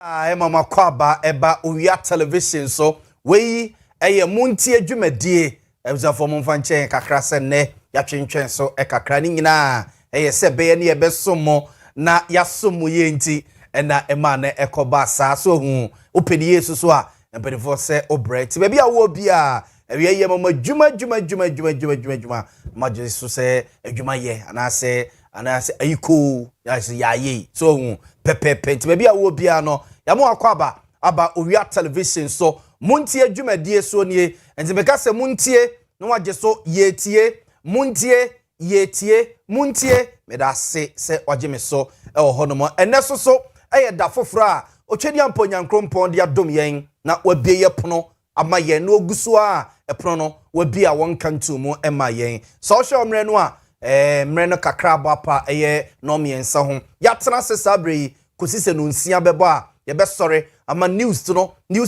Mama kwaba eba Owia television so we eye muntie dwumadie ebuzafo momfa nchen kakra se ne ya twentwen so kakra ni nyina eye se be ne yebesomo na yasomo ye nti na ema na ekoba sa so hu openi yesu so a empedifo se obreti ba bia wo bia eye mama dwuma ma jesu se adwuma ye anase ayiko ya ye so hu pepepe nti ba bia wo bia no Yamu akwaba aba Owia television so muntie dwumadie so nie enti meka se muntie no wagye so yetie muntie meda se wagye me so honomo enne so da foforo a otwedi amponyankrompon de adom yen na wabie ye pono ama yen no oguso a epono no wabie a wonka ntumu ema yen so hwe omre no a mre no kakra bapa no miensa ho yatena se sabre kosi se no nsia bebo a ye be sorry ama news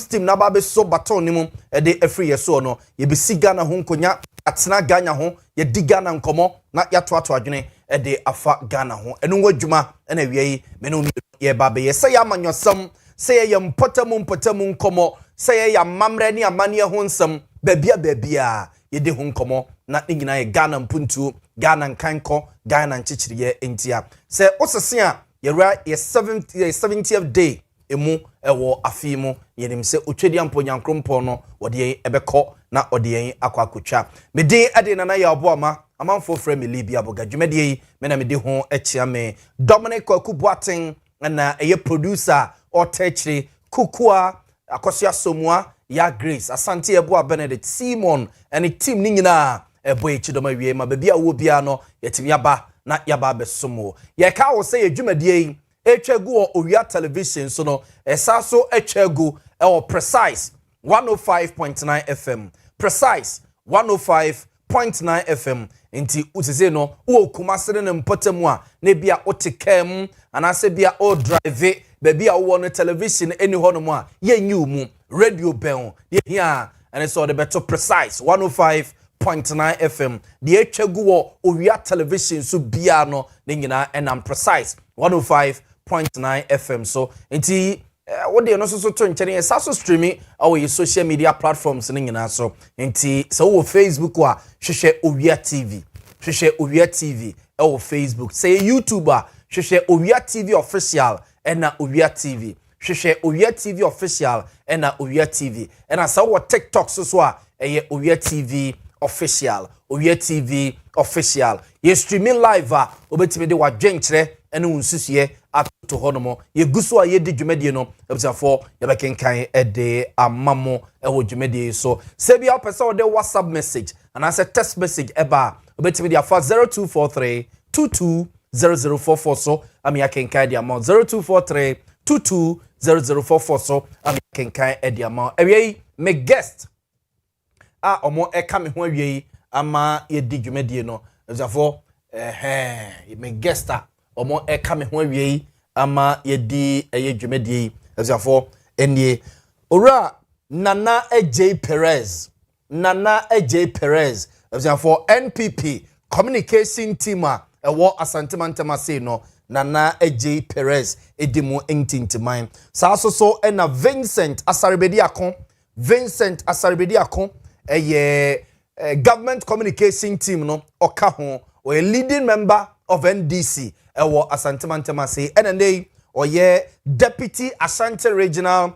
team na ba be so baton ni mu e de afri ye so no ye be siga na ho nkonya atena Ghana ho ye di Ghana nkomo na ya to adwene e de afa Ghana ho enu wadwuma na wiei me no ye ba be ye se ya amanyosam se ye mpotamu nkomo se ye ya mamre ni amane ho nsam babia ye de ho nkomo na nyina ye Ghana mpuntu Ghana nkanko Ghana nchichiriye entia se osese a ye ra ye 70th day emu ewo afimu yenim se otwedi amponyankrompon no wode ebekọ na ode akwakotwa mede ade na ya obo amanfo frɛ me libia bogadwumade me na mede ho achia me Dominic Akubuaten na eye producer otechiri kukua akosia somua ya Grace asante ebo Benedict Simon and team ni nyina ebo echidoma wie ma bia wo bia no yetimi aba na yaba besomo ye ka wo se yedwumade Echegu Owia television so no esaso echegu precise 105.9 FM precise 105.9 FM nti usise no wo kumasere ne mpotemu a na bia otekem anase bia o drive bia wo no television eni ho no mu a yenyu mu radio bell ye hia and so the better precise 105.9 FM the echegu Owia television so bia no ne nyina enam precise 105.9 FM so nti what dey no so to nkyere saso streaming our social media platforms ni nyina so nti so wo Facebook a hwehwe Owia TV our Facebook say YouTube a hwehwe Owia TV official na Owia TV hwehwe Owia TV official na Owia TV na so wo TikTok so a Owia TV official ye streaming live a obetime de wadwenkyere ene unsusuye ato honomo ye guso a ye di dwumade no ebusafo ye bekenkan ede amamo ewo dwumade so se bia opese de WhatsApp message and answer text message eba obetime de afa 0243 220044 so ami akenkan de amount 0243 220044 so ami akenkan ede amount ewie me guest a omo eka me ho awie ama ye di dwumade no ebusafo me guest a omo eka me ho awie ama yedi eye dwumade ezafo enie ora Nana AJ Perez ezafo NPP communication team a ewo asantemantema say no Nana AJ Perez edimu entintiman so na Vincent Asarebedi akon eye government communication team no oka ho o a leading member of NDC ewo asantemantema say NNA oye deputy Ashanti regional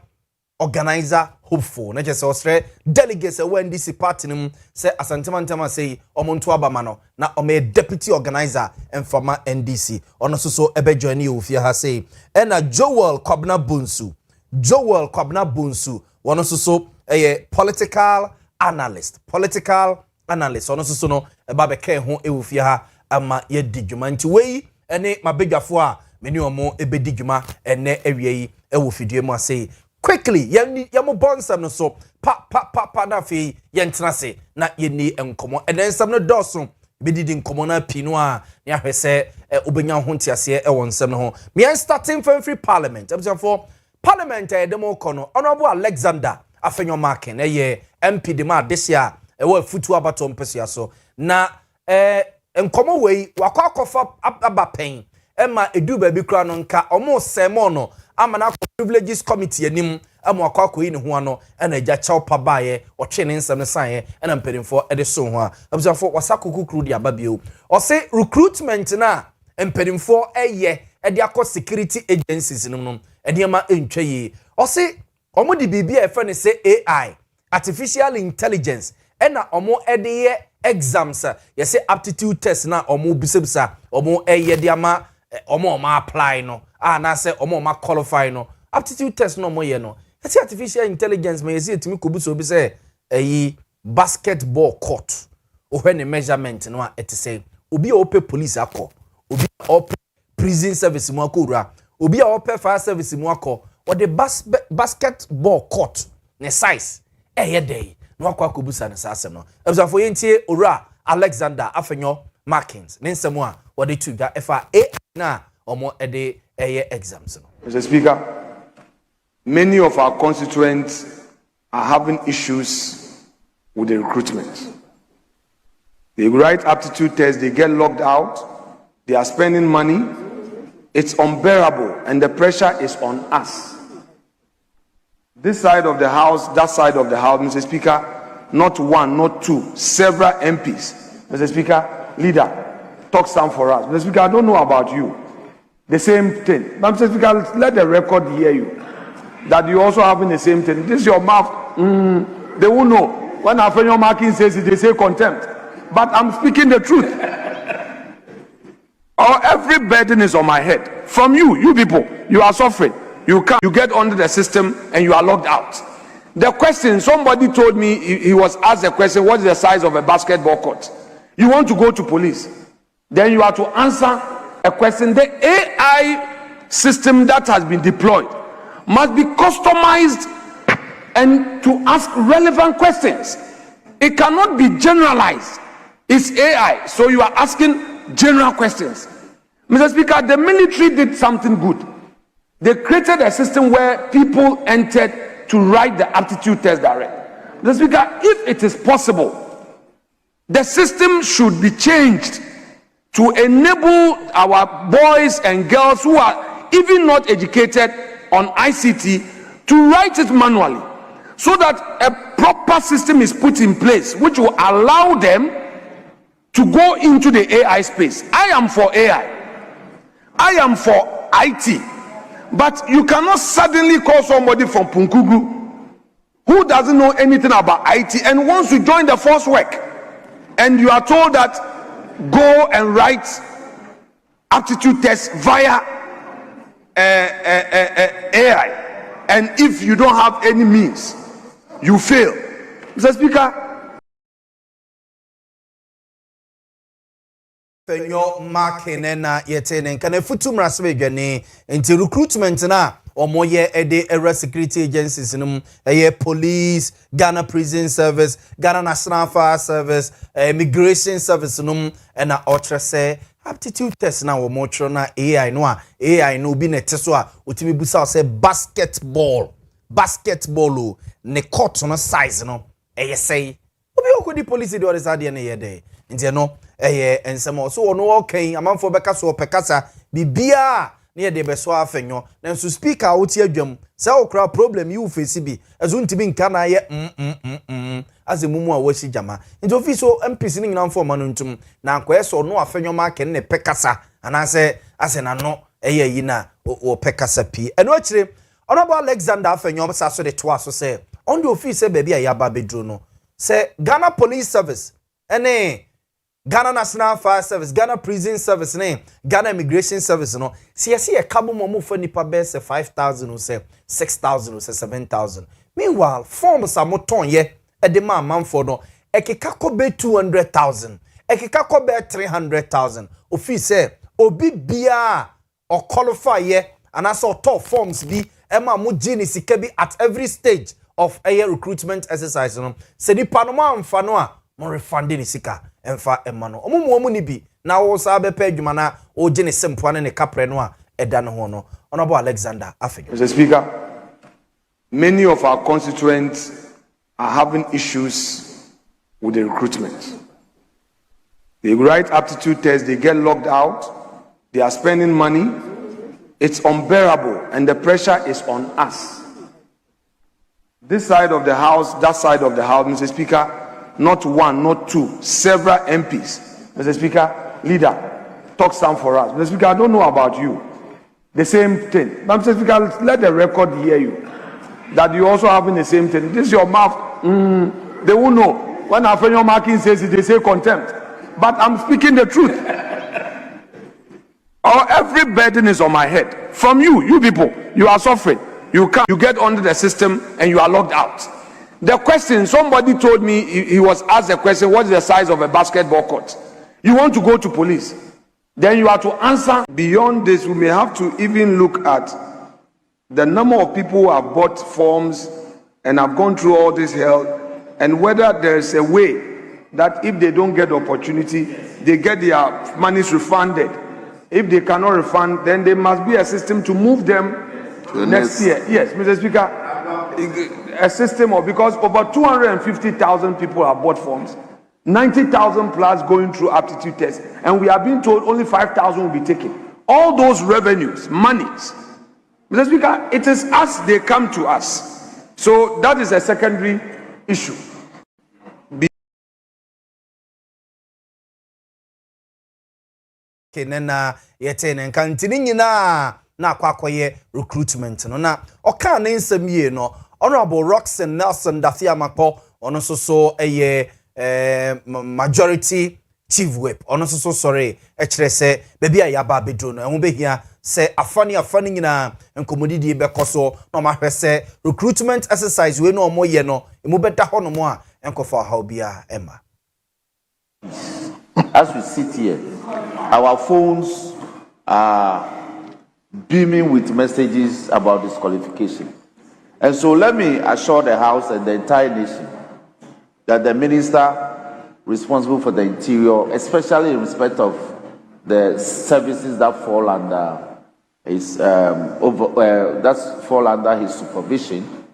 organizer hopeful na jese ostre delegates ewo NDC party nim say asantemantema say omonto abama no na ome deputy organizer informa NDC ono so ebe join you ofia ha say ena Joel Kwabna Bunsu wono so political analyst ono so no eba be kan ho ewofia ha ama yedi dwuma nti wei ene mabegafo a meni omo ebedi dwuma ene awie ewo fidie mu ase quickly yamo bonsam no so pa na fe yentena se na yeni enkomo ene nsam no doso bedidi nkomo na pinu a ya hwese obenya ho ntiase e wonsam no ho me starting from free parliament for parliament demo kono honorable Alexander Afenyo Markin MP de ma desia ewo futu abato mpese so na enkomo wei wakwa akofa abapen ema edu ba bi kra no nka omo semo no amana privileges committee anim ama akwa yi ne ho ano na agya chaw pa baaye o twe ne nsam ne sanye na mpedimfo de so ho a abusafo wasakoko kru de ababio o se recruitment na mpedimfo eye de akọ security agencies no edema entwa yi o se omo de bibia efe ne se AI artificial intelligence na omo de ye exams ye se aptitude test na omo bisabisa omo eye de ama omo ma apply no na se omo ma qualify no aptitude test no mo ye no it's artificial intelligence me yesi etimi kobuso bi se basketball court ohwe ne measurement no a etise obi a ope police akọ obi a ope prison service mu akọ obi a ope fire service mu akọ o the basketball court ne size eye dey no akọ kobusa ne sasem no ebusafo yentie owura Alexander Afenyo Markins ne nsemu a wo de tuga efa na omo ede eye exams no. Mr. Speaker, many of our constituents are having issues with the recruitment. They write aptitude tests, they get locked out, they are spending money. It's unbearable and the pressure is on us. This side of the house, that side of the house, Mr. Speaker, not one, not two, several MPs. Mr. Speaker, leader, talk some for us. Mr. Speaker, I don't know about you. The same thing. But Mr. Speaker, let the record hear you. That you also having the same thing. This is your mouth. They won't know. When Afenyo Markin says it, they say contempt. But I'm speaking the truth. Every burden is on my head. From you people, you are suffering. You get under the system and you are locked out. The question, somebody told me, he was asked the question, what is the size of a basketball court? You want to go to police. Then you have to answer a question. The AI system that has been deployed must be customized and to ask relevant questions. It cannot be generalized. It's AI, so you are asking general questions. Mr. Speaker, the military did something good. They created a system where people entered to write the aptitude test direct. Mr. Speaker, if it is possible, the system should be changed to enable our boys and girls who are even not educated on ICT to write it manually, so that a proper system is put in place which will allow them to go into the AI space. I am for AI. I am for IT. But you cannot suddenly call somebody from Punkugu who doesn't know anything about IT and wants to join the force work, and you are told that go and write aptitude tests via AI, and if you don't have any means, you fail. Mr. Speaker, Fenyo Markine na yetene kana futu mrasebe dwane nti recruitment na omoye ede era security agencies num police, Ghana Prison Service, Ghana National Fire Service, Immigration Service num na otrese aptitude test na wo motro na AI no bi na teso a otimi busa say basketball ne court no size no say obi okodi police de ore sade na yede nti no ensemo so ono okay amanfo beka so opekasa bibia na ye de beso afenyo na so speaker woti adwam se okra problem you face bi ezo ntimi nka na ye azemumu a washi jama nti office MPs ni nyina mfo manu ntum na akwa so no afenyo ma ken ne pekasa anase ase na no yi na o pekasa pi eno akire Honorable Alexander Afenyo sa so de to aso se on the office baby a yaba bedru no se Ghana Police Service ene Ghana National Fire Service, Ghana Prison Service, Ghana Immigration Service, no. See, a cabo momo for nipa best 5,000 or say 6,000 or say 7,000. Meanwhile, forms are moton ye a demand man for no. Ekikako be 200,000. Ekikako be 300,000. Office say obi bia or qualify ye and I saw top forms be Emma Mujini Sikebi at every stage of a recruitment exercise. No. Se di panoma mfanoa mo refunding sika. Emfa emano omumu ni bi na wo sa be pa adwuma na o gye ne sempo ne kapre no a eda ne ho no Honorable Alexander Afenyo. Mr. Speaker, many of our constituents are having issues with the recruitment. They write aptitude tests, they get locked out, they are spending money. It's unbearable, and the pressure is on us. This side of the house, that side of the house, Mr. Speaker, not one, not two, several MPs. Mr. Speaker, leader, talk stand for us. Mr. Speaker, I don't know about you. The same thing. But Mr. Speaker, let the record hear you. That you also having the same thing. This is your mouth. They won't know. When our friend Markin says it, they say contempt. But I'm speaking the truth. Every burden is on my head. From you people, you are suffering. You get under the system and you are locked out. The question, somebody told me, he was asked a question, what is the size of a basketball court? You want to go to police. Then you have to answer. Beyond this, we may have to even look at the number of people who have bought forms and have gone through all this hell, and whether there's a way that if they don't get the opportunity, they get their monies refunded. If they cannot refund, then there must be a system to move them next year. Yes, Mr. Speaker, a system of, because over 250,000 people have bought forms, 90,000 plus going through aptitude tests, and we are being told only 5,000 will be taken. All those revenues, monies, Mr. Speaker, it is us, they come to us. So that is a secondary issue. Nena yetene nkantini nyina na akwakoye recruitment no na oka ne nsem ye no honorable Roxanne Nelson Dafiamakpo ono so eye majority chief whip ono so sorry kire se bebi ayaba bedro no ehun behia se afani nyina nkomodidi bekoso no mahwese recruitment exercise we no omoye no emu beda hono mo a enkofa ha obia ema. As we sit here, our phones are beaming with messages about disqualification. And so let me assure the House and the entire nation that the minister responsible for the interior, especially in respect of the services that fall under his fall under his supervision,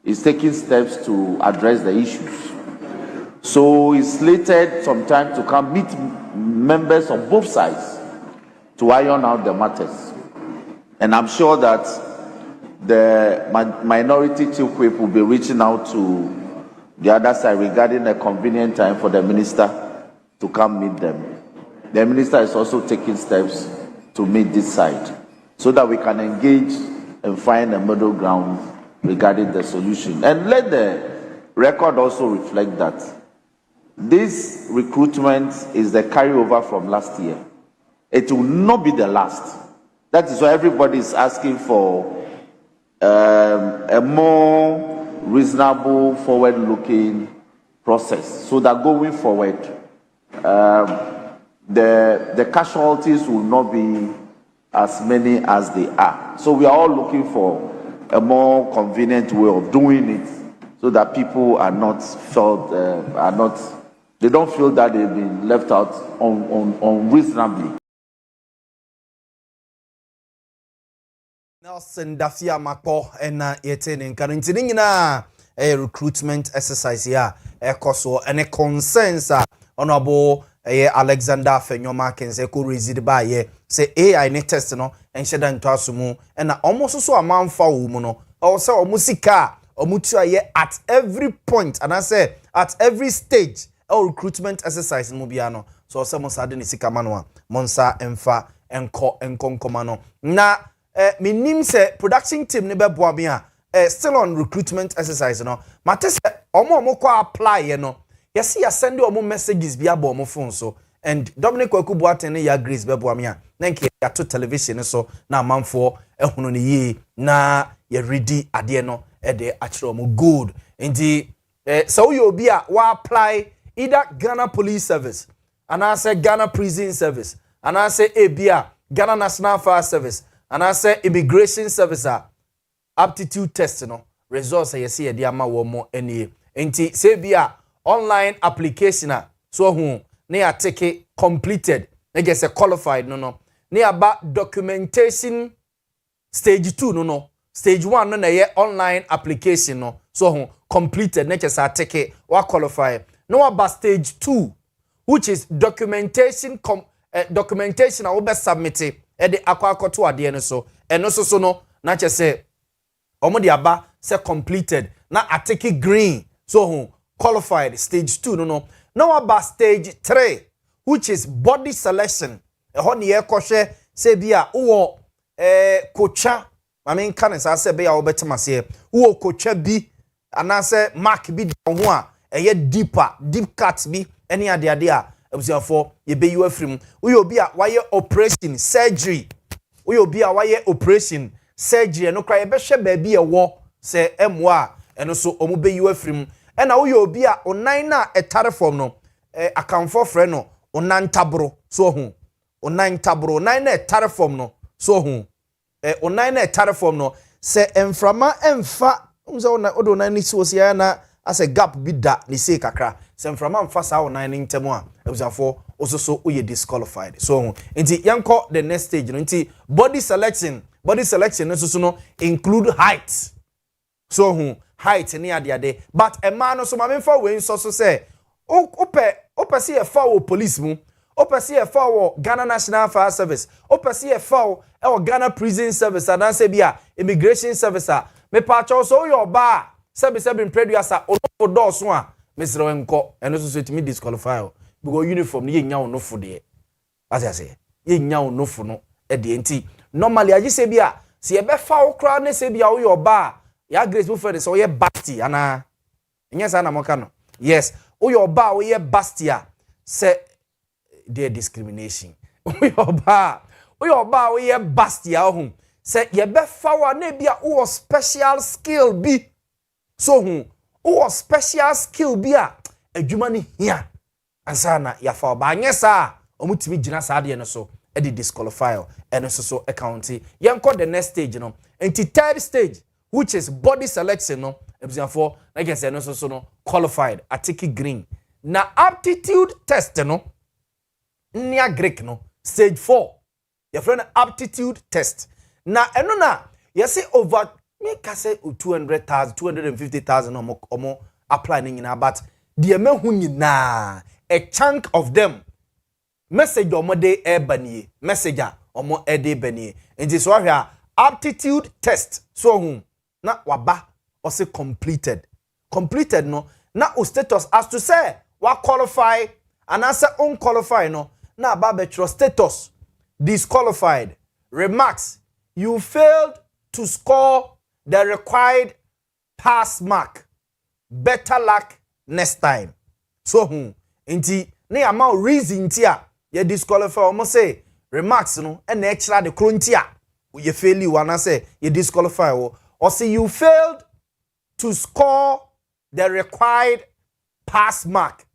is taking steps to address the issues. So he's slated some time to come meet members of both sides to iron out the matters. And I'm sure that the minority chief whip will be reaching out to the other side regarding a convenient time for the minister to come meet them. The minister is also taking steps to meet this side so that we can engage and find a middle ground regarding the solution. And let the record also reflect that this recruitment is the carryover from last year. It will not be the last. That is why everybody is asking for a more reasonable, forward-looking process, so that going forward, the casualties will not be as many as they are. So we are all looking for a more convenient way of doing it, so that people are not felt they don't feel that they've been left out unreasonably. Nelson Dafiamakpo ena yetene nkarintini nyina recruitment exercise ya ekoso ene concerns honorable Alexander Fenyoma kense ko reside ba ye se AI ne test no enhyeda nto asomu ena omoso so amanfa wo mu no o se omusika omutu aye at every point and I say at every stage recruitment exercise no bia no so se mo sade ne sika ma no a monsa emfa enkonkoma no na minim se production team ne beboa me a still on recruitment exercise no mate se omo kwa apply no yes ya send omo messages bia bo omo phone so and Dominic Kwakubu atene ya Grace beboa me a na nke ya to television so na amanfo ehunu ne yi na ya ready ade no de akire omo good ndi so you obi a wa apply either Ghana Police Service and I say Ghana Prison Service and I say Ebia Ghana National Fire Service and I say Immigration Service aptitude test no results say yes ye ama wo mo enie enti say bia online application so hu na ya take completed na get say qualified no na ya ba documentation stage 2 no stage 1 no na ye online application no so hu completed na get say take wa qualify no about stage 2 which is documentation documentation I will be submitted at the akwakoto ade no so eno so no na che se omo de aba se completed na atiki green so qualified stage 2 no now about stage 3 which is body selection ho ne ye kohwe se bia wo kocha I mean kan sa se bia wo betemase wo kocha bi anase mark bi don ho a eye deep cut bi any ade a abusiafo ye be you afrim wo ye obi a waye operation surgery wo ye obi a waye operation surgery no kra ye be hwe ba bi e wo se emwa eno so omu be you afrim ena wo ye obi a onan na etare form no akamfo frɛ no onan tabro so hu onan tabro onan na etare form no so hu onan na etare form no se emframa emfa umza onan ni so sia na as a gap bi da ni se kakra se emframa emfa sa onan ni ntemu a ebusafo ososo uye disqualified so hu nti yanko the next stage no nti body selection no so no include height so hu height ni ade but a man no so ma memfa we so say ope see e fa wo police mu ope see e fa wo Ghana National Fire Service ope see e fa wo Ghana Prison Service and say bia immigration service me pa cho so your ba service been producer onofo do so a mesre enko eno so timi disqualify because uniform ni ye nya onofo de as I say ye nya onofo no e de enti normally agi say bia se e be fa wo kra na say bia wo your ba ya graceful friend so ye basti ana nya sa na mo ka no yes wo your ba wo ye bastia say there discrimination wo your ba wo ye bastia ho say ye be fa wa na bia wo special skill bi so wo special skill bi a adwuma ni hia ansa na ya fa ba nya sa omutimi gina sa de no so e di disqualify and so account yenko the next stage no enti third stage which is body selection no ebusiafo like I said no so no qualified atiki green na aptitude test no nia Greek no stage 4 your friend aptitude test na eno na yesi over me ka say 200,000 250,000 omo apply ni nyina but the mehu nyina a chunk of them message omo de ebanie message omo ede banie nti so ahwe aptitude test so hu na waba or say completed no na o status as to say wa qualify and answer unqualified no na ba betro status disqualified remarks you failed to score the required pass mark better luck next time so nti na ya ma reason ti a ye disqualify o mo say remarks no e na extra de kronti a ye fail you and say ye disqualify or say you failed to score the required pass mark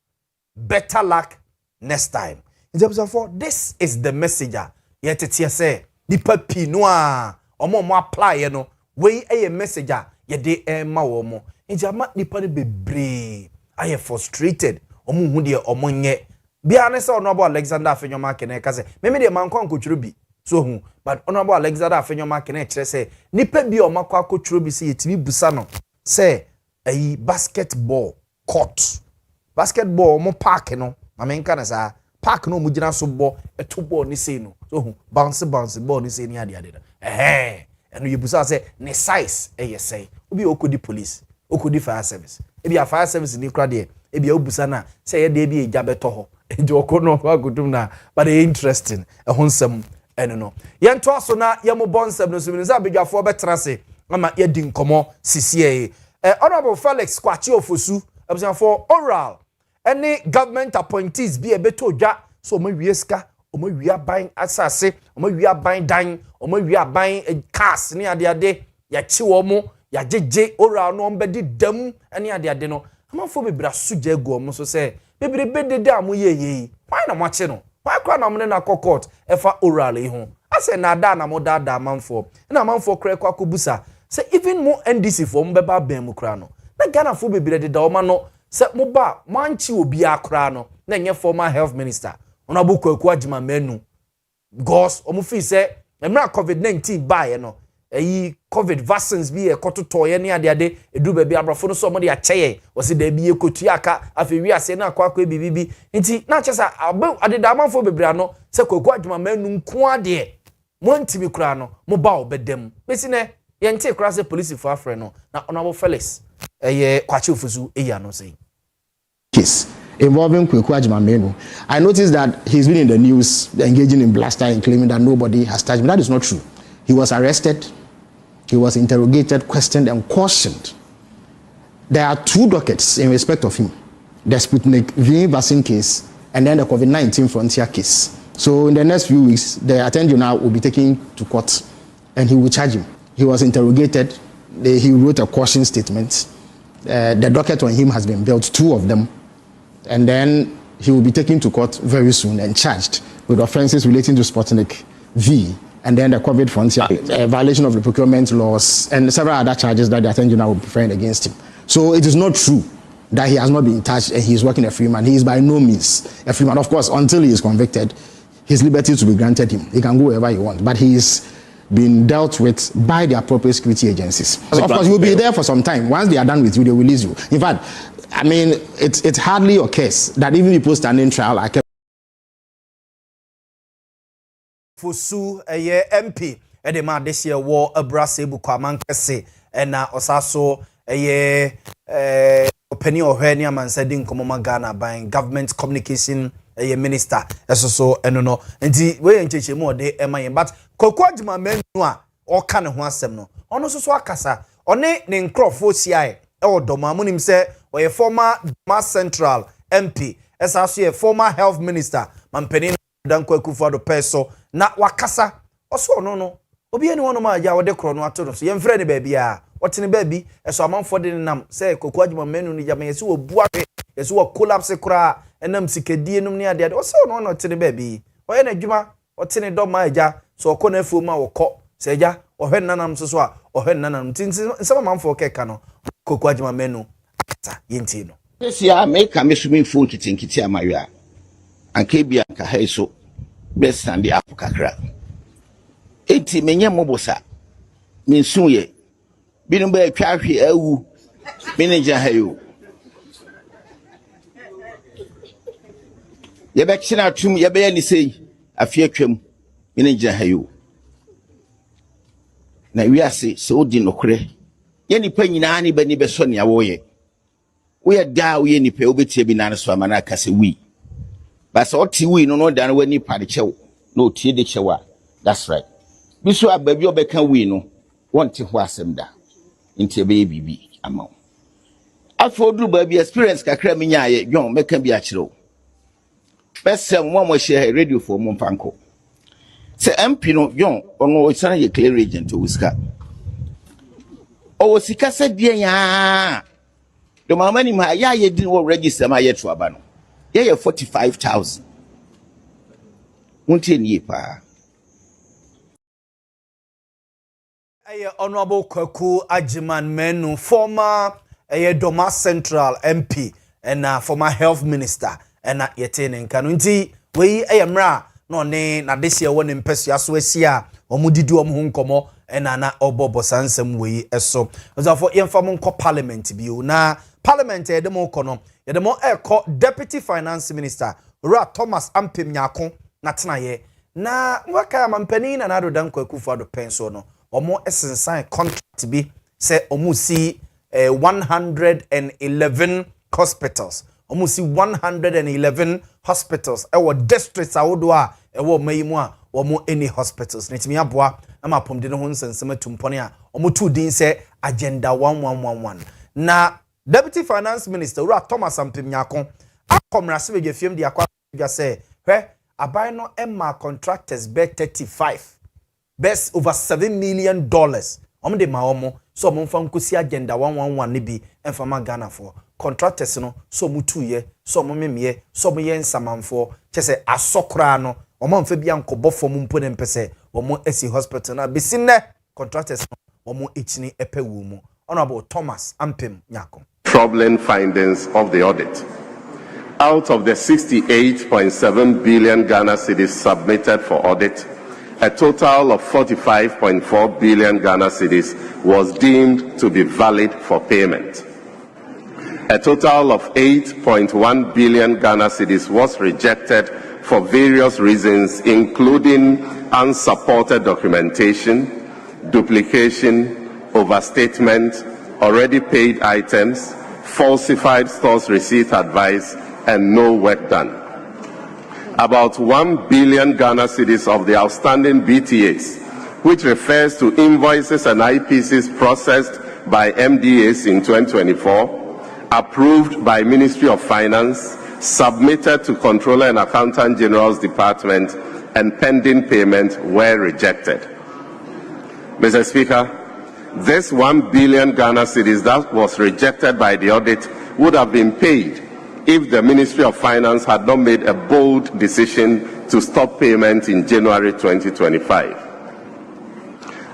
better luck next time this is the messenger ye tete say di papi no a omo apply no we a messenger ye de ma wo mo nti ama nipa ne bebre aye frustrated omo hu de omo nye bia ne se honorable Alexander Afenyoma Kene ka se me de man kwa nkotwuru bi so hu but honorable Alexander Afenyoma Kene kire se nipa bi o makwa akotwuru bi se yetimi busa no se ayi basketball court basketball mo park no amenka na sa park no mo gina so bo eto ball ni sei no so hu bounce ball ni sei ni ade eno yebusa se ne size say obi okodi police okodi fire service ebi a fire service ni kra de ebi obusa na se ye de bi eja beto ho eje okono agodum na but interesting ehonsam eno no ye nto aso na ye mo bonsam no so mi za bedwafo betrase ama ye di nkomo sisie honorable Felix Kwachi Ofosu abusanfo oral any government appointees bi ebeto dwa so mo wieska omo wia ban asase omo wia ban dan omo wia ban cars ni ade ya chi wo mo ya jeje oral no mbedi dam ani ade no amafo bebra suje gu omo so se bebere bedede amu yeye why na mo ache no why kwa na mo na court efa oral yi ho ase na da na mo da amafo na amafo kra kwa kobusa se even more NDC for mbeba ben mu kra no na Ghana fo bebere de da o ma no se mo ba manchi obi akra no na nye former health minister ona bu kwaku agima menu gos omo fi se emra COVID-19 bae no eyi COVID vaccines bi e kototo ye ne ade edu ba bi abrafo no so mo de acheye wose da bi ekotu aka afi wi ase na akwa bibi nti na chesa adeda amanfo bebra no se kwaku agima menu nko ade montimi kura no mo ba obedem besi ne yente kura se police for afre no na honorable Felix kwachi ofusu eya no say case involving Kweku Agyeman. I noticed that he's been in the news engaging in bluster and claiming that nobody has touched him. That is not true. He was arrested, he was interrogated, questioned, and cautioned. There are 2 dockets in respect of him: the Sputnik V vaccine case and then the COVID-19 frontier case. So in the next few weeks, the Attorney General will be taken to court and he will charge him. He was interrogated, he wrote a caution statement. The docket on him has been built, 2 of them, and then he will be taken to court very soon and charged with offenses relating to Sputnik V and then the COVID frontier, violation of the procurement laws, and several other charges that the Attorney General will be preferring against him. So it is not true that he has not been touched and he is working a free man. He is by no means a free man. Of course, until he is convicted, his liberty to be granted him. He can go wherever he wants, but he is being dealt with by the appropriate security agencies. Of course, you'll be there for some time. Once they are done with you, they will release you. In fact, I mean, it's hardly a case that even people standing trial are kept. Fosu MP edema this year war abrase bukwaman kese na osaso openi ohwani amansadi nkomoma Ghana by government communication minister eso eno no nti we ncheche mu ode emayen but Kweku Agyeman menu a oka ne ho asem no ono so akasa one ne nkrofo siae doma amunim se oye former Doma Central MP esaso ye former health minister mampeni dan Kweku for the peso na wakasa oso no obi eni wono ma ja wode kro no ato no so yemfre ne baabi a wotene baabi eso amanfo de nam se Kweku Agyeman menu ni jama yesi wo buawe yesi wo collapse kra enam sikedie num ne ade oso no tene baabi oye na adwuma otene doma aja so okona afuo ma wokọ se aja ohwe nanam so a ohwe nanam tinti nsema manfo keka no Kweku Agyeman menu ata yenti no Pesia make me swimming pool kitinkiti amawa anka bia anka haiso best and the apokakra enti menye mobosa mensuye binu ba atwa ahwe awu manager hayo ye be kina tum ye be ya ni sei afie atwam manager hayo na wiase se odi nokre ye nipa nyina ni bani be so ne awoye we da we nipa obetie bi nan so amana kase wi but so oti wi no dan wani pade chew no tie de chewa that's right biso ababi obeka wi no wonte ho asem da ntie be bibi ama afodru ba bi experience kakra me nyaaye dwon meka bi a kire pesem mo share radio for mo mpanko se MP no dwon ono osana ye clear agent oska o sika se die ya do mama ni ma ya ye din wo register ma ye to aba no ye 45,000 wonte ni pa honorable Kweku Agyeman menu former Doma Central MP and former health minister and yetene nkanu nti we mra no ne na desia woni mpesua so asia omudidi omhunkomo na obobo sansem we eso for yemfam nko parliament bi na parliament edemo kono yedemo eko deputy finance minister Ra Thomas Ampem Nyako na tenaye na waka mampani na nado dan Kweku for the penso no omo esensan contract bi se omu si 111 hospitals omu si 111 hospitals ewo districts awodo a ewo mayimu a omo any hospitals netimi aboa na mapomde no ho nsensema tumpone a omo tu din se agenda 1111 na deputy finance minister Ra Thomas Ampem Nyako akomrase be fiem di akwa se hwe abai no emma contractors be 35 best over $7 million omo de ma omo so omo mfa nkosi agenda 111 ne bi emfa Ghana for contractors no so omo tuye so omo memie so omo ye nsamanfo chese asokra no omo mfa bia nkobofo mu mpo ne mpese omo esi hospital na bisinne contractors no omo echini epewu mu honorable Thomas Ampem Nyako. Troubling findings of the audit. Out of the 68.7 billion Ghana cedis submitted for audit, a total of 45.4 billion Ghana cedis was deemed to be valid for payment. A total of 8.1 billion Ghana cedis was rejected for various reasons, including unsupported documentation, duplication, overstatement, already paid items, falsified stores receipt advice, and no work done. About 1 billion Ghana cedis of the outstanding BTAs, which refers to invoices and IPCs processed by MDAs in 2024, approved by Ministry of Finance, submitted to Controller and Accountant General's Department, and pending payment were rejected. Mr. Speaker, this 1 billion Ghana cedis that was rejected by the audit would have been paid if the Ministry of Finance had not made a bold decision to stop payment in January 2025.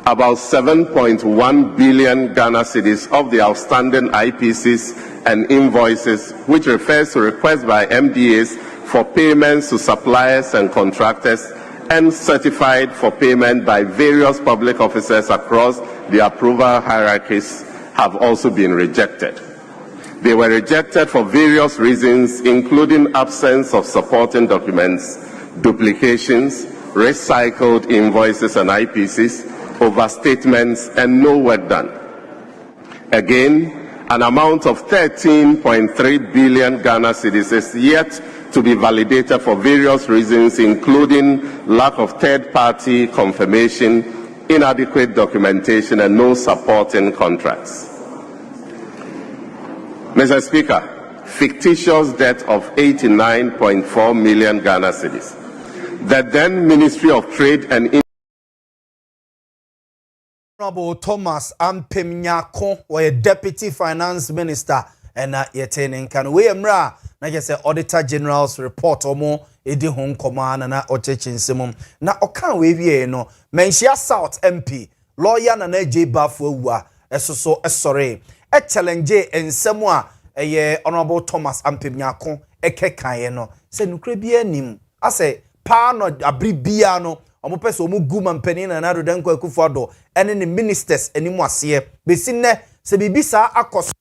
About 7.1 billion Ghana cedis of the outstanding IPCs and invoices, which refers to requests by MDAs for payments to suppliers and contractors, and certified for payment by various public officers across the approval hierarchies, have also been rejected. They were rejected for various reasons, including absence of supporting documents, duplications, recycled invoices and IPCs, overstatements, and no work done. Again, an amount of 13.3 billion Ghana cedis is yet to be validated for various reasons, including lack of third-party confirmation, inadequate documentation, and no supporting contracts. Mr. Speaker, fictitious debt of 89.4 million Ghana cedis. The then Ministry of Trade and Honorable Thomas Ampemnyako, where Deputy Finance Minister, and yetening can we emra na just say Auditor General's report omo edi hon command na ochechin simum na okan we wie no Menchia South MP lawyer na J Bafo Owia esoso esore e challenge ensem a eye Honorable Thomas Ampemnyako ekekaye no se nukre bia nim ase pa no abribia no omo pese omo guma mpani na na Rodenko Akufo-Addo ene ne ministers enimu ase besi ne se bibisa akoso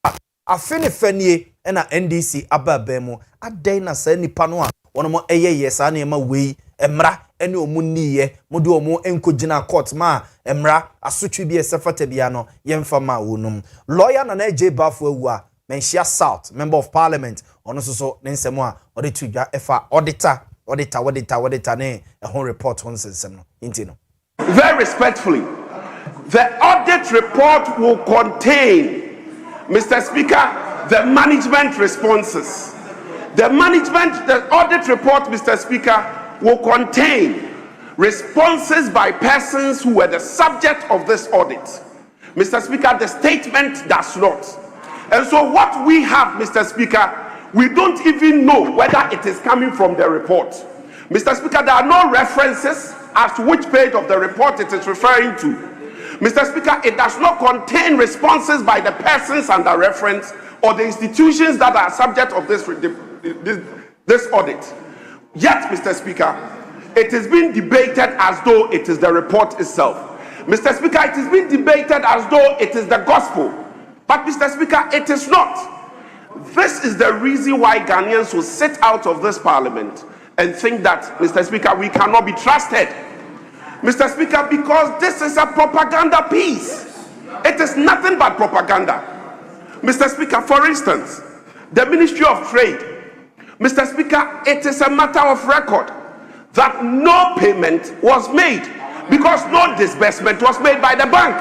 afene fanie na NDC ababemu adan na sa nipa no a wono mo eyeye sa na ema wei emra ene omu niye mode omu enkogina court ma emra asotwe bi esefata bia no yemfa ma wonum lawyer na J Bafo Owia Menchia South member of parliament ono so ne nsemo a ode tudwa efa auditor ne ehon report on sensem no intino. Very respectfully, the audit report will contain, Mr. Speaker, the management responses. The audit report, Mr. Speaker, will contain responses by persons who were the subject of this audit. Mr. Speaker, the statement does not. And so what we have, Mr. Speaker, we don't even know whether it is coming from the report. Mr. Speaker, there are no references as to which page of the report it is referring to. Mr. Speaker, it does not contain responses by the persons under reference or the institutions that are subject of this audit. Yet, Mr. Speaker, it is being debated as though it is the report itself. Mr. Speaker, it is being debated as though it is the gospel. But, Mr. Speaker, it is not. This is the reason why Ghanaians will sit out of this parliament and think that, Mr. Speaker, we cannot be trusted. Mr. Speaker, because this is a propaganda piece. It is nothing but propaganda. Mr. Speaker, for instance, the Ministry of Trade, Mr. Speaker, it is a matter of record that no payment was made because no disbursement was made by the bank.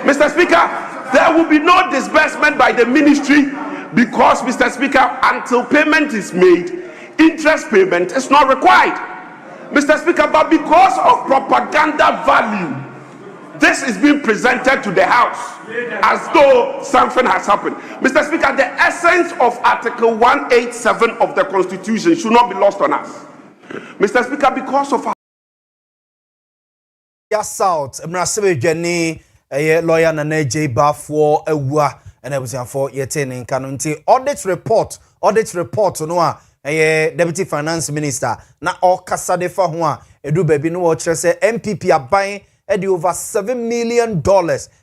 Mr. Speaker, there will be no disbursement by the ministry because, Mr. Speaker, until payment is made, interest payment is not required. Mr. Speaker, but because of propaganda value, this is being presented to the House as though something has happened. Mr. Speaker, the essence of Article 187 of the Constitution should not be lost on us. Mr. Speaker, because of South, Mrasebe Jenny, a lawyer na J Bafo Owia, and everything for yetening kanunti audit report no a Deputy Finance Minister na okasa de fa ho a edu baby no wo kire se MPP aban edi over $7 million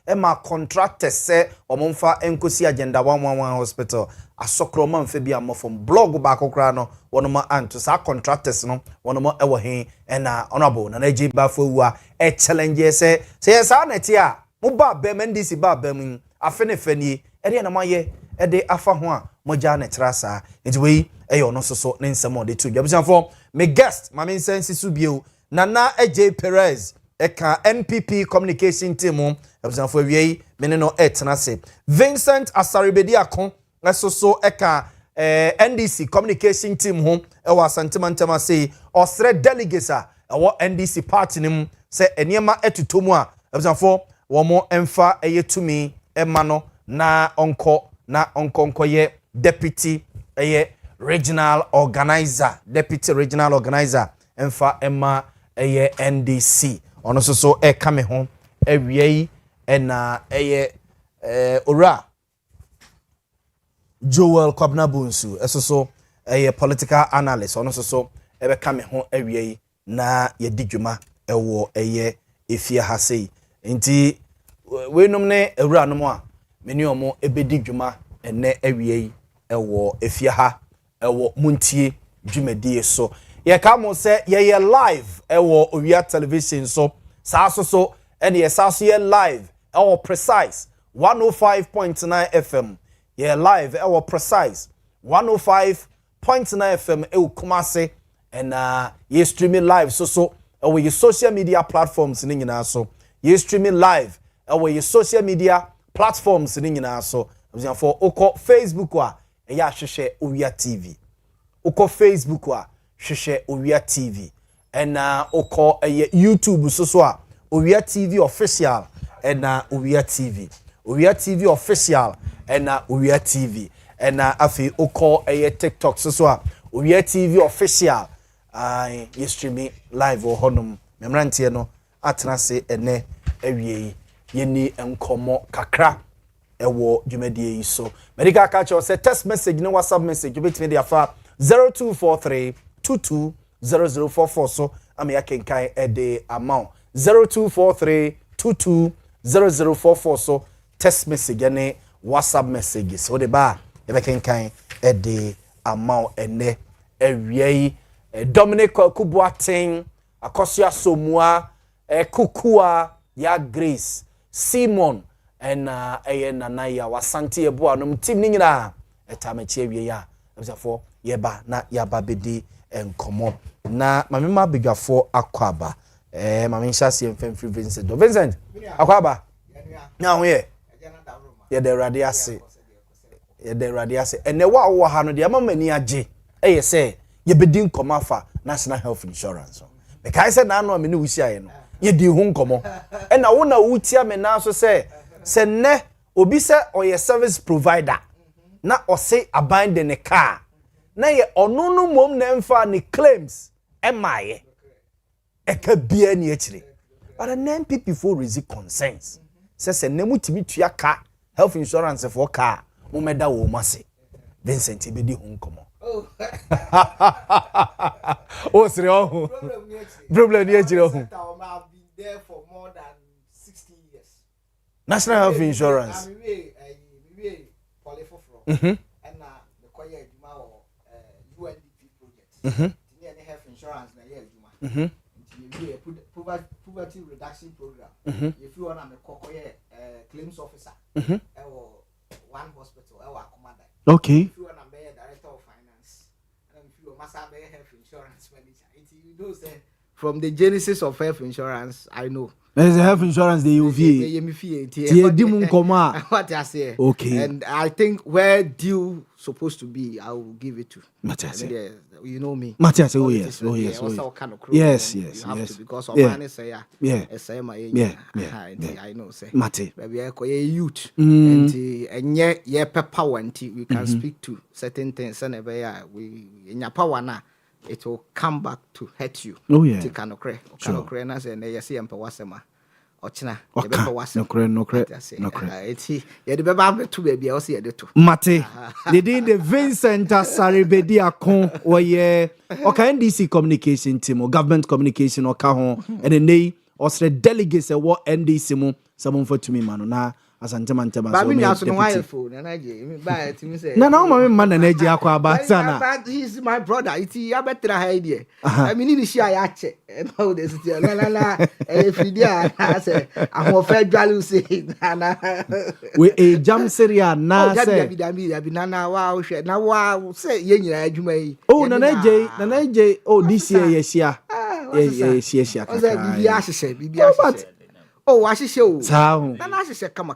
ema contractors se omonfa enkosi agenda 111 hospital asokro man fe bia mo from blog ba kokra no wonoma anto sa contractors no wonoma ewo he na honorable na naji ba fo wa e challenge se sa na ti a mo ba bem ndc ba bem afene fanie ede na maye ede afa ho a moja na trasa enti we eyo no so ne nsemo de to dwabusanfo me guest mame nsensi su bio Nana AJ Perez eka NPP communication team dwabusanfo wiei me ne no etnase Vincent Asaribedi akon so eka NDC communication team ho ewa santimantama say osre delegates a ewo NDC party nim se eniema etutomu a dwabusanfo wo mo emfa eyetumi ema no na onko ye deputy regional organizer emfa emma NDC ono so kame ho awie na ora Joel Kwabna Bunsu so political analyst ono so kame ho awie na ye didwuma ewo efia ha sei nti we nom ne ewura no mo a meni omo ebedi dwuma ene awie ewo efia ha ewo muntie dwumadie so ye ka mo se ye live ewo Owia television so so ene ye ye live ewo precise 105.9 FM ye live ewo precise 105.9 FM ewo Kumase and ye streaming live so ewo ye social media platforms ni nyina so ye streaming live ewo ye social media platforms ni nyina so for oko Facebook wa ya hwehwe Owia TV oko Facebook wa hwehwe Owia TV and oko YouTube so a Owia TV official and Owia TV official and Owia TV and afi oko TikTok so a Owia TV official you streaming live or honum memrantie no atenase ene awie yeni enkomo kakra ewo dwumadie yi so medical catch say text message no WhatsApp message you between there for 0243220044 so am ya kenkan the amount 0243220044 so text message and WhatsApp message so the ba ya kenkan the amount ene awie Dominic Kubuaten Akosia Somua Kukua ya Grace Simon and Nanaya Wasanti Eboa no team ningina etamechi awie ya ebisafo yeba na yaba bedi enkomo na mamema bigafo akwaba mame nhyase emfemfri Vincent akwaba na ho ye de radiase ene wa ha no de amamani age eye se yebedi nkomo afa national health insurance me kai se na no amene wusiaye no ye di hu nkomo na wo na wutia me na so se ne obi se oye service provider na ose abandon ne car na ye onunu mom na mfa ne claims emaye eka bia ni akire but then people for raise concerns se ne mutimi tua car health insurance for car mo meda wo mase Vincent ebedi hu nkomo oh sire oh problem ni akire oh there for more than 60 years. National health insurance. We qualify and the Koya Juma or UNDP project. The health insurance na year Juma. Poverty reduction program. If you want to Koya claims officer, or one hospital, or commander. Okay. If you want to be director of finance, and if you must have health insurance manager, you know say. From the genesis of health insurance, I know. There's a health insurance, the UV. What I say. Okay. And I think where due supposed to be, I will give it to. Matthias. You know me. Matthias, oh yes. Yes. Because of man say, I know say. Mate. Maybe I call a youth. And yet, power and we can speak to certain things. And we in your power now. It will come back to hurt you. Oh yeah. Kanokre na say na yesi empa wasema. Ochina ye be wasema. Nokre. Eti ye de beba to baby o se ye de to. Mate. They did the Vincent Asaribedi akon oye. Okay, NDC communication team or government communication or ka ho and then osre delegates e wo NDC mu samon fatumi ma no na asantema ntema so me aso no why phone na je me buy it me say na o ma me man na je akwa aba sana but he's my brother it ya better idea I mean ni share ya che no this la fidia say ahun fe dwalu say na we a jam seria na say bi na wa hwe na wa say ye nyina adwuma yi oh na je oh this year yesia yesia o say bibi ahye oh ahye o sao na ahye kama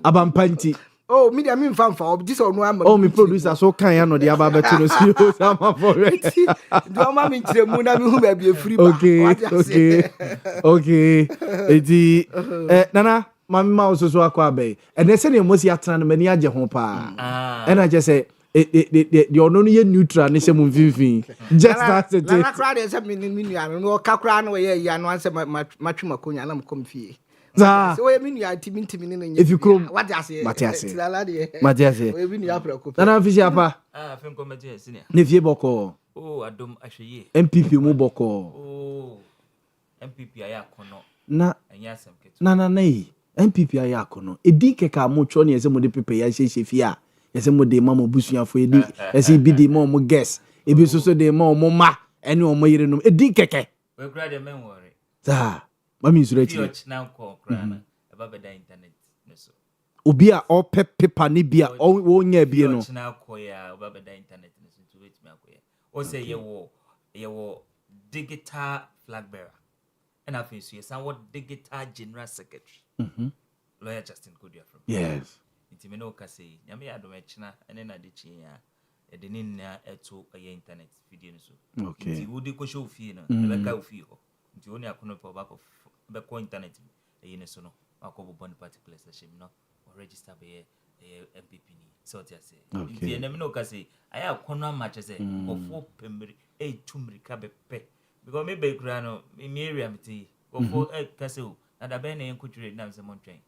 abampanti oh media me mfa this one no am oh me producer so kan ya no de aba beto no so sama for it do ma me ntiremu na me hu ba bi free ba okay edi nana mama ma so akwa abai ene se ne mosi atana no mani age ho pa ena je se the ono no ye neutral ne se mu mfimfin just that it na kra de se me nua no ka kra no ye ya no anse matwema konya na mkom fie so we me nua timi ne nye if you come what you say we me nua prako na afisi apa fem ko meje senior ne fie boko adom ahweye MPP mu boko MPP aya kono na anya asem keto na MPP aya kono edi keka mo tro ne ese mo de pepe ya hye fie yese mo de mama busuafo edi yese bi de mo guess ebi so de mo ma ene o mo yire no edi keke we kra de men worry za mami sura chi na ko kra na eba beda internet so obi a o pepa ne bia o nya bie no na ko ya eba beda internet so to wait me akoya o say ye wo digital flag bearer and I feel so yes what digital general secretary lawyer Justin Kodia from yes Itimeno Kaseɛ nyame ya adom echina ene na de chia e de ni na eto aye internet video so okay nti wodi ko show fie no e be ka ofie ho nti oni akono pe back of be ko internet e ne so no akobo bond particular session no or register be MPP ni so ti ase nti ene me no Kaseɛ aya akono amache se ofo pemri e tumri ka be pe because me be kura no me area meti ofo Kaseɛ na da be na enkuture na se montwen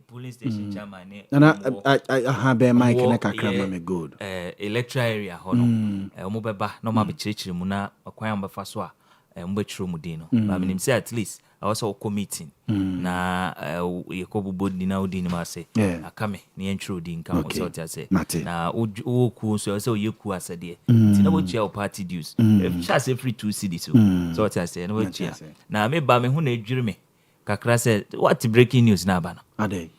police station chairman na be mic na kakra ma me good electoral area ho no omo beba no ma be chirichiri mu na akwan ba fa so a mo be chiro mu din no ba me nim say at least I was a committee na yekobubo di na odi ni ma say akame na yentro di nka mo so tia say na o ku so say o yeku asade ti na bo chia o party dues sha say free 2 cedis so tia say na bo chia na me ba me hu na edwiri me kakra say what breaking news na ba no ade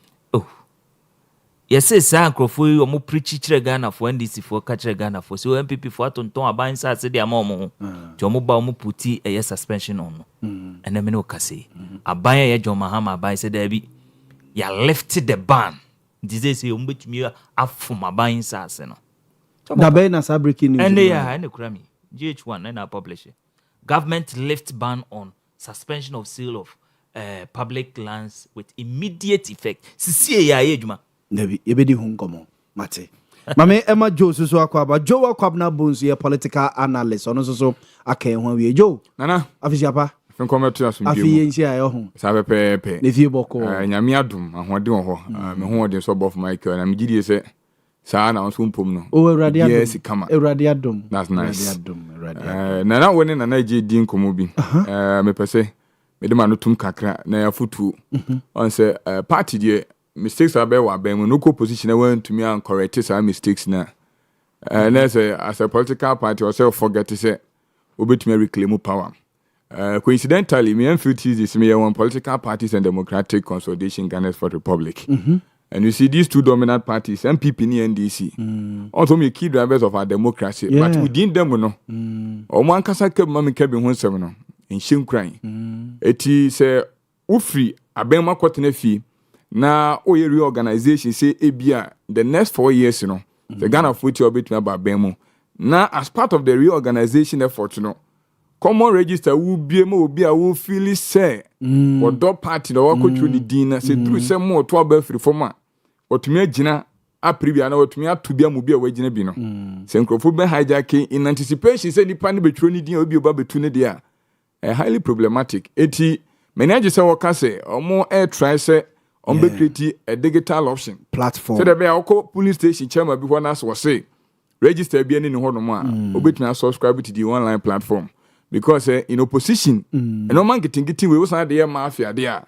yes sa nkrofo yi omo preach kire Ghana for NDC for ka kire Ghana for so MPP for atonton aban sa se de amomo ti omo ba omo puti a suspension on and then me no Kaseɛ aban ye John Mahama aban se da bi ya lifted the ban disease omo betumi afom aban sa se no da be na sa breaking news and yeah and kura mi GH1 na publish government lift ban on suspension of sale of public lands with immediate effect sisie ya yedwuma Dabi ebedi hu nkomo mate mame Emma Joe so akwaba Joe akwabna bonsu ye political analyst ono so akai ho awie Joe nana afisiapa fenko to asum bi afi yenchi ayo ho sa pepepe ne fie boko nyame adum ahode ho me ho ode so bof Michael na me gidie se sa na so mpom no o Awurade adum yes kama Awurade adum that's nice Awurade nana woni nana je di nkomo bi me pese me de ma no tum kakra na ya futu on se party die mistakes are be wa ben no position when to me and correct some mistakes na na say as a political party yourself forget say obetumi reclaim power coincidentally me and feel this me one political parties and democratic consolidation Ghana for Republic and you see these two dominant parties MPP and NDC also me key drivers of our democracy but within them no omo ankasa ke ma me ke bi ho nsem no nhye nkran eti say ufri aben makotena fi na oye reorganization say ebia the next 4 years you know the Ghana future obetumi about bemu na as part of the reorganization effort you know common register will be mo obi a will feel say or dot party na wako through the din say through say more to aba free forma otumi agina a previa na otumi atubia mu bia wagina bi no say nkrofo be hijacking in anticipation say nipa ne betro ni din obi oba betu ne dia highly problematic eti menage say waka say omo air try say on be create a digital option platform so there be a police station chairman before nas was say register be any ho no mo a obetumi subscribe to the online platform because in opposition and no man getting we was not the mafia there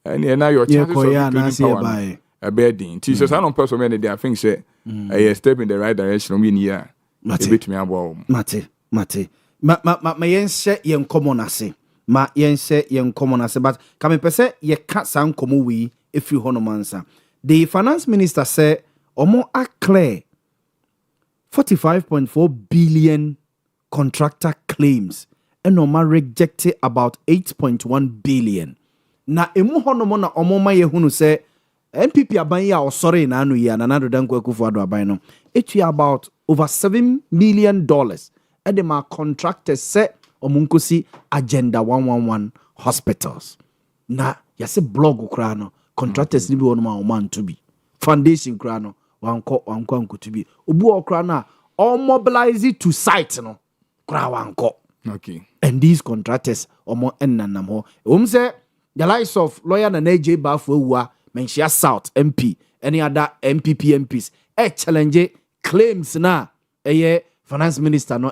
and now your chances of reclaiming power a bad thing so I don't personally I think say a step in the right direction we near a bit me about mate ma yense yen common ase ma yense yen common ase but kame pese ye ka san komo we efri hono mansa the finance minister say omo clear 45.4 billion contractor claims and Oma rejected about 8.1 billion. Na emu hono mo na omo ma ye hunu se MPP aban ya osore na anu ya na nado dan kwakufu ado aban no. It about over $7 million. Edema contractors se omunkosi agenda 111 hospitals. Na yase blog kra no contractors ni bi wono ma oman to be. Foundation kra no wanko to be. Obu okra na all mobilize to site no. Kra wanko. Okay. And these contractors omo ennanam ho. Say the likes of lawyer na AJ Bafwa Menchia South MP, any other MPP MPs, challenge claims na finance minister no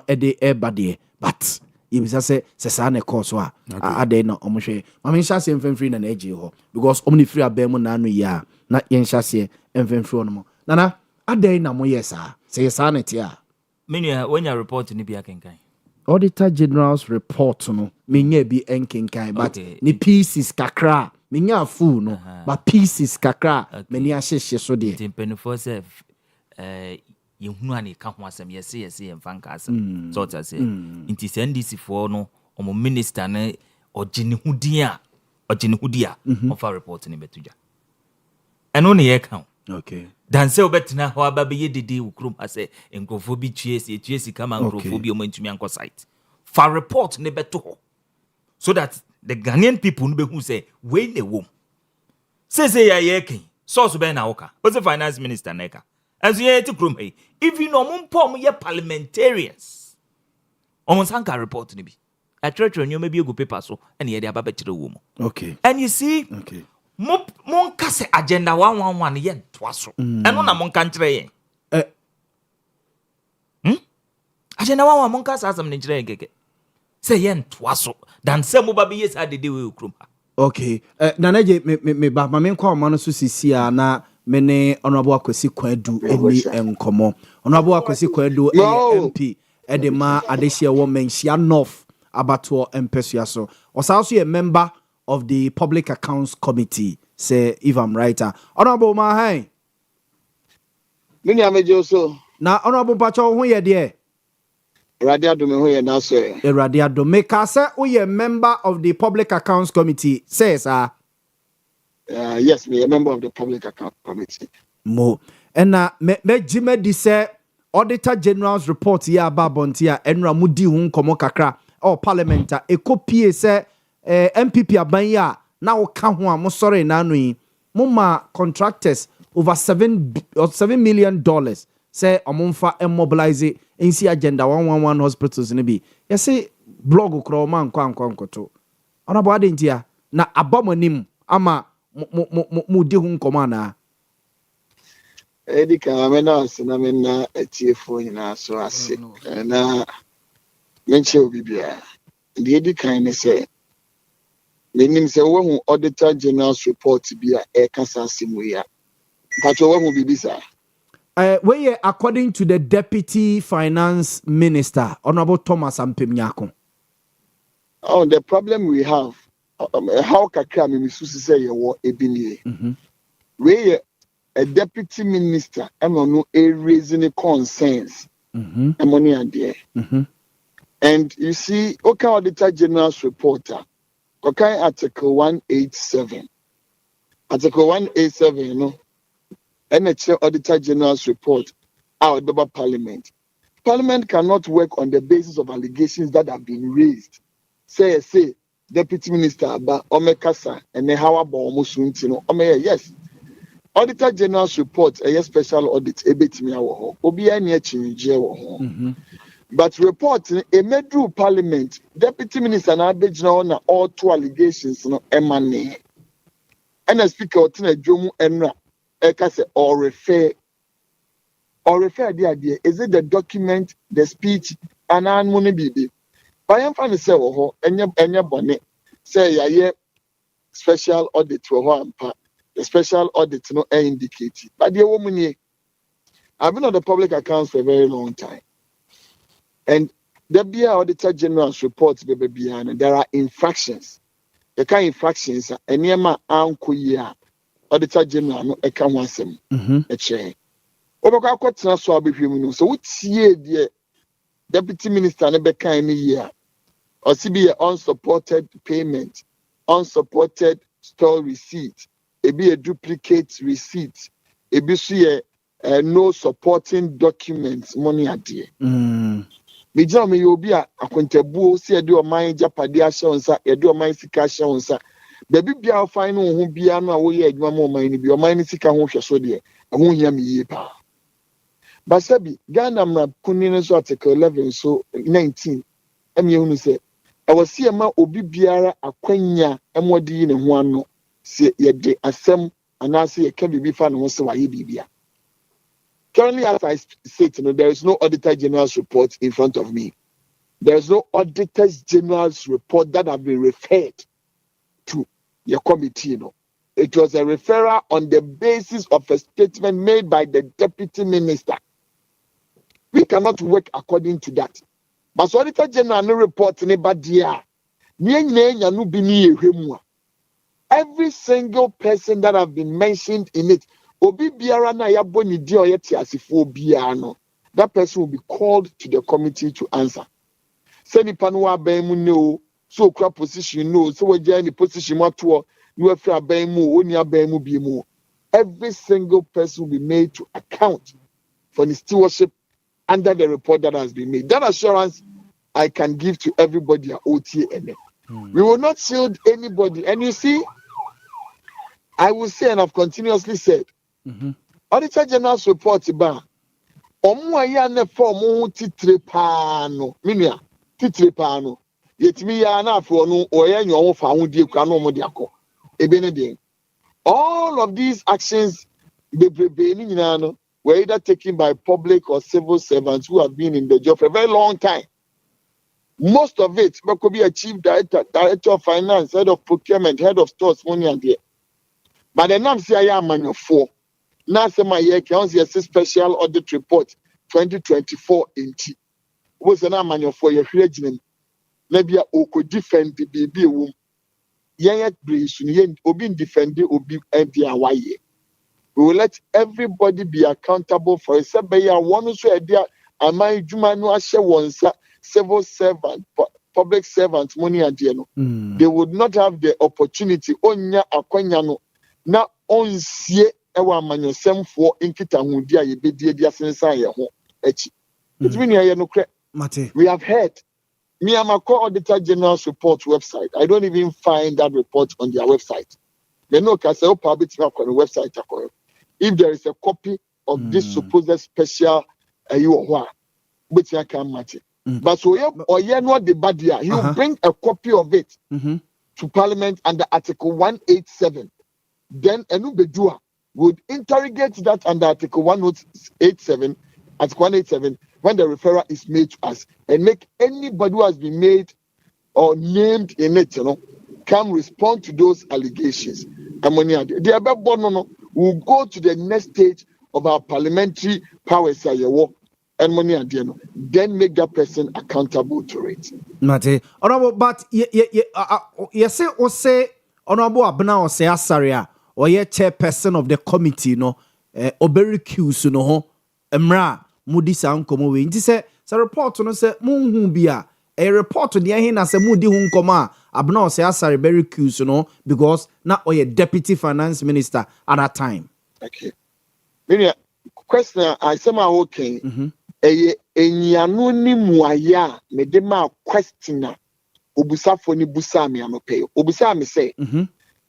body. But if say sesane course wa ade na omhwe. Mama nhyase mfemfiri na AJ ho because omni free abemu na anu ya na yenhyase mfemfiri no. Nana ade na mo yesa. Say sesane tia. Menu when you report ni bia kenkan. Auditor General's report no menye bi enkenkan but ni pieces kakra menya full no but pieces kakra meni ahyehye so de timpenfo se yehunu ani ka ho asem yesi yemfa nka asem so ta se inti NDC for no omo minister na ogene hudia of report ni betuja eno ne ye kan okay dan se obetina ho ababe yedidi ukrum ase enkrofo bi tuesi kama enkrofo bi omantumi anko site for report ne beto ho so that the Ghanaian people no be who say we ne wom say ya ye ken source be na woka what's the finance minister neka as ye ti krum hey even no mpo ye parliamentarians on sanka report ne bi a church nyoma bi egu paper so and ye de ababe kire wom okay and you see okay mon kase agenda 111 ye ntoaso eno na mon kan kire ye agenda 111 mon kase asam ne kire ye keke say ye ntoaso dan say mo ba be yes adede we okrum okay nanaje me ba ma me kwa ma no so sisia na me ne honorable Akwesi Kwadu eni enkomo honorable Akwesi Kwadu MP edema adehye wo menhia north abato empesua so also a member of the Public Accounts Committee, say if I'm right. Honorable Mahai. Mini amejo so. Na honorable Pacho who ye there? Radia do me who ye na so. Radia do me ka say who ye member of the Public Accounts Committee says yes, me a member of the Public Accounts Committee. Mo. And na me jime di say Auditor General's report here about Bontia enra mudi hun komo kakra or parliamenta e copy say MPP abanya na woka ho a mo sorry na anu yi mo ma contractors over $7 million say omonfa mobilize NC agenda 111 hospitals ne bi you say blog kro man kwankoto ona bo ade ntia na abomanim ama mo di ho nkoma na Edika amena sina mena etiefo nyina so ase na menche obibia the edika ne say meaning say when Auditor General's report be a kasa simuya but when we be sir we according to the Deputy Finance Minister Honorable Thomas Ampemnyako. Oh, the problem we have how kakra me susi say ye wo ebinie we a deputy minister and no raising concerns money and there and you see okay Auditor General's reporter okay article 187 you know NHL Auditor General's report out of Parliament cannot work on the basis of allegations that have been raised say Deputy Minister Aba Omekasa and how about almost yes Auditor General's report a special audit ebetimi awo obi anya chinje wo but report a medru Parliament Deputy Minister na abegina na all two allegations no emane and speaker otina dwomu enra eka say or refer the idea is it the document the speech and an money bibi But I'm fine to say, oh, any bonnet, say, yeah, special audit for one part. The special audit no indicate. But the woman here, I've been on the public accounts for a very long time. And the BI Auditor General's reports, baby, and there are infractions. The kind of infractions, and near my uncle, Auditor General, no, a can once a chain. Over quite not so be so what's here, dear Deputy Minister, never kind of year, or CB unsupported payment, unsupported store receipt, it be a duplicate receipt, it be no supporting documents, money at dear. Me jam me obi a akontabuo se de o man japade ahye onsa e de o man sika ahye onsa baby bia fan no ho bia no a wo ye adwuma mo man ni bi o man ni sika ho hweso de e ho hia me yie pa basabi Ghana mra kunni so article 11 so 19 emi ehunu se e wose ma obi biara akwanya emodi ne ho ano se ye de asem anase ye ka bibi fa no ho se wa ye bibia. Currently, as I sit, there is no Auditor General's report in front of me. There is no Auditor General's report that have been referred to your committee. It was a referral on the basis of a statement made by the Deputy Minister. We cannot work according to that. But Auditor General no report every single person that have been mentioned in it, obi biara na yabo ni di oyeti asifo biara no, that person will be called to the committee to answer. Say nipa no aban mu no, so kra position no, so we jẹ ni position mato no afi aban mu, oni aban mu bi mu. Every single person will be made to account for the stewardship under the report that has been made. That assurance I can give to everybody at OTN. We will not shield anybody. And you see, I will say, and I've continuously said, Auditor General's report ba omo aya na form titre paano minia titre paano yetimi ya na afo no oya nyo fa ho die kwa no mo de akọ ebe ne den. All of these actions bebrebe ni nyina no were either taken by public or civil servants who have been in the job for a very long time. Most of it could be a chief director, director of finance, head of procurement, head of stores, money and there. But the name say I am man of 4. Now, say my year counts a special audit report 2024 in T. Was an man of 4 year regime. Maybe a could defend the baby womb. Yet, British, Obi defend the Obi and the Hawaii. We will let everybody be accountable for it. One also a dear, and my Jumano Asha once civil servant, public servant, money and they would not have the opportunity. Onya akwanyano na onsie ewa manyosem for inkita hundia yebedie dia sensa ye ho echi. It mean here no kre. We have heard. Me am a Auditor General's report website. I don't even find that report on their website. They know can say probably on the website. If there is a copy of this supposed special which I can match it. But so yeah, not the bad year. He will bring a copy of it to Parliament under Article 187. Then Enubedua would interrogate that under Article 187, Article 187, when the referral is made to us, and make anybody who has been made or named in it, come respond to those allegations. The above will go to the next stage of our parliamentary powers, and money and then make that person accountable to it. Mate, honorable, but you say honorable Abna or say Asaria or ye chairperson of the committee, no, Oberi Qs, no, Emra, Moody Sound come away. It say, report on say, Munhumbia, a report to the Ahin as a Moody Hunkoma, Abna say Asari Berry Qs, no, because now or ye deputy finance minister at that time. Okay. Question I say my okay. Enyanu ni muaya me de ma questioner obusafo ni busa me anope obusa me say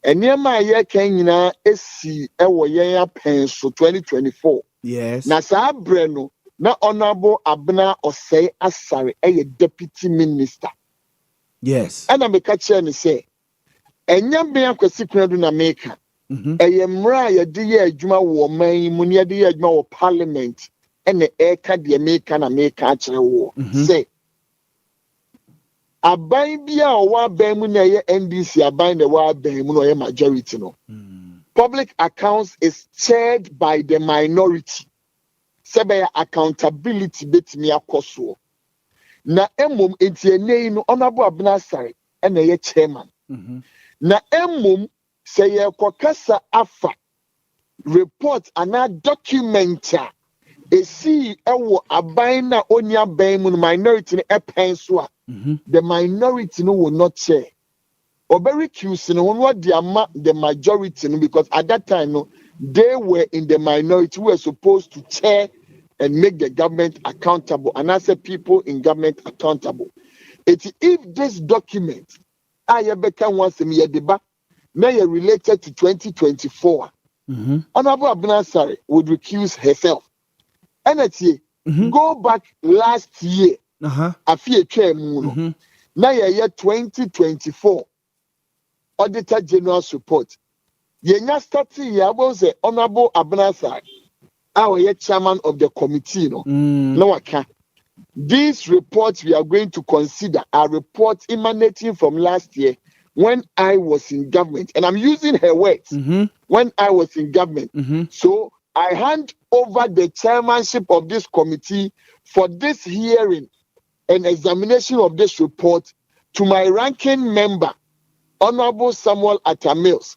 enema ye kan nyina esi ewo yen apen so 2024 yes na sa abre no na honorable Abna Osei Asare deputy minister yes and me ka che ni say enya me akwasi kunadu na meka mra ye de ye adwuma wo man mu ne de ye adwuma wo parliament and the air card the American American say aban bi a ɔwɔ aban mu na ɛyɛ NDC aban na ɛwɔ aban mu na ɔyɛ majority no. Public accounts is chaired by the minority. Sɛbɛyɛ accountability betumi akɔ soɔ. Na emom enti enei no Honorable Abena Asare ɛna ɛyɛ chairman. Na emom sɛ yɛkɔkasa afa report ana document a esi ɛwɔ aban na oni aban mu no minority no ɛpɛn so a the minority no will not chair. Oberi Qs no one the ama the majority no because at that time no they were in the minority who were supposed to chair and make the government accountable and I say people in government accountable. If this document I become once a year deba may related to 2024. Honorable Abena Asare would recuse herself. And go back last year. A few chair moon. Now year 2024. Auditor General's report. Yenya starting here was the Honorable Abena Asare. Our chairman of the committee. No, I can't. These reports we are going to consider are reports emanating from last year when I was in government. And I'm using her words. When I was in government. So I hand over the chairmanship of this committee for this hearing and examination of this report to my ranking member, Honorable Samuel Atamils,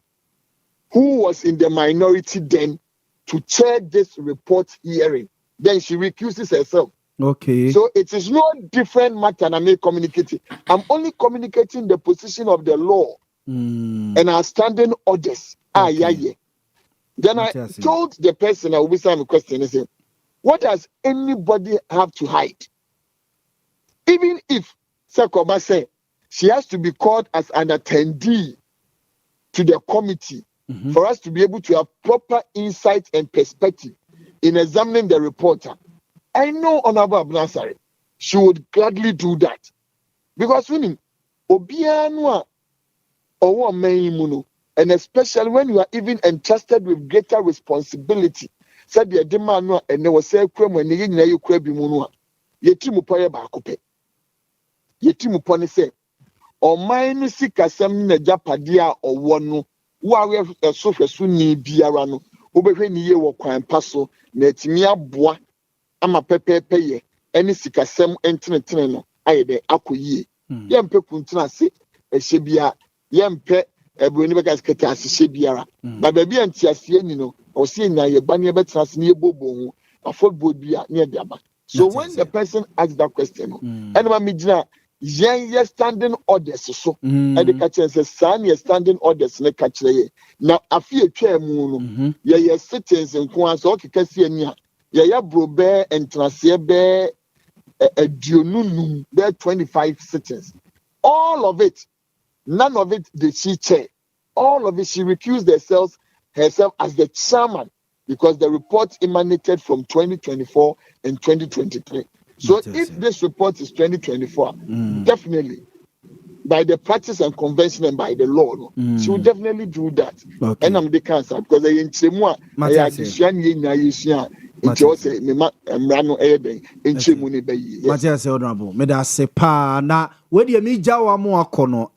who was in the minority then, to chair this report hearing. Then she recuses herself. Okay. So it is no different matter and I'm communicating. I'm only communicating the position of the law and our standing orders. Okay. Then I told the person I will be saying a question. I said, what does anybody have to hide? Even if Sakoma said she has to be called as an attendee to the committee for us to be able to have proper insight and perspective in examining the reporter. I know Honorable Abena Asare, she would gladly do that. Because when Obianwa or Meimuno, and especially when you are even entrusted with greater responsibility, said the demand and there was say crime when you crab munua. Yetimu poye bakope. Yetimu pone say, or mine sikasem na japadia or one who a sofa suni biarano, Obehe ye wo kwan paso, netimia bois. Ama pepe ye any sikasem entene no aye de akoyie yempe kuntuna se ehye yempe ebroni beka skete asehye biara ba ba bia ntiase ni no o se nya ye ba ne betena se ne bobo ho afobod bia ne de aba. So when the person asks that question anema me gina ye standing orders so e de ka kire se san ye standing orders ne ka kire ye na afie twa mu no ye citizens nko an so okeka si ani a ya brobe and transebe a dionunum there 25 cities. All of it, none of it did she chair. All of it she recused herself as the chairman because the report emanated from 2024 and 2023. So if this report is 2024, definitely by the practice and convention and by the law, she will definitely do that. Okay. And I'm the cancer because I ain't more. Matias Honorable, Meda Sepa na wedi mi jawa mu akono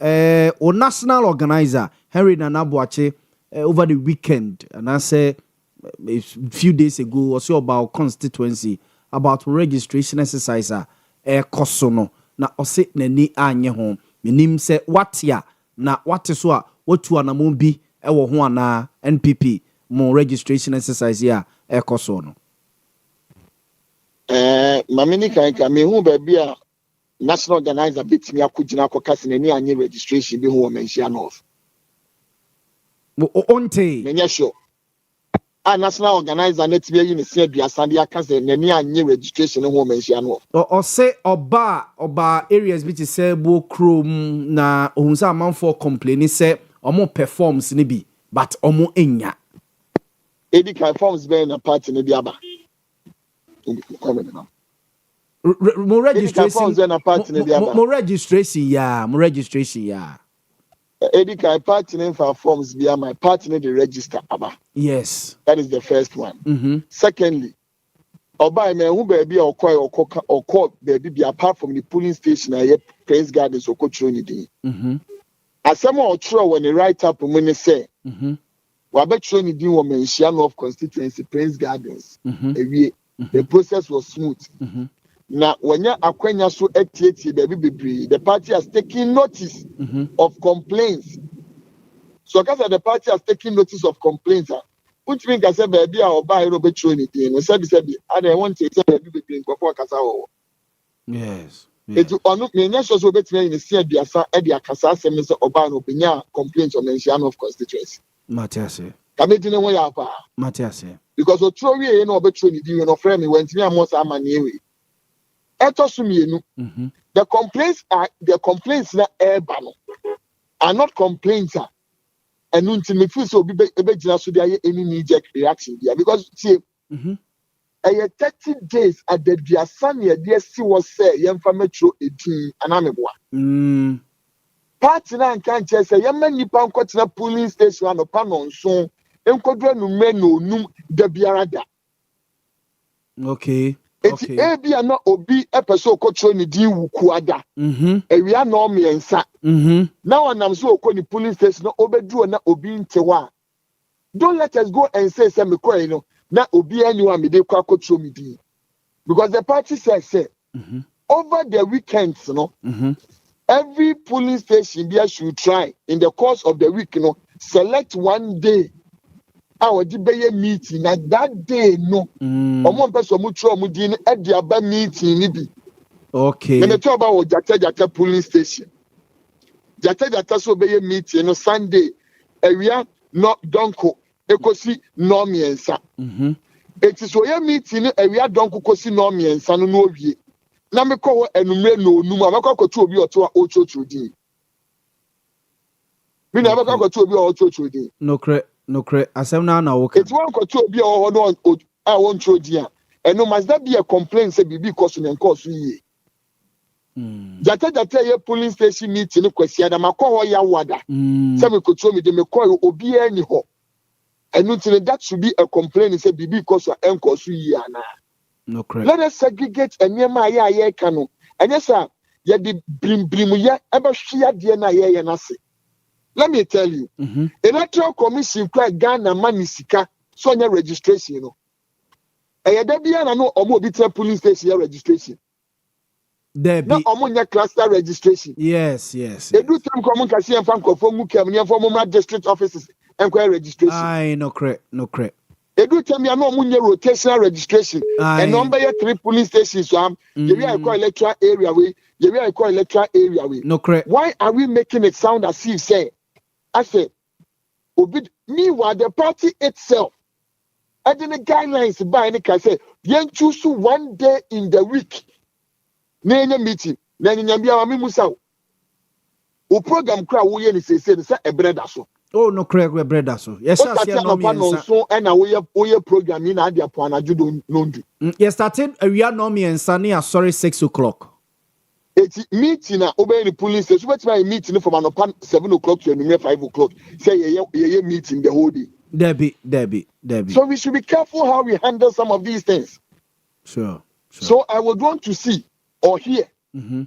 o national organizer Henry Nanabuache over the weekend and I say a few days ago also about constituency about registration exercise kosono na ose nani anye ho menim se watia na wate so a watu anamon bi ewo ho ana NPP mo registration exercise ya kosono. Mamini kanka me hu baby a national organizer bitimi akugina akokase nani anye registration bi hu o menhia north onte menye sure a national organizer net bi yi ne se aduasa de akase nani anye registration hu o menhia north o se oba areas bi ti se bo chrome na ohunsa amanfo complain se omo performs ne bi but omo enya edi kai forms be na party ne bi aba mo registration ya Edika party name for forms via my partner the register aba. Yes, that is the first one. Secondly, Oba me who baby or call baby be apart from the polling station I Praise Gardens or coach ni din. As someone or true when they write up when they say Wabet ni din wo mention of constituency Praise Gardens. The process was smooth. Now when you akwenya so etieti baby the party has taken notice of complaints. So because the party has taken notice of complaints. Which means I said, baby, I'll buy no better anything. And said, I don't want to say, baby, before Casao. Yes. It's on me, not so better in the sea, the Asa, Edia Casa, Mr. Obano, Pina, complaints on mention of constituency. Matthias. Come in away, Apa. Matthias. Because the true way, you know, better anything, you know, friend, me when me almost am an ewe. Etosumi, the complaints na airban are not complaints. And until feel so be just so there any knee-jerk reaction there because see 30 days at the Biasania dear see was say yamfa metro 18 anameboa party na kan che say yamma nipa nkotina polling station anopa no nso enkodura no menu num da biarada okay eti ebi ana obi epeso okotro ni din wukuada ewia no miensa now I'm so okoni police station no obedu na obi ntewa don't let us go and say me kwa no na obi anywa me de kwa akotro mi din because the party says say over the weekends no every police station there should try in the course of the week select one day our debate meeting at that day no omo person mu tro mu din e dia ba meeting ni bi okay me talk about jata police station jata so be meeting no Sunday ewia no donko ekosi no miensa it is so meeting ewia donko kosi no miensa no owie na me ko enumre no onum amako kotu obi oto ochocho din me na amako kotu obi ochocho din no cre asem na woka it's one kotu obi o no I won't throw dia and no must that be a complaint say bibi cause and cause ye jata ye police station meeting kwasi ada makoho ya wada say me kotu me de me call obi ani ho and until that should be a complaint say bibi cause and cause ye ana no cre let us segregate anyema ye kanu and yes sir ye di brim ye ebe hwia de na ye na se. Let me tell you, Electoral Commission quite Ghana money sika so your registration, you know. And there no omo bi police station registration. There be no omo cluster registration. Yes. They do time common kasi and fan kofo mu kem ne former district offices enquiry registration. Aye, no correct. They do tell me no omo rotational registration. And number 3 police stations so you will call electoral area way. You will call electoral area way. No correct. Why are we making it sound as if say I said, meanwhile, the party itself, and then the guidelines by any can say, you choose one day in the week. Name meeting, then in Yambia Musa. O program crowd, we say, a bread so. Oh, no, correct, we bread so. Yes, sir. So, and we program in Adia Pana, you don't know. Yes, started we are no me and Sunny at 6 o'clock. It's meeting obey the police station. What's my meeting from an upon 7 o'clock to 5 o'clock? Say yeah, meeting the whole day. Debbie. So we should be careful how we handle some of these things. Sure. So I would want to see or hear.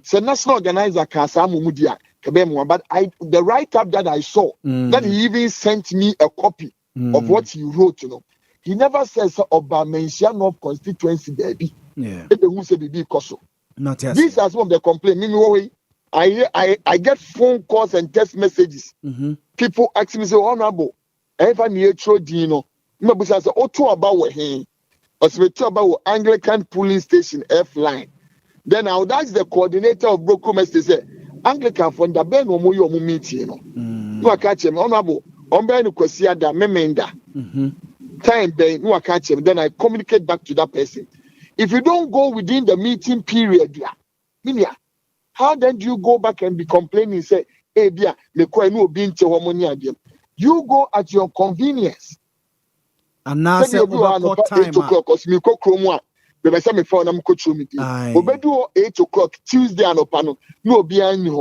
So national organizer Kasamu Mudia Kabemwa, but the write-up that I saw that he even sent me a copy of what he wrote. You know, he never says about mention of constituency baby. Yeah. Who said be Koso. Not yes. These are some of the complaints. I get phone calls and text messages. People asking me, say, honorable, ever near Trodino. Maybe say, oh, about what he was about Anglican polling station F line. Then I would ask the coordinator of Brokomest to say, Anglican from the Ben or Moyo meeting. No, I catch him, honorable, on Ben Kosia da Memenda. Time Ben, no, I catch him. Then I communicate back to that person. If you don't go within the meeting period, how then do you go back and be complaining? Say, hey, you go at your convenience. And now, say, about time. 8 o'clock, because me go Chrome. But say me phone, I'm coach me. Obedu 8 o'clock Tuesday and opano. No behind me.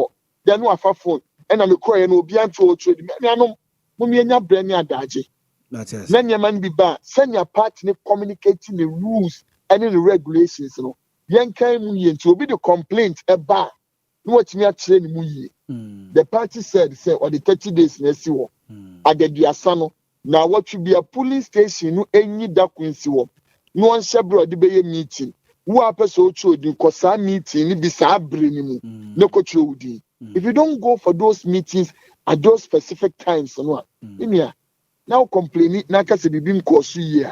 Then no afa phone. And I'm calling no behind to trade. Me no mummy nya brand nya daje. That's it. Then your man be bad. Send your partner communicating the rules any the regulations no yen kan mu ye nti obi the complaint eba no watimi a kire ni mu ye the party said say or the 30 days na si wo agaduasa no na what should be a polling station no enyi da kwensi wo no on shebro de be meeting wo apese ocho di ko sa meeting ni bi sa abre ni mu ne ko chodi if you don't go for those meetings at those specific times no inia now complaining na ka se bibim ko so ye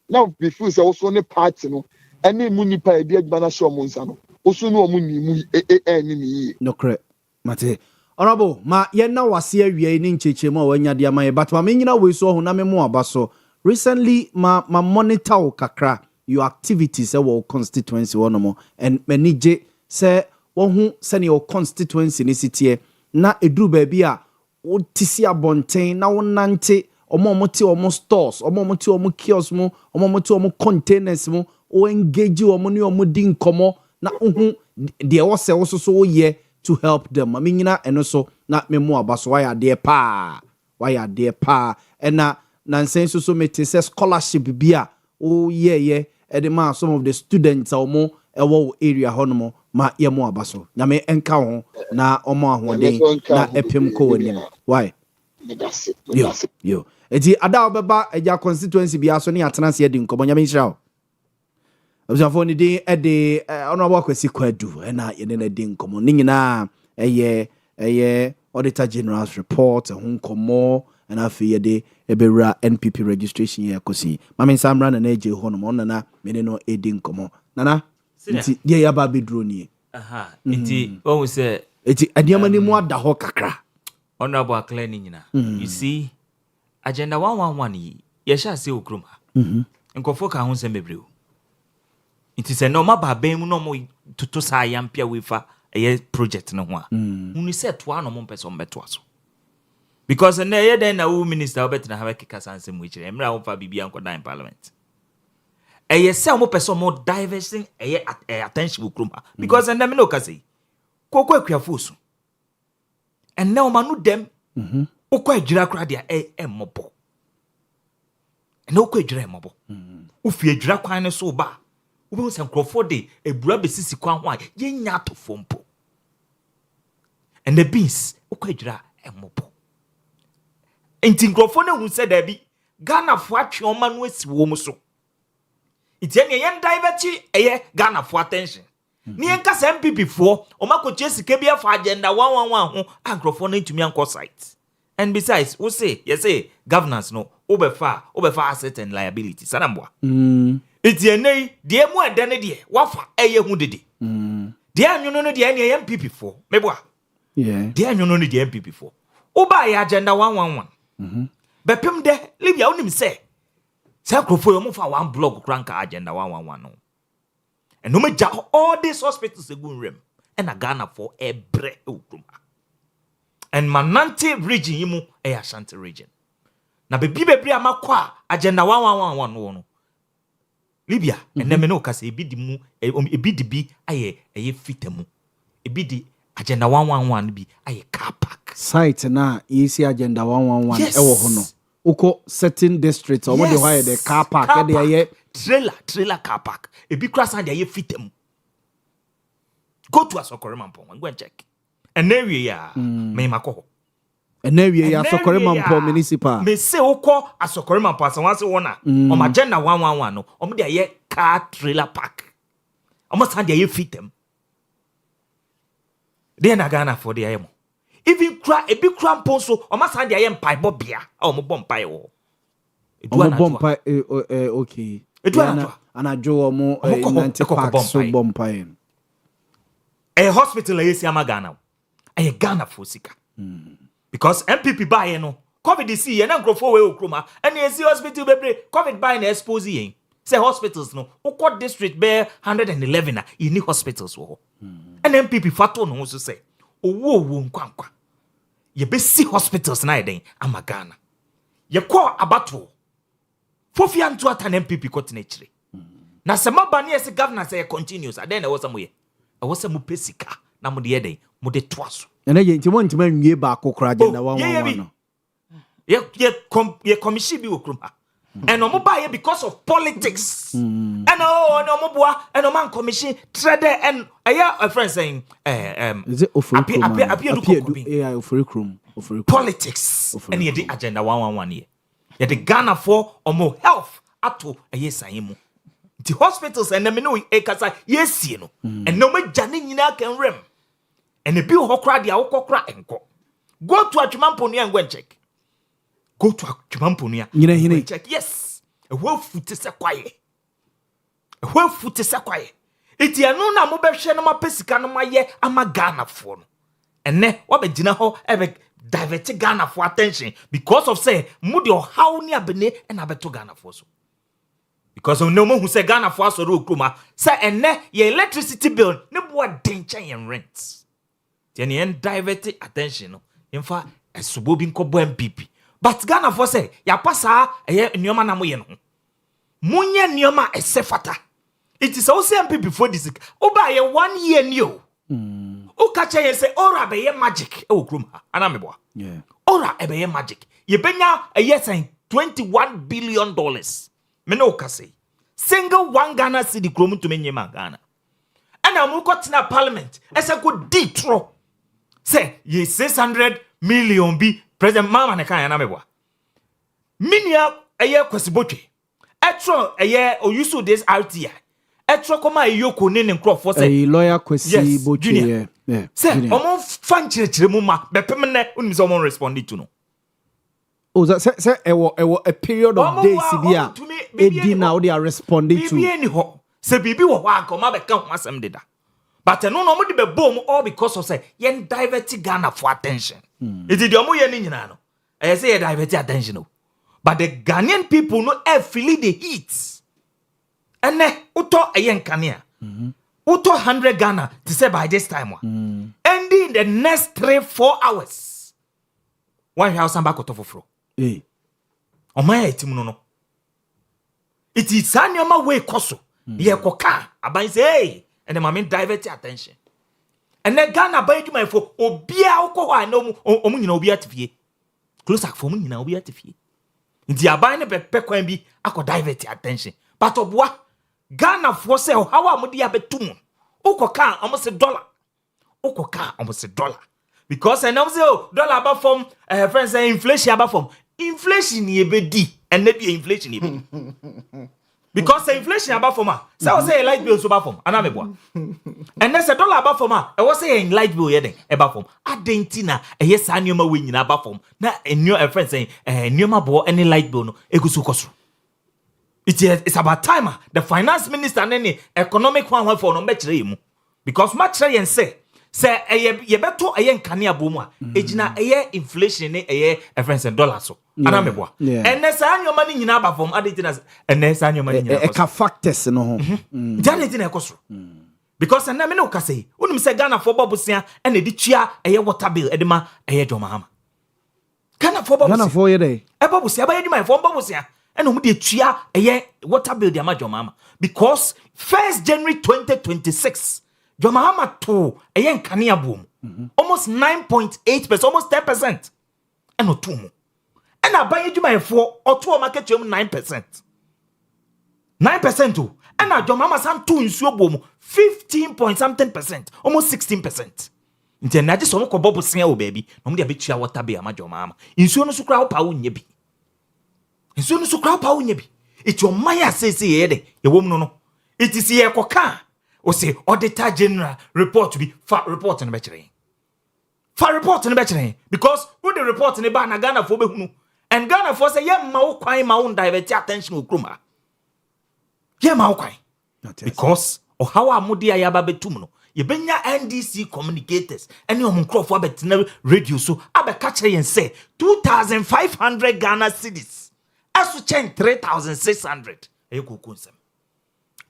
now before say also ne party no any mu nipa e bi agba na show mo nsa no oso no mu ni mu ni no correct mate honorable ma ye na wase awie ni nchechemu a wanya de amaye but ma menyina we so ho na me mo aba so recently ma monitor o kakra your activities e wo constituency wono mo and manage say wo hu sene your constituency ni sitie na eduru ba bi a wo tisi abonten na wo nante omomote omo stores omomote omo kiosks mo omomote omo containers mo o engage omo ni omo din komo na hu de wo se wo so ye to help them. I mean, and so not me more about why are there pa and na nonsense so me say scholarship bia oh yeah and the man some of the students are more area honomo ma ye more abaso na me enka ho na omo ahoden na epem ko wani why yo eti ada obeba eja constituency bia so ne atena se edi nkomo nya me nhyira observe ni dey e dey honorable Kwesi Kwadu na ye ne dey nkomo ni nyina eye auditor general's report ho nkomo na afi ye dey ebewura NPP registration ye kosi mama samra na eje ho no mo na me ne no edi nkomo nana nti dey ya ba bedro ni nti o say eti adiama ni mu ada ho kakra honorable akla ni nyina you see agenda 111 ye sha se okrum ha nkofo ka ho sem bebreo nti se no ma ba ben mu no mo toto sa yampia wefa eye project no ho a unu se to ano mo pese ombeto aso because na ye den na wo minister obet na have kika sansem we kire emra wo fa bibia nkoda in parliament eye se mo pese mo diverting eye attention okrum ha because na me no ka sei kokwa akuafosu and now manu dem okwa adwira kra dia emmobo and okwa adwira emmobo ofi adwira kwan ne so ba ube se nkrofo de ebura besisi kwan ho a ye nya to fompo and the beans okwa adwira emmobo enti nkrofo na hu se da bi Ghana fo atwe oma no asi wo mu so iti ene ye ndaivechi eye Ghana fo attention ni enka se MPP fo omakoche sike bia for agenda 111 ho agrofo na ntumi anko site and besides we say governance no obefa asset and liability sanambwa iti enei de mu ede ne de wafa eye hu dede de anwono no de ene MPP fo mebwa de anwono no de MPP fo oba ya agenda 111 bepem de libya onim se agrofo yo mo fa one blog kranka agenda 111 no and no me all these hospitals egun rem and a Ghana for ebre okruma and Manante region yimu e Ashanti region na bebi amakwa agenda 111 no Libya and them no kase ebidi mu ebidi bi aye fitemu ebidi agenda 111 bi aye car park site na yesi agenda 111 ewo ho no uko certain districts or the why the car park e dey trailer car park ebi cross and dey fitem go to Asokoremampo and go and check and area ya me makọ and area ya Asokoremampo municipal me say uko Asokoremampo asanwase wona o ma agenda 111 no o me dey car trailer park o mo stand dey fitem dey na Ghana for dey ayemo even cry ebi crampo so o ma stand dey mpai bobia o mo bompai wo bompai okay anajo mo nanti park so bompai hospital yesi ama Ghana Ghana for sika because MPP buy no COVID see ye na nkrofo we okroma and yesi hospital bebre COVID buy na expose yen say hospitals no ukọ district be 111 na you need hospitals wo and MPP fato no so say owo nkwankwa ye be see hospitals na eden ama Ghana ye call abato Fofia ntu atan MPP kotinechire na sema bani ese governor say continuous aden na wosa mu pesika na mu de eden mu de toaso ene ye ntimo ntima nwie ba kokora agenda 111 ye commission bi okrum ha And no buy because of politics. And no boa and no man commission trader and a friend saying is it politics and the agenda 111 year. Yet the Ghana for more health ato a yes I am. The hospitals and the menu ekasa yes you know. And no me jani nyina can rem. And the bill hokra dia okokra enko. Go to Achumamponia and go and check. Go to Achumamponia. You check. Yes. A whole foot is a quiet. A whole foot is a quiet. It's a no na mobile shenoma pesicano my ye ama Ghana phone. And ne what be dinner ho ever divert Ghana for attention because of say moody or how near bene and abeto Ghana for so. Because of no one who say Ghana for so rukuma say and ne ye electricity bill ne boa danger and rents. Tieni en divert attention. In fact, a subobin kobo MPP. But Ghana for say, ya pasa a nyoma na moye no. Munye nyoma a sefata. It is also MPP before this. Oba ye 1 year new. O kacha ye say, ora be ye magic. O krumha. Anameboa. Yeah. Ora be ye magic. Ye benya a year saying $21 billion. Meno kase. Single one Ghana city krum to menye Ghana. And I'm got in a parliament. As a good detro. Say, ye 600 million be President Mama ne kan mebwa. Minia eye kwesiboche. Etro eye oyusu this RTI. Etro koma eyoko ne nkrofo say. Lawyer kwesi boche. Yeah. Say, omo fan chire mu ma bepem ne unim so omo respond to no. Oh, say a period of days bia edi now they are responding to. Bibi eni ho. Say bibi wo wa akoma be kan ho asem deda. But no mo de be boom all because of say yen divert Ghana for attention. It is the omo yen nyina no. I say divert attention no. But the Ghanaian people no feel the heat. And ne uto ayen kania. Uto 100 Ghana to say by this time one. Ending in the next 3-4 hours. One house and back to fro. Eh. O my team no. It is anyama way koso. Ye koka aban say hey. And the moment divert attention. And then Ghana buy you my for obia ukwa no omu nyina obia tifie. Close up for mu nyina obia tifie. Nti aban ne pepe kwan bi akọ divert attention. But obwa Ghana for say how amudi abetum. Ukoka almost $1. Ukoka almost $1. Because and say dollar about from friends say inflation about from inflation ye be di and not be inflation ye be. Because the inflation about for ma, so I say a light bill so about from anameboa. And there's $1 about for ma. I was saying light bill yede about from. Adentina a yes annual win in about from. Na a new friend saying new bo any light bill no egusu kosu. It's about time the finance minister and any economic one for no betre mu. Because much and say ye beto ayen kania bomu a ejina eye inflation ne eye friend say dollar so. Anameboa. And there's annual money nyina about from adentina and there's annual money nyina. Eka factors no. Adentina ekoso. Because and me no ka say unim say Ghana for bobusia and edi tua eye water bill edema eye Jomahama. Ghana for bobusia. Ghana for ye dey. E bobusia ba eduma for bobusia and omu de tua eye water bill de ama Jomahama. Because 1st January 2026 Jomahama to eye nkania boom. Almost 9.8%, almost 10%. And no two. And I buy you my 4 or 2 market you 9%. 9% too. And I Jomahama san 2 in your boom 15 point something %, almost 16%. Inti na just ko bobo sen o baby. No mo de abetua water be ama Jomahama. Insuo no so kra pa wo nya bi. Insuo no so kra pa wo nya bi. It your maya say ye de. Ye wom no no. It is ye koka. O say auditor general report to be fa report no be kire. Fa report no be kire because who the report ne ba na Ghana for be hunu. And Ghana for say ye ma wo kwan ma wo divert attention okroma. Ye ma wo kwan. Because o how amudi ayaba betum no. Ye benya NDC communicators any of mkrofo abetina radio so abeka kire yen say 2,500 Ghana cedis. Aso chen 3,600. E kokon sem.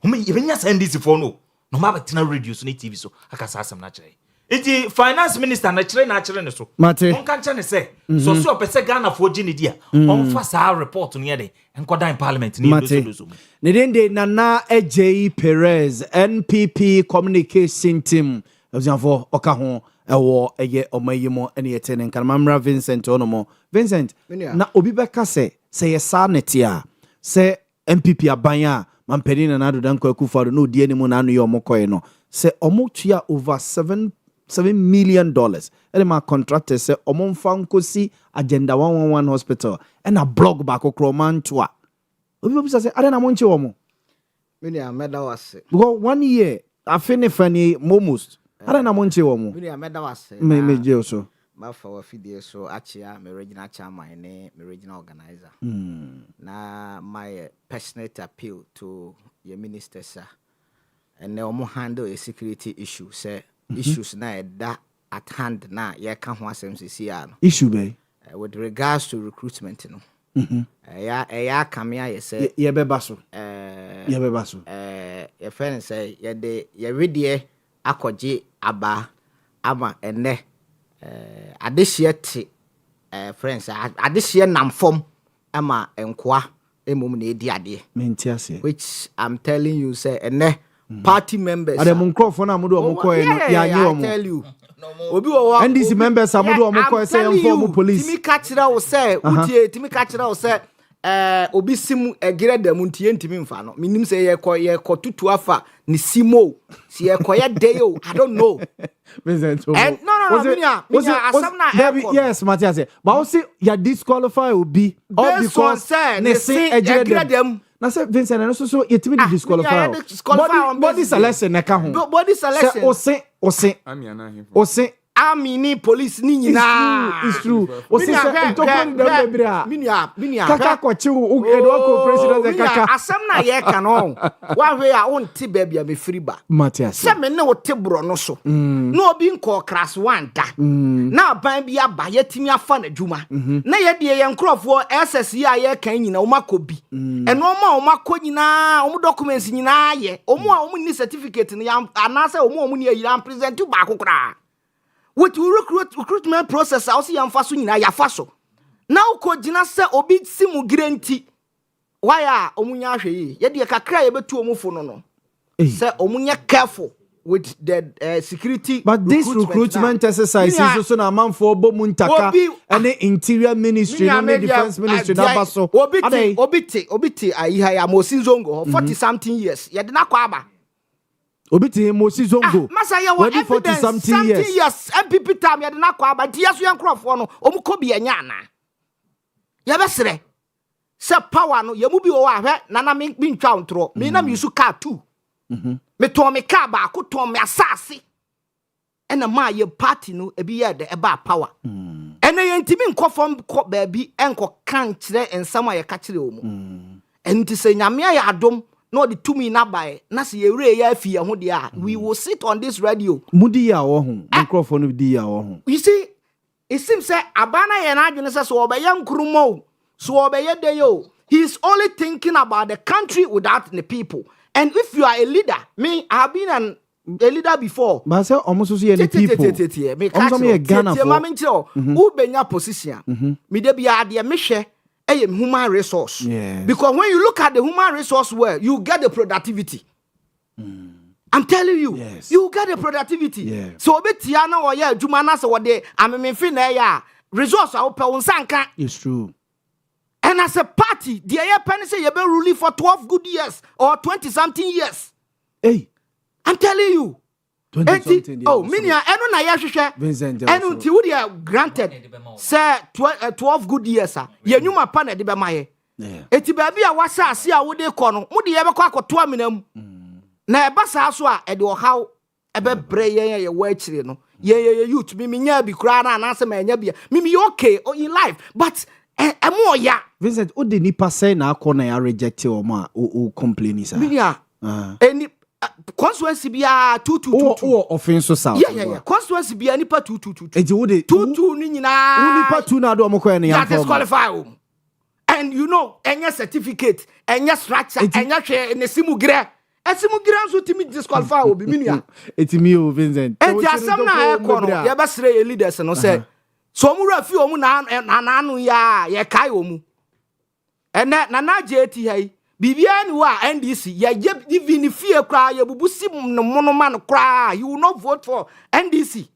Home ye benya NDC for no ma betina radio so ni TV so akasa asem na kire. Iti finance minister na kire ne so. On kan kire say so so pese Ghana for gini dia. On fa sa report no ye de enkoda in parliament ni do so. Nedende Nana AJ Perez NPP communication team for oka ho ewo eye omayimo ene yetene kan mamra Vincent onomo Vincent na obi beka say ye sa netia say MPP abanya mampeni na nado dan kwaku faro no die ni mu na anu ye omokoye no say omotua over $7 million ele ma contractor say omomfa nkosi agenda 111 hospital and a blog back okroman toa obi say adena monche wo mini ameda wase because 1 year afini fani almost adena monche wo mini ameda wase me je so ma fa wa fidie so achia me regional chairman ne me regional organizer na my passionate appeal to your minister sir and they omo handle a security issue say issues na that at hand na ye ka ho asem sisi no issue be with regards to recruitment no ya kamia ye say ye beba so ye friend say ye de ye redie akoje aba ama ene adehye te friends adehye namfom ama enkoa emom na edi ade mentiase which I'm telling you say ene party members ade mon crofo na modo omokoye no ya nye omo I tell you obi wo NDC members amodo omokoye say inform police timi ka kira wo say utie timi ka kira wo say obi sim egire da mu ntie ntimi mfa no minim say ye ko tutu afa ni simo si ye ko ye dey o I don't know Vincent no minia asam na yes Matthias but we say ya disqualify obi all because ne say egire dem na say Vincent no so yetimi disqualify body selection na ka ho body selection say o say Amini police ni nyina it's true o say ntokon dem bebra minia kaka ko chiwo Edward president de kaka asem na ye ka no wa hwe a wonte ba bia me free ba Matthias se me ne wote bro no so na obi nko class 1 da na ban bia ba yetimi afa na dwuma na ye de ye nkrofo SSE a ye kan nyina o makobi eno ma o makọ nyina o documents nyina ye o mu a o ni certificate ni anase o mu ni ayi present ba akokra with recruitment process I see yamfa nyina ya fa so now ko gina se obi simu grenti why omunya hwe yi ye de kakra ye betu omufo no se omunya careful with the security but this recruitment exercise is so na man for bomuntaka and interior ministry and defense ministry na baso obiti ayi ha ya mosinzongo 40 something years ye de na kwa aba obiti Mosi Zongo masa ye wo evidence something years MPP time ye de na kwa aba ti yeso ye nkrofo no omukobi enya ana ye besere se power no ye mu bi wo ahwe nana me ntwa ntro me na me su car 2 me to me car ba ko to me asase ena ma ye party no ebi ye de eba power ena ye ntimi nkofom ko ba bi enko kan kire ensama ye ka kire o mu enti se nyame ya adom no the to me na buy na se ye re ya afi ye ho de a we will sit on this radio mudi ya wo ho microphone di ya wo ho you see it seems say abana ye na adwene se so obeye nkrumo so obeye de yo he is only thinking about the country without the people and if you are a leader me I have been a leader before but say almost so ye the people me catch me Ghana for me nchiro who benya position me de bia de me hwe human resource because when you look at the human resource well you get the productivity I'm telling you you get the productivity so obetia na wo ya adwuma na se wo de amemfi na ya resource a wo pe won sanka it's true and as a party the air pen say you be ruling for 12 good years or 20 something years hey I'm telling you 20 something years oh minia eno na ya hwehwe Vincent eno ti wo dia granted say 12 good years ye nyuma pa na de be maye eti ba bia wasa ase a wo de kɔ no mo de ye be kɔ akoto amenam na e ba sa so a e de ohaw e be bre ye wo akire no ye youth mi nya bi kura na na se ma nya bia mi okay in life but emo ya Vincent o de nipa say na akɔ na ya reject o ma o complain sir minia eni constituency bia 222 o offense so south yeah constituency bia nipa 222 enti wo de 22 ni nyina nipa 2 na do omokɔ na ya disqualify and you know enya certificate enya structure enya hwe ne simugire nso timi disqualify obi minia etimi o Vincent enti asam na ekɔ no ye besere ye leaders no say so mu rafi omu na anu ya ye kai omu ene na na jeti hai bibia ni wa NDC ye even fie kra ye bubusi no monoman kra you will not vote for NDC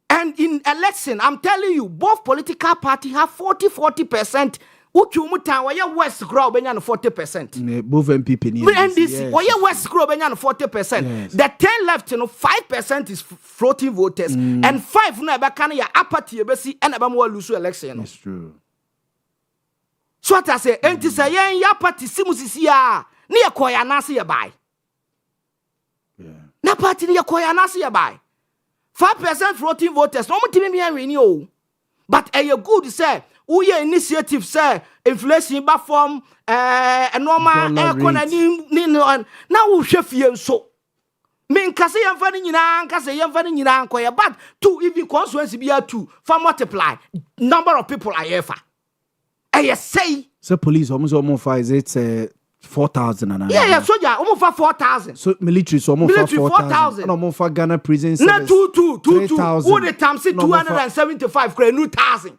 and in election I'm telling you both political party have 40% Uchu muta why West Grow Benyan 40%. Both MPP near NDC, why West Grow Benyan 40%. The 10 left, 5% is floating voters, and 5 never can ya apathy besi and about more lose election. That's true. So what I say, enti say ya party simusisia near Koya Nasi ya buy. Na party near Koya Nasi ya buy. 5% floating voters, no more me renew. But a good say, Owia initiative say inflation ba form normal economy now we shefie so. Me nkase yemfa ni nyina nkase yemfa ni nyina nkoye but two if constituency be 2 for multiply number of people are here. Say police almost is it 4,000 and yeah soldier almost 4,000 so military so almost 4,000 and almost for Ghana prison service na 2 who the time say 275 1,000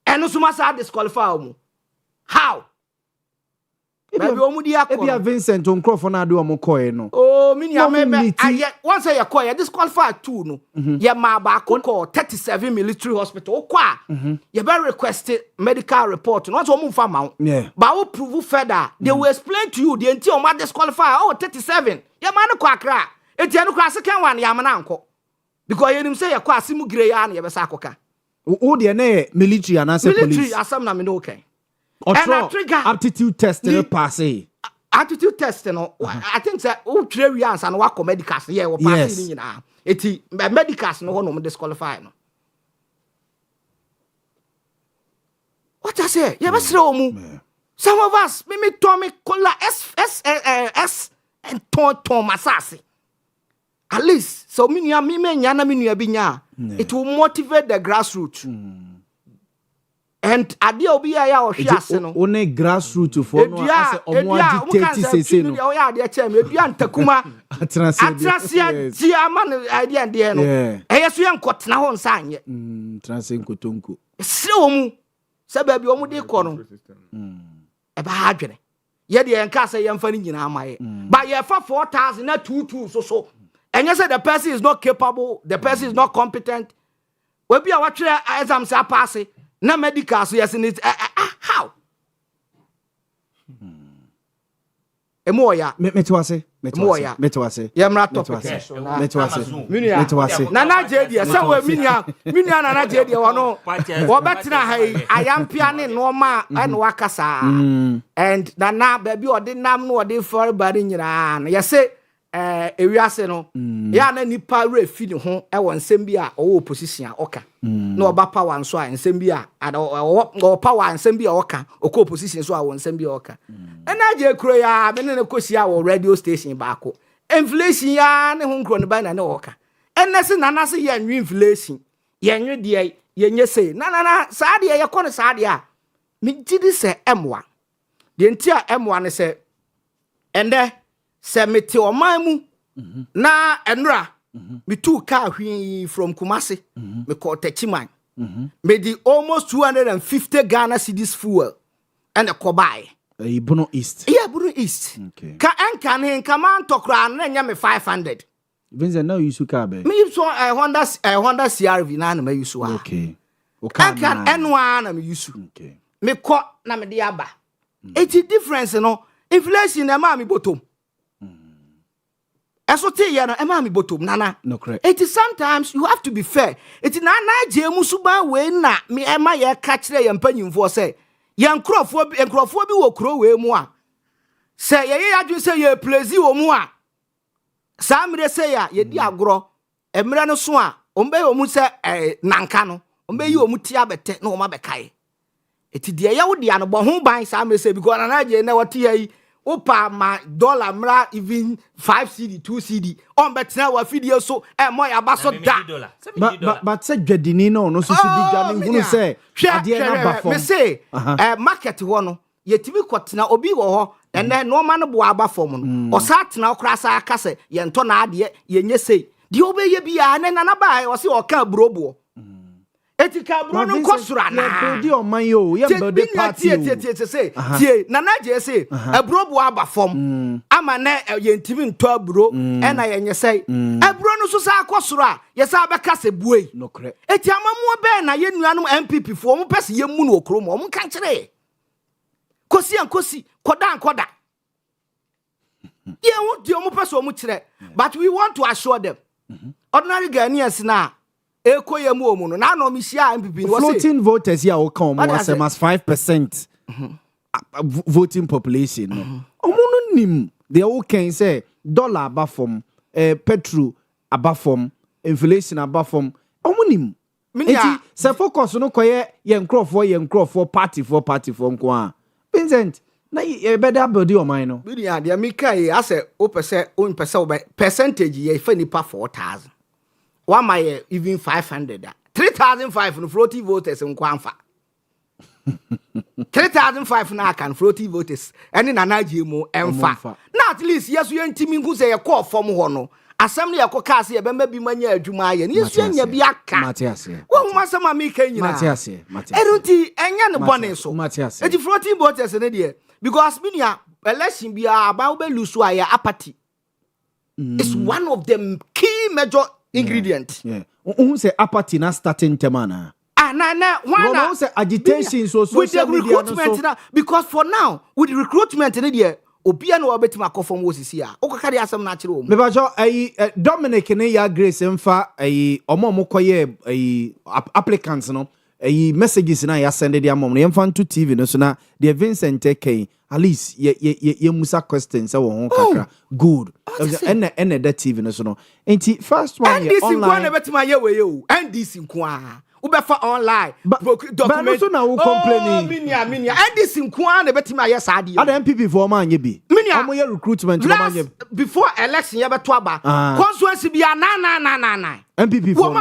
and so much are disqualify how Maybe Vincent on Crawford na do amokoe no. Oh, I once I acquire disqualify 2 no. Ya ma ba ko 37 military hospital kwa. You better request medical report. Not so move amount. Yeah. But we prove further. They will explain to you the until ma disqualify 37. Ya ma no kwa kra. Eti anu kwa second one ya ma na nko. Because you say ya kwa asimu gire ya na ya besa akoka. O de na military and police. Military asam na me no okay. Aptitude test no pass. Aptitude test no I think that o three years and work medicals yeah we pass ni nyina eti medicals no no disqualify no what I say yeah be sre some of us me Tommy kola s and ton masasi at least so me nya na me nua bi nya it will motivate the grassroots. And adia obi ya o hwiase no one grassroots for no as omo dictate say no o ya de chem edua ntakuma atrasia ti ama no idea de no eyeso ye nkotena ho nsa anye transe nkotonko se omu se ba bi omu de ko no e ba adwene ye de enka se ye mfa ni nyina amaye but ye fa 4,000 na 22 so enye say the person is not capable, the person is not competent, we be a watch exam say pass na medical so yes in it how emoya metwase yamra topic metwase nana jedia say we minia nana jedia wono wo betina hai ayampia ne no ma ene wakasa and nana baby odi nam no odi for bari nyina na yese ewiase no ya na nipa refi ne ho e won nsem bi a owo opposition a oka na oba power nso a nsem bi a o power nsem bi a oka oko opposition so a won nsem bi a oka na je kuro ya me ne kosi a wo radio station baako inflation ya ne ho nkro ne ba na ne oka enese nana se ya nwi inflation ye nwe de ye nye sei na saa de ye kɔ ne saa de a me gidi se emwa de nti a emwa ne se ende se mete oman mu na enra me two car hwi from Kumasi me call Techiman me di almost 250 Ghana cedis fuel and a kobai Bruno East okay. Ka enka ne nka man tokra na nya me 500 Vincent now you car be me use a Honda CRV na na me use wa okay enka enwa na me use okay me ko na me de aba eti difference no inflation na ma me bottom eso te ya no ema me bottom nana no correct it is sometimes you have to be fair it na je mu suba we na me ema ye ka kire ye mpanyimfo se ye nkrofo bi wo kro we mu a se ye adwun se ye plazy wo mu a sa mire se ya ye di agro emre no so a ombe wo mu se nanka no ombe yi wo mu ti abete na wo ma bekae eti de ye wo dia no bo ho ban sa mire se because na je na wote yi opa ma dollar mra even 5 cedi 2 cedi on betena wa video so mo ya baso da but say dwadini no so bi dwane hunu say ade na ba fom me say market ho no yetimi kwotena obi wo ho ene no ma no bo aba fom no o sa tena okra sa aka se ye nto na ade ye nye sei de obeye bia ne na ba o se o ka brobo Etika bro no kosura na. Build your man yo. You build the party. Tie Nana je say ebro bo aba fom. Ama na yentimi nto abro e na yenye say. Ebro no so sa kosura ye sa beka se buei. No kre. Eti amamu be na ye nuanom MPP fo mo pese ye mu no okro mo kan kire. Kosi koda. Yeah, what do you want but we want to assure them. Ordinary Ghanaians now, Eko Yamu, now no Misia MPP. Floating voters here will come as 5% voting population. Omonim, they all can say dollar above from petrol above from inflation above from Omonim. Se focus no koye yen crop for party for kwa. Vincent. Na you better build your mind no. Bidia dia mika ye ase o percentage ye fa nipa 4,000. One my even 500. 3,500 no floating voters in Kwanfa. 3,500 na can floating voters. Any na naji mo emfa. Na at least yes we ntimi ngu say ye call form ho no. Asem na yakọ ka se ye be ma bi manya adwuma ye. Ni yesu anya bi aka. Matiase. Wo hu masema mika nyina. Matiase. Eruti enya ne bone so. Matiase. Eti floating voters ne de because minia election be about be lose aya apathy. It's one of the key major ingredients. Yeah. Who say apathy na starting temana? Na one say agitation so with the recruitment now because for now with the recruitment in there obia no obetima akofom wosisi a okaka de asem na kire o me ba jo Dominic ne ya Grace mfa omo koye applicants no messages na ya send the amom no yemfa to TV no so na the Vincent K at least ye musa questions wo ho kakra good and that TV no so no enti first one ye online and this betima ye we yo and this nko a ubefa online document so na wo complaining minia and this nko a na betima ye saade ada MPP for man ye bi omo ye recruitment no man ye before election ye beto aba constituency bia na MPP for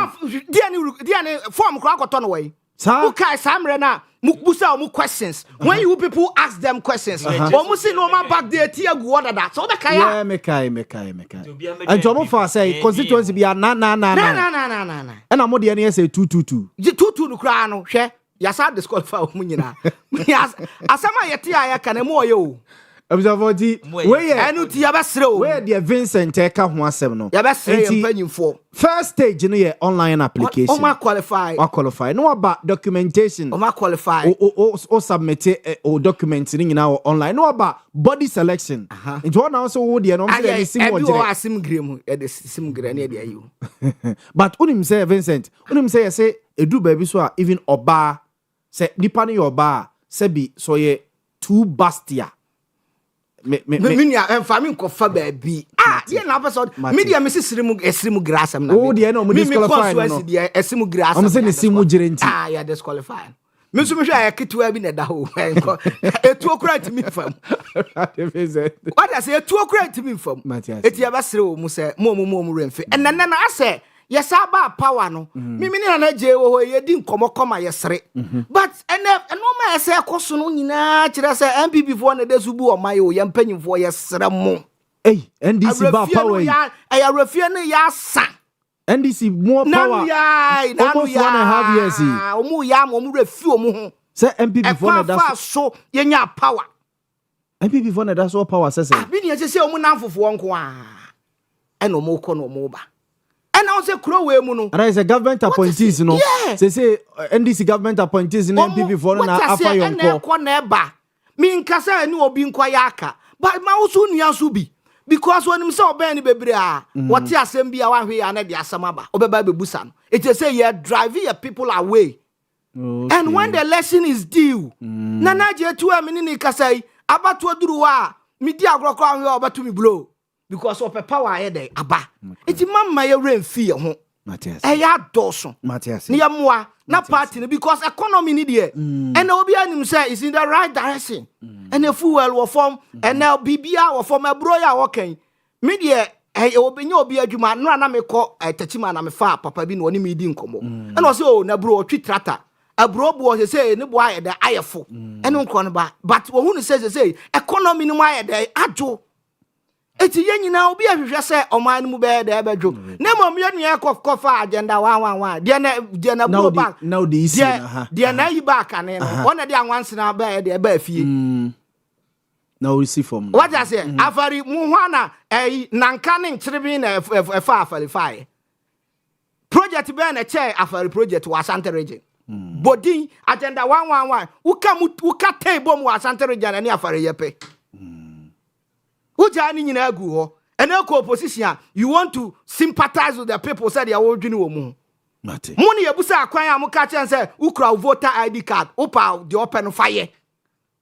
dia ni form kra akoto no we who kai samre na mukusa mu questions when you people ask them questions omo say no man back there tia gu order that so be kai yeah me kai and omo for say constituency be na and amo de na say 222 no kra no hwe ya sa disqualify omo nyina asama yete ya ka na mo ye o observati we enu ti ya besre o we de Vincent eka ho asem no ya besre empanyimfo first stage no ye online application o ma qualify no about documentation o ma qualify o submit o document ni nyina online no about body selection it one also wo de no say sim wo jere asim grem e de sim grem na e de ayu but unim say Vincent unim say edu baby so even oba say nipa no your oba say bi so ye too bastia minia family ko fa baby ye na person media me sisirimu grasam na o de na mo disqualify no esimu grasam am say ne simu girenti ya disqualify me so me hwa ya ketewa bi na da ho etu okura timi fam what I say etu okura timi fam eti ya basere o mu say mo remfe enna na ase yes aba power no mimi ni na je wo ye di nkomokoma yesere but no ma ese koso no nyina kire se MPP fo na desubu o maye o ye mpanyimfo yesere mo NDC ba power ya refie ne ya sa NDC more power almost 1.5 years omu ya mo refie omu ho say MPP fo na da so ye nya power MPP fo na da so power say bi ni se omu nanfofo nko a ena omu ko no omu ba and also crow we mu no and is a government appointees no say NDC government appointees in MPP for na afa yon ko na eba mi nkasa ni obi nkwa ya aka but ma usu nua so bi because when him say oba ni bebre a what asem bi a wa hwe ya na de asem aba obeba bebusa no it say you drive your people away and when the election is due na je tu am ni kasa yi abato duru wa mi di agrokro ahwe obatu mi blow because of power here dey aba iti mamma ye remfie ho Matias ya doso Matias ni yamwa na party because economy ni there and obi anim say is in the right direction and the fuel wo form and now bibia wo form abro ya wo kan me there obi nya obi adwuma no na me ko tachima na me fa papa bi no ni me di nkomo and o say o na bro twi trata abro bo say ne bo aye da ayefo and nko no ba but wo hu ni say economy ni mo aye da ajo eti ye nyina obi ahwehwe se oman mu be de bedwo na mom ye nua kofa agenda 111 de na blow back now the issue na de na yi back ane no ona de anwanse na ba de ba afie now we see from what I say afari mu hwana nanka ne nkyerebe na efa afari fire project be na che afari project wa Asante region bodin agenda 111 uka table mu Asante region na afari yepe uja ni nyina agu ho ene ko opposition you want to sympathize with the people said they are wodwini wo mu mate muni yebusa akwan a muka chen say ukra voter ID card upa the open fire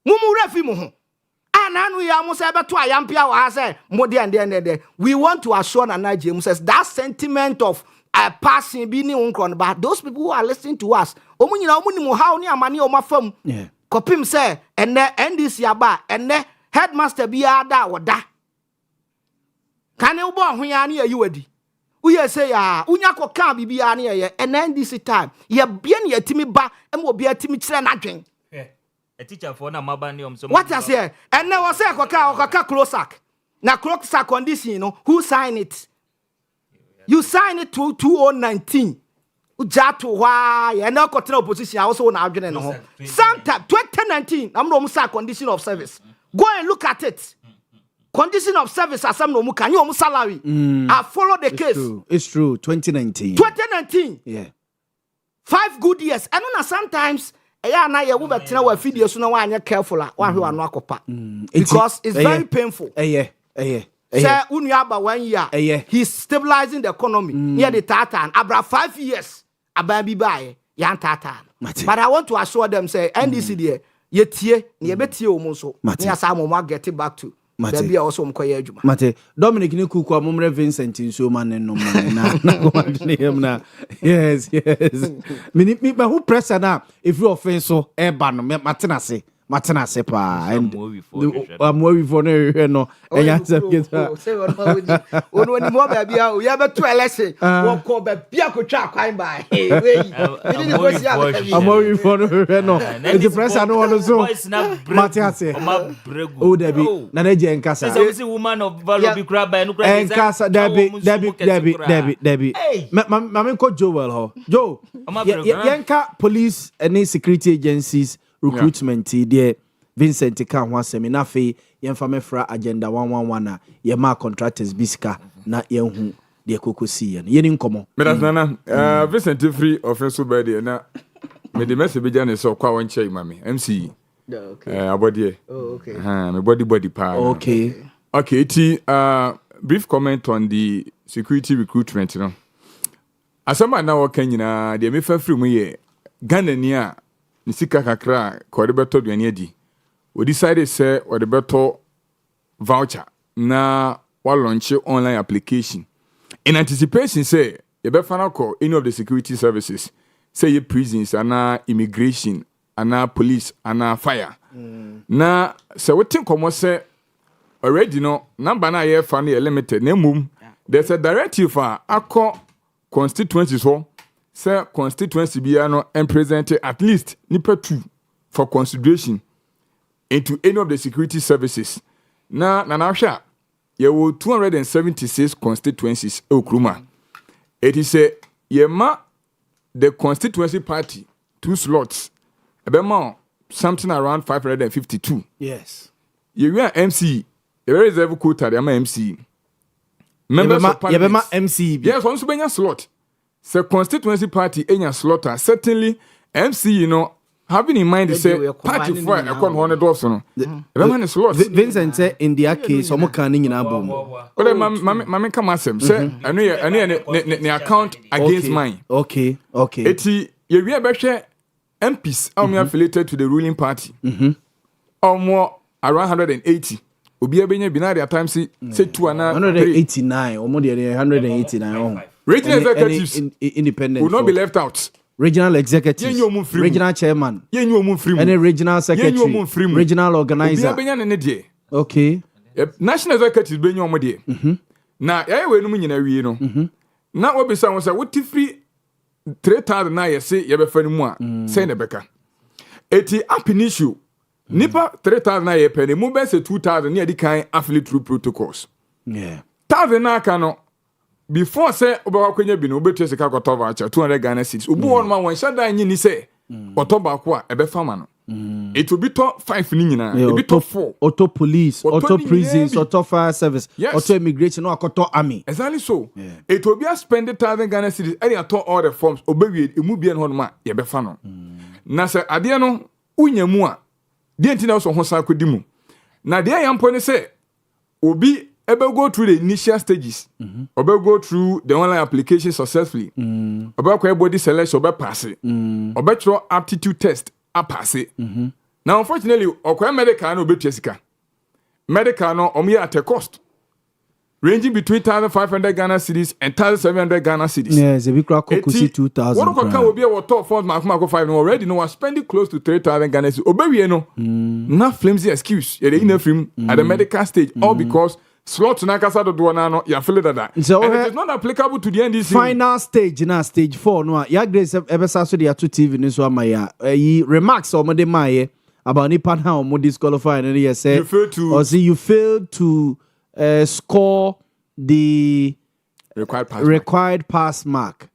mumu refi mu ho ananu ya mu say beto ayampia wa say mode and we want to assure na Nigeria says that sentiment of passing bi ni unkron but those people who are listening to us omu nyina omu ni mu haw ni amane o mafam kopim say ene NDC aba ene headmaster bi ada woda kane ubo ho ya na yiwadi uye say ya unya koka bibi ya na ye NDC time ye bia na yatimi ba em obi atimi kire na dwen a teacher for na maba ni omso what I say ene wo say koka closak na closak condition no who sign it you sign it to 2019 ujato wa ye na kotena opposition also na adwene no sometime 2019 am no say condition of service go and look at it. Condition of service asem no mu kan you salary. I follow the case. It's true. 2019. 2019. Yeah. 5 good years. And na sometimes na ye wo betena wa video so na wa anya careful a wa hwe anu akopa. Because it's very painful. Say unu aba 1 year. He's stabilizing the economy. Near the tatan abra 5 years. Aba bi bae yan tatan. But I want to assure them say NDC there yetie na yebetie o mu so. Ni asa mo get back to there be also mkoye adwuma. Mate Dominic ni kuku amomre Vincent nso man no na yes me who pressure na if you offense so e ba no matena se pa and I'm worried for no enya say ono ni mo ba bia o ya beto election wo ko ba bia ko twa kwan ba I'm worried for no the pressure no one so Matiase oh debi na je nkasa say woman of value be grab by no grab nkasa debi mama ko Joel ho Joe yenka police and security agencies recruitment there Vincent kan ho asemi na fe yemfa mefra agenda 111 na ye ma contractors bisika na yenhu de kokosi ye yeni nkomo nana Vincent free offensive body na me the message be jane so kwa won chei mami MC abodie okay me body pa okay ti brief comment on the security recruitment no asama na wo kan nyina de me fa free mu ye Ghana ni a nisika kakra ko de beto duane adi we decided say we de beto voucher na we launch online application in anticipation say you be fan call any of the security services say your prisons and immigration and police and fire na say we think come say already no number na ye fan limited na mum there's a directive for akọ constituencies so say constituency bia no and present at least nipa 2 for consideration into any of the security services na hwa ye wo 276 constituencies okruma it is a yema the constituency party 2 slots ebema something around 552 yes you are MC you reserve quota the MC members of parliament MC yes once benya slot. So constituency party enya slaughter certainly MC having in mind say party for a con $100 no man is slot Vincent say in their case omo kan ni nyina bom well mama come asem say any account against mine okay eti ye wi behwe MPs affiliated to the ruling party almost around 180 obi abenya binary at times say 2 and 189 omo de 189 regional executives independent will not be left out. Regional executives, regional chairman, and regional secretary, regional organizer. Okay. National executives be your mother. Now, we no mean we no. Now, what be someone say, what free 3,000 na ye say, ye be funny more, say Nebeka. Eti up in issue. Nipa 3,000 na ye penny, move say 2,000 near the kind affiliate through protocols. Yeah. Thousand akano before say obawa kwenya bi no obetu sika koto voucher 200 Ghana cedis. Obu won ma won shada nyi ni say koto ba ko a ebe fama no. It will be top 5 ni nyina. It be top 4. Auto police, auto prisons, auto fire service, yes. auto immigration, no auto army. Exactly so. Yeah. It will be a spend 1,000 Ghana cedis. Any at all the forms obewie emu bi en honma ye be fa no. Na say ade no unyamu a de ntina so ho san kodimu. Na de yampo ne say obi ebe go through the initial stages. Obe go through the online application successfully. Obe kwa body selection obe pass it. Obe through aptitude test a pass it. Now unfortunately okwa medical no obe sika. Medical no omo at a cost ranging between 1,500 Ghana cedis and 1,700 Ghana cedis. Yes, if you crack kusi 2,000. What can we be our top funds makuma 5 no already no spending close to 3,000 Ghana cedis. Obe we no. Na flimsy excuse. You in film at the medical stage all because slots na kasa do na no ya feel that. So and it is not applicable to the NDC. Final stage na stage 4 no ya grace ebesa so dey to TV ni so amaya. Remarks o mo dey maye about nipa na o mo disqualify and you say you failed to score the required pass mark.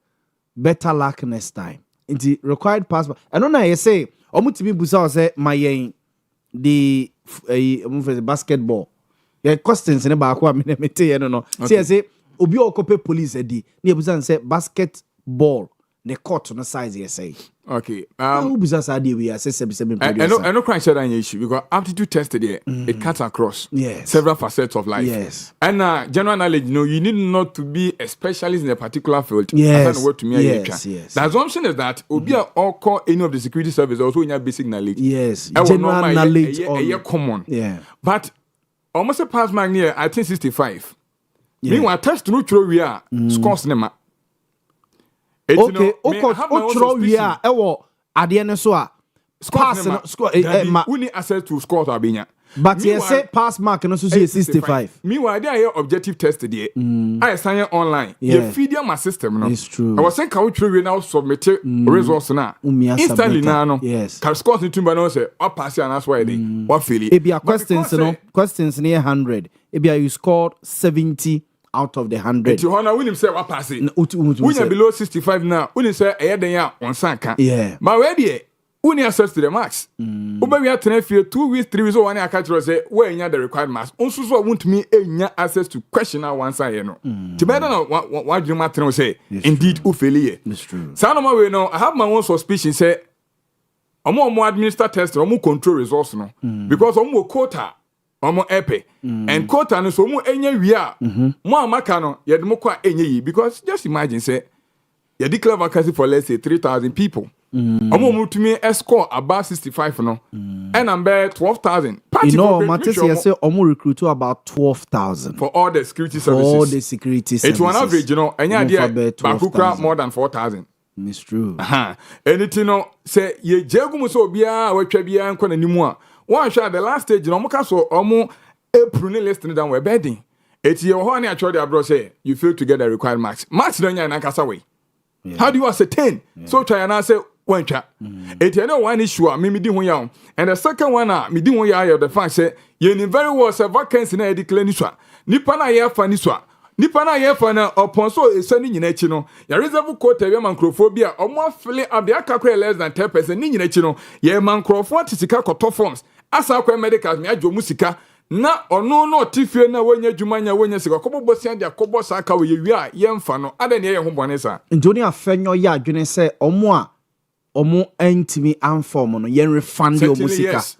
Better luck next time. Into required pass mark. I don't know you say omutimi busa say my the basketball. Yeah, questions in about what I mean, no. See, I say, Obi Okope police edi. Ni ebuza say basketball. The court on the size, you say. Okay. Who busa sa di we say 77. I know crime share that issue because aptitude tested there, it cuts across several facets of life. Yes. And general knowledge, you need not to be a specialist in a particular field. Yes. The assumption is that Obi or call any of the security service also in your basic knowledge. Yes. General knowledge. A common. Yeah. But almost a pass mark near, I think 65. Meanwhile, test no true we are scores nema. Okay, o we are ewo ade ne so a pass no score uni access to scores abinya. But you say pass mark no so 65. Meanwhile, there are objective test there. I sign online. You feed my system no. It's true. I was saying how true we now submit results na. Instantly now no. Yes. Can scores ni tumba no say what pass and that's why they what fail it. If your questions near 100. If you scored 70 out of the 100. If you wanna win him say what pass it. When you below 65 now, when you say ahead then on sanka. Yeah. But where be when you access to the max. Oba we are 2 weeks, 3 weeks, one I catch say where you the required max. Also so want me access to question now one side no. To better know what you matter say. Indeed, ufeli. It's true. Sanoma we know I have my own suspicion say omo administer test, omo control results no. Because omo quota omo epe and quota no so mo enye wi a mo amaka no ye de mo kwa enye yi because just imagine say you declare vacancy for let's say 3,000 people omo to me score about 65 no and I'm be 12,000 you know matter say omo recruit to about 12,000 for all the security services for all the security services it's one average you know enya dia bakukra more than 4,000. It's true. Anything no say ye jegum so bia we twa bia nkọ nanimu a one shot the last stage no moka so omo April ni listing down we bedding eti ye ho na actually the abroad say you fail to get the required marks don't nya na kasa we how do you ascertain so try and say one twa eti no one issue a me di ho ya and the second one a me di ho ya the fact say ye ni very well say vacancy na e declare ni so nipa na ye fa ni so nipa na ye fa na upon so esani nyina chi no ya reserve quota we mancrophobia omo fili up the akakra less than 10% ni nyina chi no ye mancropho tisika koto forms asa kwa medicals me adwo musika na ono no tifie na wanya dwumanya wanya sika kobo sia dia kobo sa aka we wi a ye mfa no ade ne ye ho bone sa ntoni afenyo ya adwene se omo antimi anform no ye refund your musika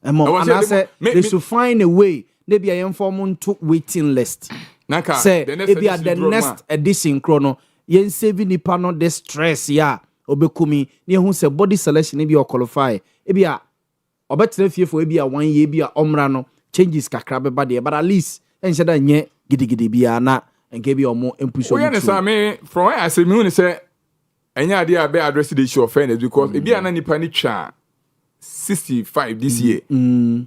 and say they should find a way maybe I inform into waiting list naka say if you are the next edition chrono yen save nipa no the stress ya obekumi ne hu say body selection be qualify e bia obetre fie for e bia 1 year bia omra no changes kakra be bade but at least ense da nye gidigidi bia na nke bia omo empuso we ne say me from where I say me hu say enya ade a be address the issue of fairness because e bia na nipa ni twa 65 this year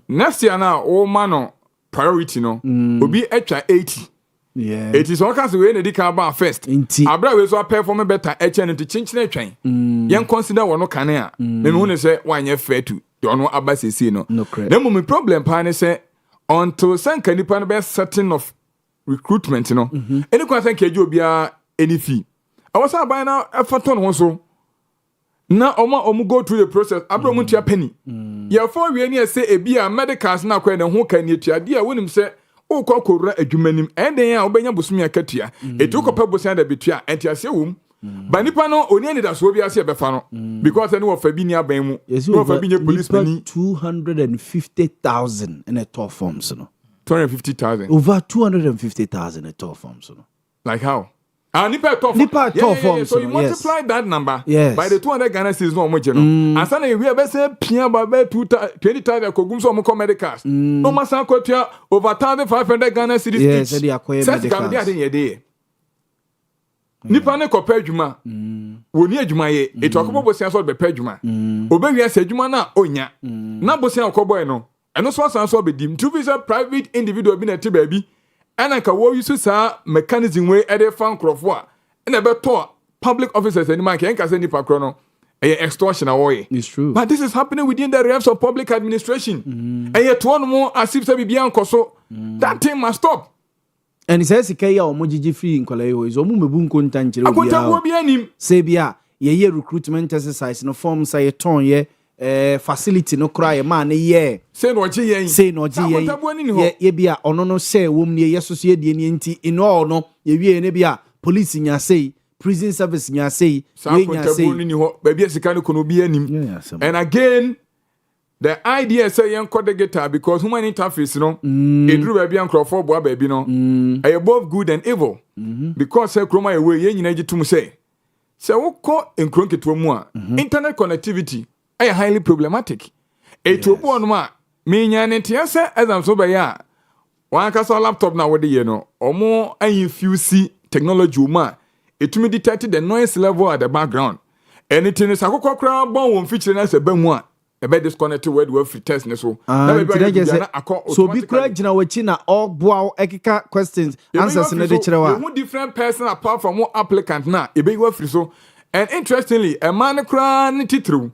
next year na o mano priority no obi etwa 80. Yeah. It is all kinds of way they can about first. Abra we so perform better HN to change na twen. Yen consider one no can a. Me hu say one year fair to. You know abase see no. No correct. Then my problem pa ne say until san kanipa no be certain of recruitment no any question ke obia any fee I was about now efforton ho so na omo go through the process abro mu tua penny ya for we any say ebia medicals na kwa ne ho kan ne tua dia wonim say o kokora adwumanim enden a obenya bosumi akatua etu kopa bosan da betua entiase wom ba nipa no oni ani da so bia se befa no because any of abi ni aban mu no of abi nye police money 250,000 in a top forms no 250,000 over 250,000 in a top forms no like how nipa top forms so you multiply that number yes. by the 200 Ghana cedis no omoje no asana we be say pia ba 20,000 kogum so omo medicals no masa kwatua over 1,500 Ghana cedis yes e dey akoye medicals nipa ne kopa adwuma woni adwuma ye eto akobo bosia so be pa adwuma obewia se adwuma na onya na bosia akobo no eno so asan so be dim to be private individual bi na te ba bi ana ka wo use sa mechanism we e dey fan crofo a na be to public officers any man can say nipa kro no extortion away. It's true. But this is happening within the realms of public administration. And yet one more as if be so that thing must stop. And it says Ikea or Mojiji free in Koleo is Omu Mebunko Tanjiro. Say bia ye recruitment exercise no form say a ton ye facility no cry a man ye say no ye ye bia ono no say wom ne yeso ye de ni nti in all no ye wie ne bia police nya say prison service nya say we nya say baby sika no kono bi anim and again the idea say yen code guitar because human interface no edru baby an crofo boa baby no are both good and evil because say kroma ewe yen nyina gitum say wo ko enkron keto mu a internet connectivity are highly problematic etropo no ma me nya ne tie say exam so be ya wan ka so laptop na wode ye no omo infuse technology uma etumi detect the noise level at the background anything is akokọ kra bon won feature na se ba mu a ebe disconnected word we free test ne so na be so bi kra gina wachi na all boa ekika questions answers ne de kire wa you different person apart from one applicant na ebe we free so and interestingly a man kra ne titru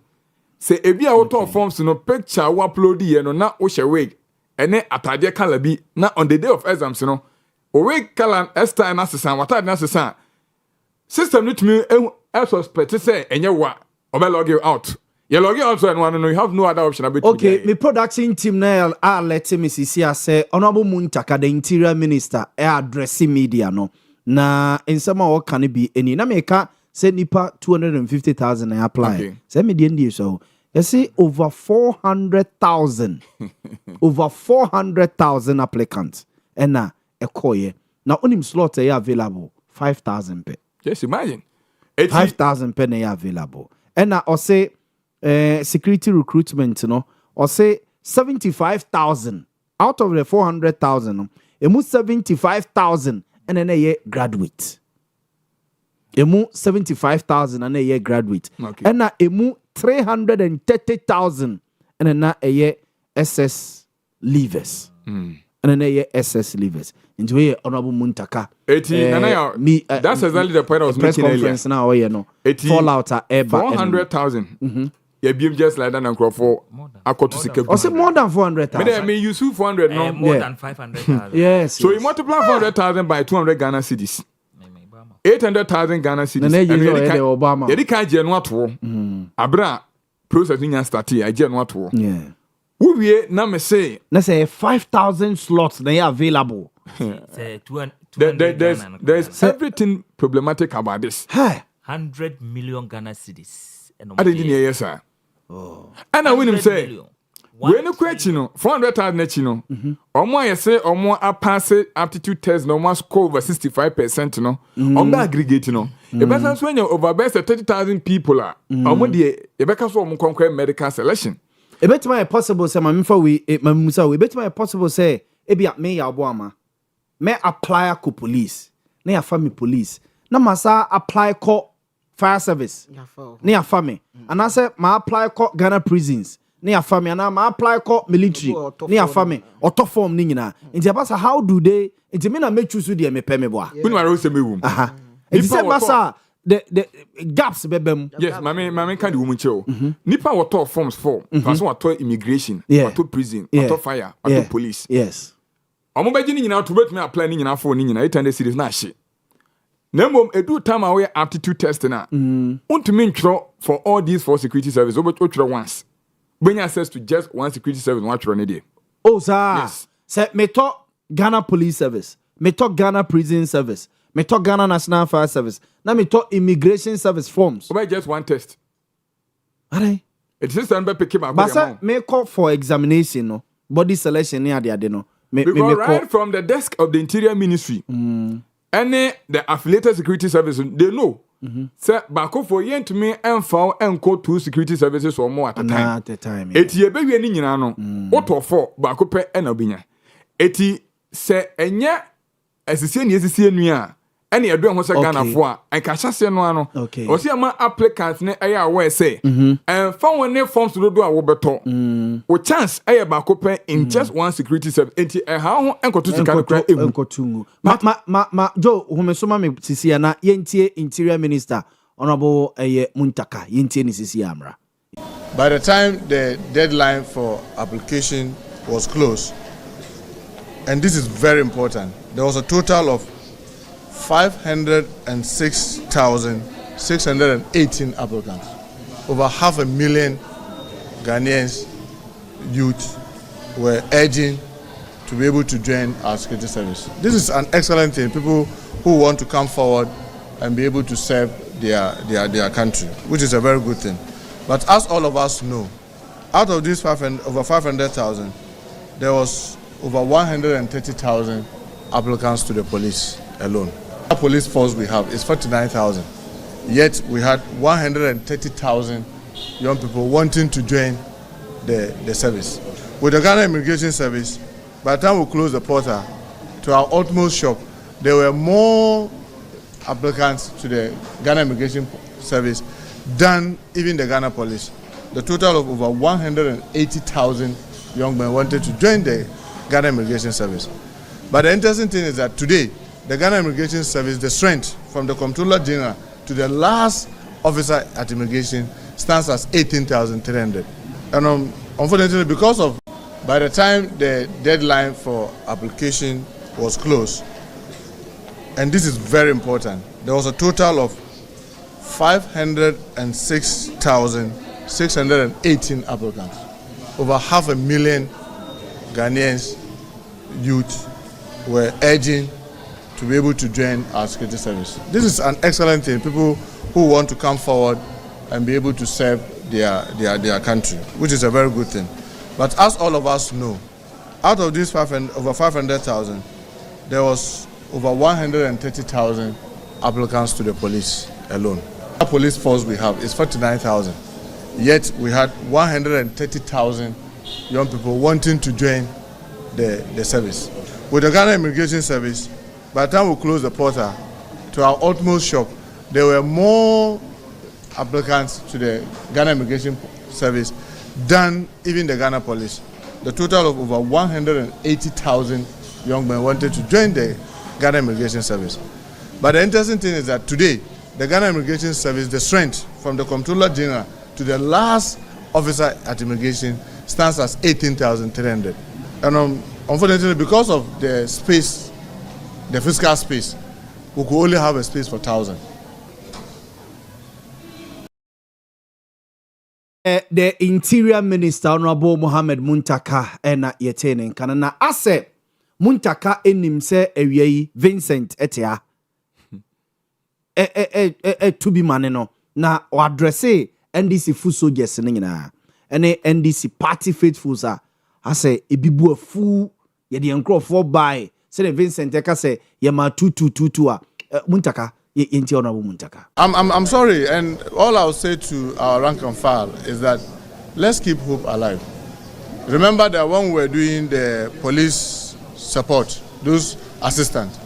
say ebi a woto forms no picture we upload ye no na wo share wig ene atade color bi na on the day of exams no o wig color esta na sesan watade na sesan system no to me suspect say enye wa obe log you out. You log out so and you have no other option about okay, my production team now are letting me see say Honorable Muntaka, the Interior Minister, addressing media no. Na in some what can it be any na meka say nipa 250,000 I apply. Okay. Say me the so you see over 400,000 over 400,000 applicants and na ekoye. Now onim slot available 5,000 pe. Just imagine 5,000 pe available. And na or say security recruitment, or say 75,000 out of the 400,000, emu 75,000 and then a year graduate. Emu 75,000 and a year graduate. Okay. And na emu 330,000 and then a year SS leavers. And then a year SS leavers. Into a Honorable Muntaka. That's exactly the point I was making earlier. Now, you know, fallout at 400,000. Yeah, be just like that and crop for I say more than 400,000. I mean, you sue 400, no more than 500,000. Yes. So you multiply 400,000 by 200 Ghana cedis. 800,000 Ghana cedis. And Obama. You can't get no to. Abra processing and starting. I get no to. Yeah. Who we na me say? Let's say 5,000 slots they are available. There's everything problematic about this. 100 million Ghana cedis. I didn't hear yes, sir. Oh. And I win him say, when you question 400,000 no, omo I say omo a pass aptitude test no must score over 65% no. On the aggregate no. E better when you over best 30,000 people are. Omo de e better so omo conquer medical selection. E better my possible say my mfa we my musa we better my possible say e bia me ya aboama. Me apply ko police. Na ya family police. Na masa apply ko fire service. Ne ya family. And I say ma apply ko Ghana prisons. Ne ya family. And ma apply ko military. Ne ya family. Auto form ni nyina. Nti abasa how do they? Nti me na me choose di me pay me boa. Who no say me wum. Aha. Nti say basa the gaps bebem. Yes, my can the woman show. Nipa water forms for. Person water immigration, water prison, water fire, water police. Yes. Omo beji ni nyina to betumi apply ni nyina for ni nyina 800 series na hye. Na mom edu time away aptitude test na. Untumi ntwro for all these four security services obetwro once. Bring access to just one security service one twro ne dey. Oh sir. Yes. Say me talk Ghana Police Service, me talk Ghana Prison Service, me talk Ghana National Fire Service, na me talk Immigration Service forms. Over just one test. Alright. It is stand by pick him up. But sir, me call for examination no. Body selection near the no. Because right from the desk of the Interior Ministry, any the affiliated security services, they know. Sir, back for yen to me and found and call 2 security services or more at a time. At a time. Eti ye baby any nyina no. Auto 4 back pe and obinya. Eti se enya asisi ni asisi nua. Any edo ho se Ghana fo a enka hyase no ano. O se ama applicants ne aya aware say and found one forms to do a wo beto. O chance aya back pe in just one security service. Enti ha ho enkoto sika no kra emu. Enkotungu. Ma Joe homesoma me sisi na yentie Interior Minister Honorable Muntaka yentie ni sisi amra. By the time the deadline for application was closed, and this is very important, there was a total of 506,618 applicants. Over 500,000 Ghanaians youth were urging to be able to join our security service. This is an excellent thing. People who want to come forward and be able to serve their country, which is a very good thing. But as all of us know, out of these over 500,000, there was over 130,000 applicants to the police alone. The police force we have is 49,000. Yet we had 130,000 young people wanting to join the service. With the Ghana Immigration Service, by the time we closed the portal, to our utmost shock, there were more applicants to the Ghana Immigration Service than even the Ghana Police. The total of over 180,000 young men wanted to join the Ghana Immigration Service. But the interesting thing is that today, the Ghana Immigration Service, the strength from the Comptroller General to the last officer at immigration stands as 18,300. And unfortunately, because of, by the time the deadline for application was closed, and this is very important, there was a total of 506,618 applicants. Over 500,000 Ghanaians youth were urging to be able to join our security service. This is an excellent thing. People who want to come forward and be able to serve their country, which is a very good thing. But as all of us know, out of these over 500,000, there was over 130,000 applicants to the police alone. The police force we have is 49,000. Yet we had 130,000 young people wanting to join the service. With the Ghana Immigration Service, by the time we closed the portal, to our utmost shock, there were more applicants to the Ghana Immigration Service than even the Ghana Police. The total of over 180,000 young men wanted to join the Ghana Immigration Service. But the interesting thing is that today, the Ghana Immigration Service, the strength from the Comptroller General to the last officer at immigration stands as 18,300. And unfortunately, because of the space, the fiscal space, we could only have a space for 1,000. The Interior Minister Honorable Mohammed Muntaka ena yetene kanana ase Muntaka enim se ewiei Vincent etia to be maneno na o addresse NDC full soldiers ne nyina ene NDC party faithfuls a ase ebibu afu ye de nkrofo by say Vincent eka say ye ma 2222 a Muntaka yenti Honorable Muntaka. I'm sorry, and all I'll say to our rank and file is that let's keep hope alive. Remember that when we were doing the police support, those assistants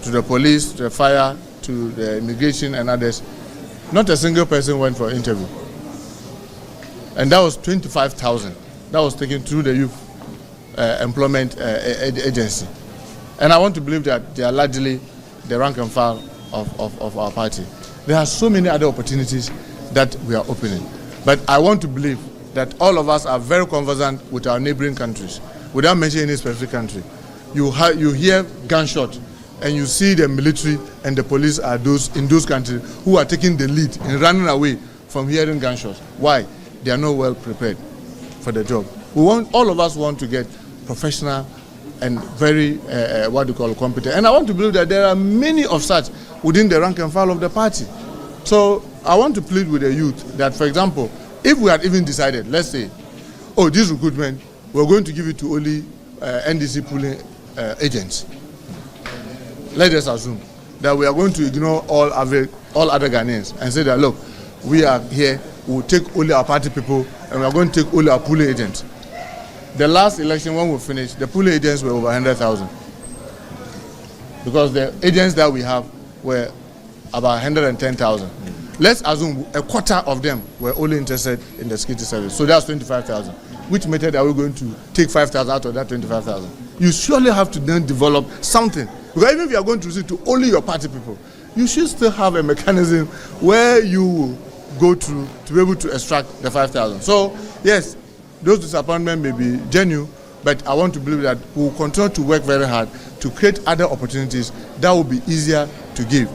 to the police, to the fire, to the immigration and others, not a single person went for interview. And that was 25,000. That was taken through the youth employment agency. And I want to believe that they are largely the rank and file of our party. There are so many other opportunities that we are opening. But I want to believe that all of us are very conversant with our neighboring countries, without mentioning any specific country. you hear gunshot, and you see the military and the police are those in those countries who are taking the lead in running away from hearing gunshots. Why? They are not well prepared for the job. All of us want to get professional and very competent. And I want to believe that there are many of such within the rank and file of the party. So I want to plead with the youth that, for example, if we had even decided, let's say, this recruitment, we're going to give it to only NDC pooling agents. Let us assume that we are going to ignore all other Ghanaians and say that, look, we are here, we'll take only our party people and we are going to take only our pooling agents. The last election, when we finished, the pooling agents were over 100,000. Because the agents that we have were about 110,000. Let's assume a quarter of them were only interested in the security service. So that's 25,000. Which method are we going to take 5,000 out of that 25,000? You surely have to then develop something. Because even if you are going to receive to only your party people, you should still have a mechanism where you go through to be able to extract the 5,000. So, yes, those disappointments may be genuine, but I want to believe that we will continue to work very hard to create other opportunities that will be easier to give.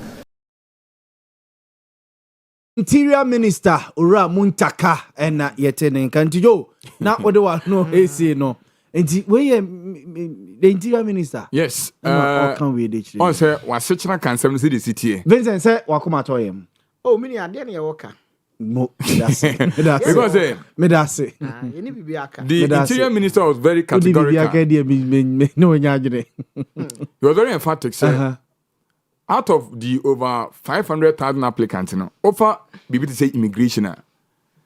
Interior Minister Ura Muntaka and yetene kantijo na odewa no AC no enti we the Interior Minister. Yes. Can we dey on say wasechna kan 7 the city. Vincent say wakoma to yem. Oh mini ade na ye woka. Mo that's because the Interior Minister was very categorical. He was very emphatic, sir. Out of the over 500,000 applicants, offer BB to say immigration.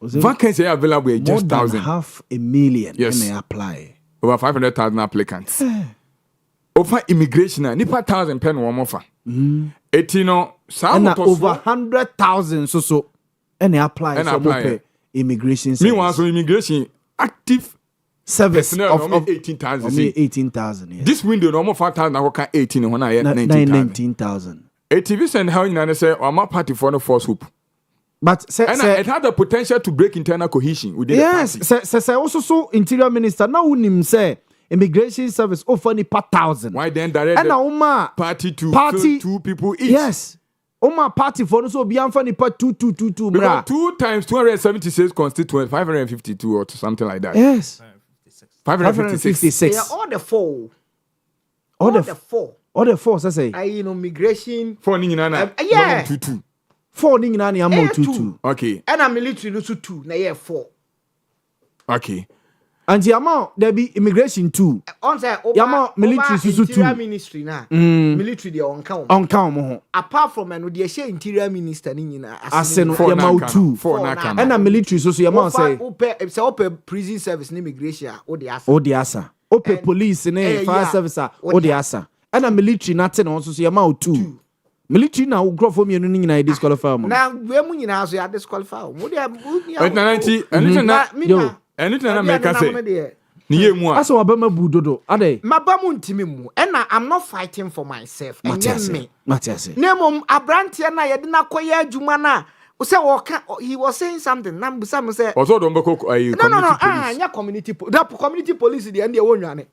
Vacancy available is just 1,000. 500,000 yes. And they apply. Over 500,000 applicants. Offer immigration, nipa 1,000 pen one offer. Etino, some over 100,000 so. And they apply. And apply. Immigration. Meanwhile, so immigration active service of 18,000. 18,000. Yes. This window normal 5,000. I work 18 when I 19,000. ATV and how you say or my party for no force hoop. But it had the potential to break internal cohesion within the party. Yes, also so Interior Minister now unim say immigration service offer ni per 1,000. Why then direct the party to two people each? Yes. Oma party for no so be amfa ni per 2 bra. 2 times 276 constituents 552 or something like that. Yes. 556. Yeah, all the four. All the four say. Immigration. 4 ni nyina yeah. 2. 4 ni nyina ni amount 2. Okay. And a military no 2 na yeah 4. Okay. And the amount there be immigration 2. On say over military susu 2. Interior ministry na. Military dey on count. On count mo. Apart from no dey share interior minister ni nyina aseno yamount 2. 4 na kan. And a military susu yamount say. Say open prison service ni immigration o dey asa. O dey asa. Open police ni fire service o dey asa. And a military nothing also so yamount 2. Military na grow for me no nyina disqualify mo. Na we mu nyina so ya disqualify mo dey. Anything na make say. Niye mu a. Aso abama budodo. Ade. Mabamu ntimi mu. And I'm not fighting for myself. Matiase. Nemom abrantia na yede na koye adwuma na. Say he was saying something. Na busam say. Also don beko community police. Nya community police. That community police dey and dey wonwane.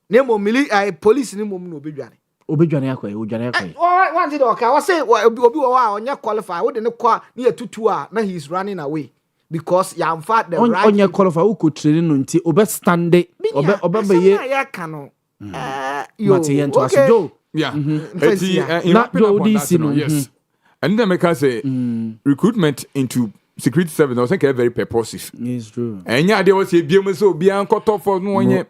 Nemom police ni mom no obedwane. Obedwane akoye, odwane akoye. One day okay, I say obi wo a onya qualify. Wo de ne kwa na tutu a na he is running away. Because you have fought the right. On your qualify, who could train on tea, obe stande, obe ye. Yeah, cano. Mati to us, Joe. Yeah. Not Joe DC. Yes. And then make us say recruitment into security service. I think very purposive. It's true. And yeah, there was a BM so be cut off for no one.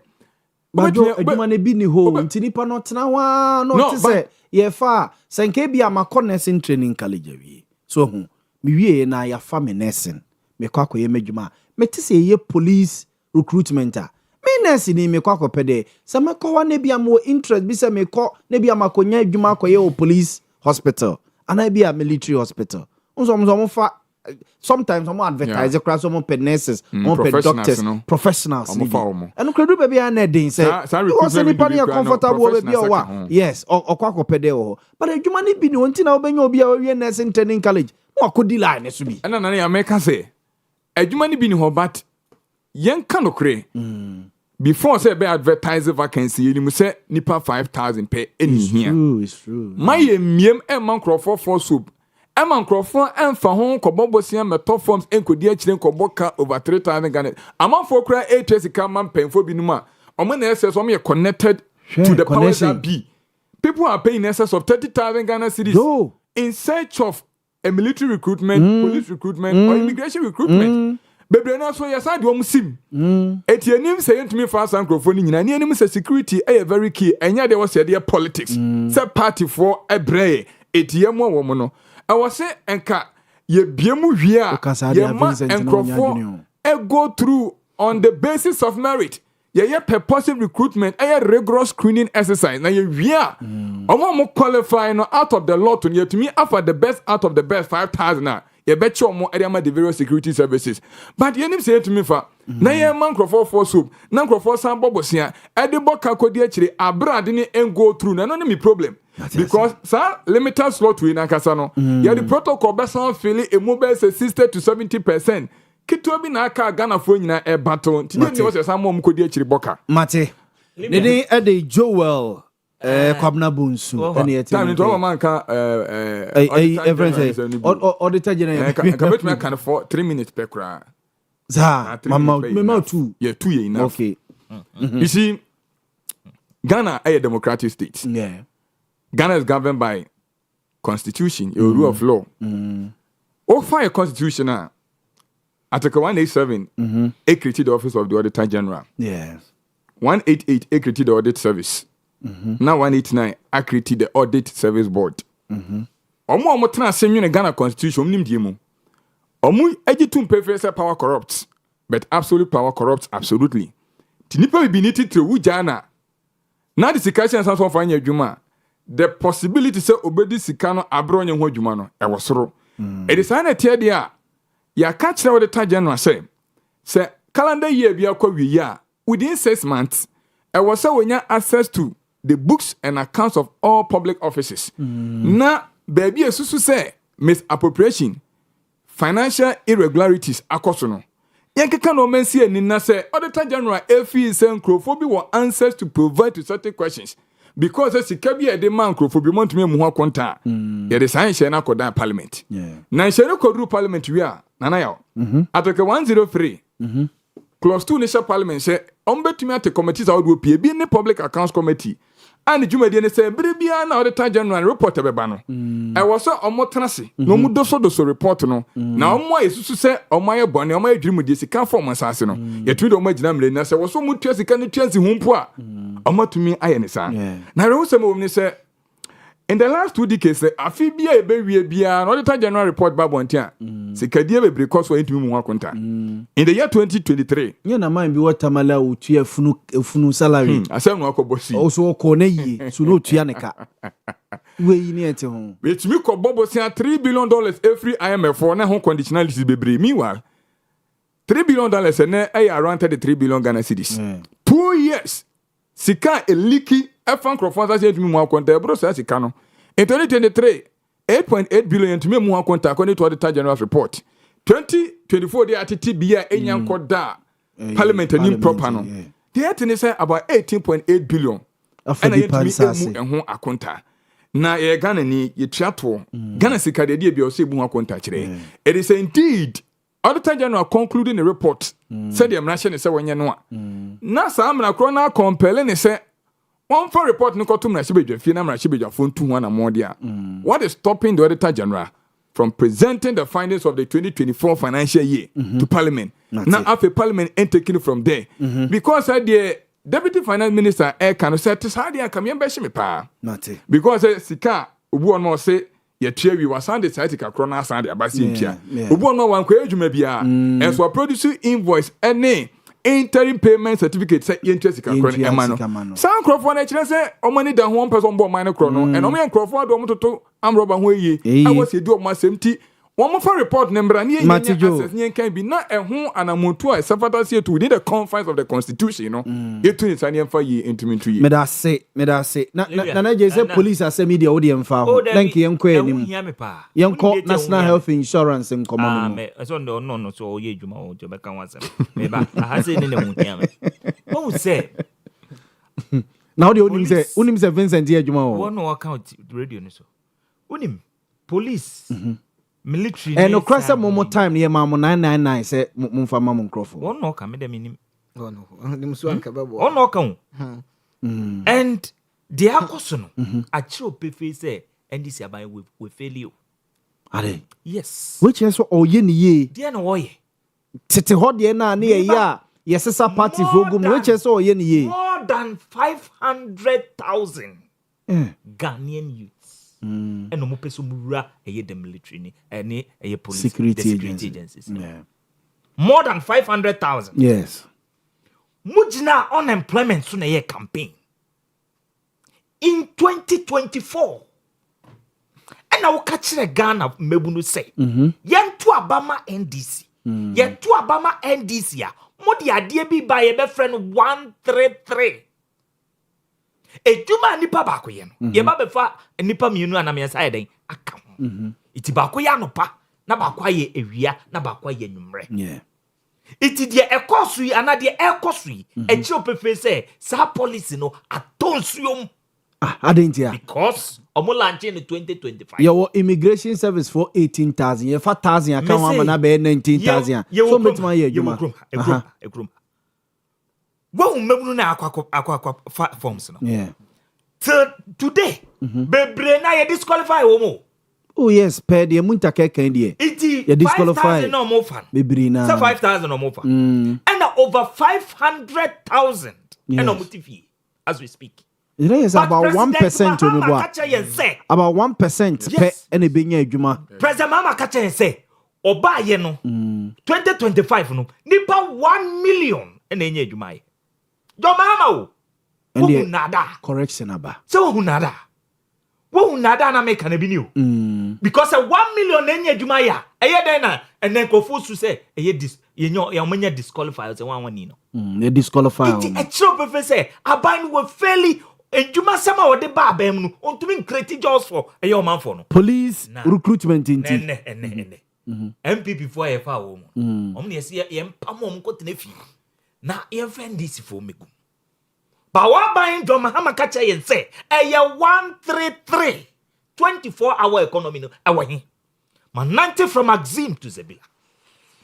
But you be ni ho. Tinipa not na no say ye fa. Senke be a makones in training college. So me na ya family nursing. Me kwa koye medjuma meti se ye police recruitment a me nurse ni me kwa kopede se me ko wa ne bia mo interest bi se me ko ne bia makonya adwuma koye o police hospital ana bia military hospital unso fa sometimes some advertise across some nurses some doctors professionals and credo be bia na den say because anybody are comfortable be o yes o kwa kopede o but adwuma ni bi ni onti na obenya obi a we nursing training college mo akodi line so bi na ya make say adwuma ni bi ni ho but yen ka no kre before say be advertise vacancy you say nipa 5,000 per any here. It's true. My miem e man crofo for soup. E man crofo emfa ho kobobo sia meto forms enkodi a kire koboka over 3,000 Ghana. Amount for cry 8 years ka man penfo bi numa. Omo na SS omo connected to the powers that be. People are paying in excess of 30,000 Ghana cedis in search of a military recruitment, police recruitment, or immigration recruitment. Baby, na so yes, I do sim. Etienim say to me fast and microphone nyina ni enim say security very key. Enya there was say politics. Say party for a bray. Etiem wo mo no. I was say enka ye biemu hia. Ye ma enkrofo go through on the basis of merit. Yeah, purposive recruitment, rigorous screening exercise. Now you mo qualify no out of the lot to me offer the best out of the best 5,000 now. You bet you more area the various security services. But you say to me for na ye man crofo for soup, na crofo san bobosia, edibo kakodi achire abrade ni go through. Na no me problem. Because sir limited slot we na kasa no. Yeah, the protocol be san feel a mobile 60 to 70%. Kito bi na aka Ghana fo nyina e baton ti ni wo se sam mo kodi akiri boka mate ne de Joel kwabna bonsu ene yete time to man ka auditor general ka bet me kan for 3 minutes per kra za mama 2 yeah 2 years enough. Okay. You see Ghana a democratic state. Yeah. Ghana is governed by constitution, a rule of law. Fire constitution Article 187, it created the office of the Auditor General. Yes. 188, it created the Audit Service. Now 189, I created the Audit Service Board. Omo transcend the Ghana Constitution, nim diemu. Omo ejitum preference power corrupts, but absolute power corrupts absolutely. Tinipa be needed to wujana. Now the situation sounds for any juma. The possibility say obedi sikano abro nye ho juma no e wosoro. It is an etia dia. Ya catch now the Auditor General say calendar year be akwa wi ya within 6 months I was say when you access to the books and accounts of all public offices. Na baby esusu say misappropriation, financial irregularities akoso no. Yankeka no men see ni na say Auditor General efi say nkrofo were answers to provide to certain questions. Because as Sikabi a demand for be want me muha konta. Yeah, the science na koda parliament. Yeah. Na share ko parliament we are. Nana yaw. Article 103. Clause 2 national parliament say ombetumi ate committees a would be in the public accounts committee. And the jumadi say bibia na Auditor General report beba no. I was so omotrase. No mu doso report no. Na omo esusu say omaye bone omaye dwimu de sika form asase no. Yetumi do omo gina mle na say was so mu tua sika ne tuansi humpo a. Omatumi aye ne sa. Na rewo say mo ni say in the last 2 decades, afi bia ebewie bia Auditor General report babontia. Sikadie bebre cost for intimi mu akonta. In the year 2023, you na mind be what tamala utua funu salary. Asem no akobosi. Also ko na yi, so no tua ne ka. We yi ne ete ho. Betimi ko bobosi $3 billion every IMF for na ho conditionalities bebre. Meanwhile, $3 billion na around 33 billion Ghana cedis. 2 years. Sika a leaky F1 crowdfunding say to me more contact bro say sika no. In 2023, 8.8 billion to me more contact according to the Auditor General's report. 2024 the TTBA enyanko da parliament and proper no. The attorney say about 18.8 billion. And I me ho akonta. Na ye Ghana ni ye triato. Ghana sika de bi o say bu akonta kire. It is indeed Auditor General concluding the report said the amnation is when you know. Na sa amna kro na compelling ne say one for report no kotum na shibedwa fie na mra shibedwa phone 2 more dia. What is stopping the Auditor General from presenting the findings of the 2024 financial year to Parliament? Now after Parliament ain't taking it from there. Because the Deputy Finance Minister can say this how they come here me pa. Because sika obu on mo say ye tia wi wasan de site ka kro na asan de abasi ntia. Obu on mo wan kwa adwuma bia and so produce invoice any interim payment certificate say interest ka kro na emano. San crofo na kire say o money da ho person bo man kro no and o me crofo do mo toto am roba ho yi. I was e do mo asem one more report number and you can be not a home and a motor as to within the confines of the constitution, you know. It is an for ye intimate. Me that say, na just say police as a media audience found. Thank you, young court national health insurance in common. No, so ye Juma or Jamaica once. Maybe I say in the moon. who say now the unim say Vincent here juma o one no account radio ni so unim police military and no cross more time near mamo 999 say mumfa mamo crofo one no ka me dem nim no nim so anka babo one no ka and the akoso no achiro pefe say ndc aban we fail. Are yes which is oye ni ye dia na oye tete ho de na na ye a yesesa party for gum which is oye ni ye more than 500,000 Ghanaian youths and no peso mura the military ni any police security agencies. More than 500,000. Yes. Mujina unemployment so na ye campaign in 2024. And I will catch the Ghana mebunu say yen to Abama NDC yen to Abama NDC ya modi adie bi ba ye be friend 133 ejuma nipa ba ko ye no ye ba be fa nipa mienu anam ye sai den aka ho iti ba ko ya no pa na ba kwa ye ewia na ba kwa ye nwumre iti de ekosu yi ana de ekosu yi echi opefe say sa policy no atonsuom adentia because omo launch in 2025 your immigration service for 18,000 ye 4,000 account one na be 19,000 so metima ye adwuma ekrum wo mmebunu na akwa forms no till today bebre na ye disqualify wo mo oh yes pay the munta keken die ye disqualify 5,000 no more fan bebre na say 5,000 no more fan and over 500,000 and no mutifi as we speak. It is about 1% to me. About 1% per any benya adwuma. President Mama Kacha say oba ye no 2025 no nipa 1 million ene enye adwuma ye. Do mama o. Wo nada. Correction aba. So wo nada. Wo nada na make na bi ni o. Because 1 million enye adwuma ya. Eye den na enen kofu su say eye dis ye omanya disqualify say one ni no. They disqualify. It a true professor aban we fairly Ejuma sama wo de ba abem no ontumi create jobs for eyo man for no police recruitment inti MPP for e fa wo mo om ne se ye mpam om ko tena fi na ye friend this for megu ba wa ban do mahama ka che ye se eye 133 24-hour economy no awahi man 90 from Maxim to Zebila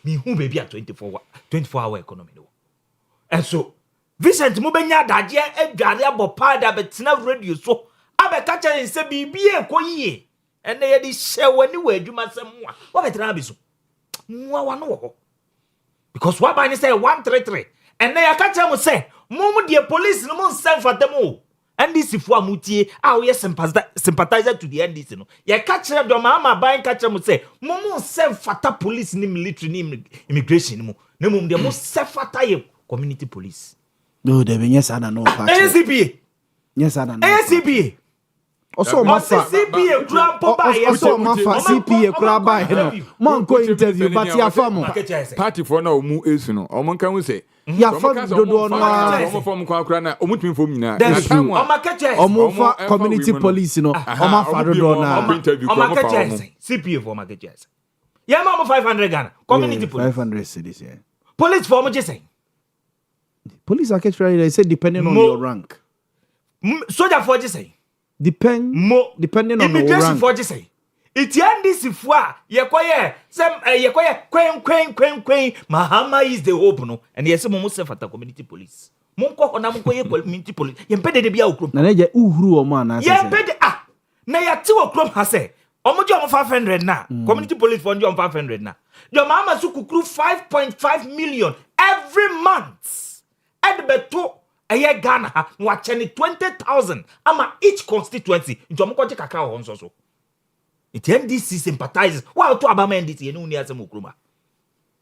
mi hu baby at 24-hour economy no and so Vincent Mubenya daje edware abopada betina radio so abeka che se bibie koyie ene ye di hye wani wadwuma semwa wo betina abiso nwa wa no ho because what by say 133 ene ya ka che mo say mum de police no mon sen fatamo NDC fu amutie a wo ye sympathizer to the NDC no ye ka che do ma ban ka che mo say mum sen fata police ni military ni immigration mu na mum de mo se fata ye community police. No, there be yes and no part. ACPA. Yes and no. ACPA. Also, Mafa. CPA grandpa buy. Also, Mafa. CPA grandpa buy. No. Man go interview, but ya famo. Party for now mu esu no. Omo kan we say. Ya famo dodo no. Omo fam kwa kra na omo tumi fam nyina. Na time omo fa community police no. Omo fa dodo na. Omo CPA for market chase. Ya ma 500 Ghana. Community police. 500 cedis, yeah. Police for mo just say. Police are actually they say depending on your rank. Soldier for just say. Depending on your rank. Immigration for just say. It NDC for ye koye some ye koye kwen Mahama is the hope no and yes mo se fata community police. Mo ko na mo koye community police. Ye mpede de bia okrom. Na je uhuru o ma na say. Ye mpede na ya ti okrom ha say. Omo je omo 500 na. Community police for je omo 500 na. Your mama su kukuru 5.5 million every month. Edbeto eye Ghana watching 20,000 ama each constituency into amkoje kakra ho nso so it NDC sympathizes wa to abama NDC ye no ni asem okroma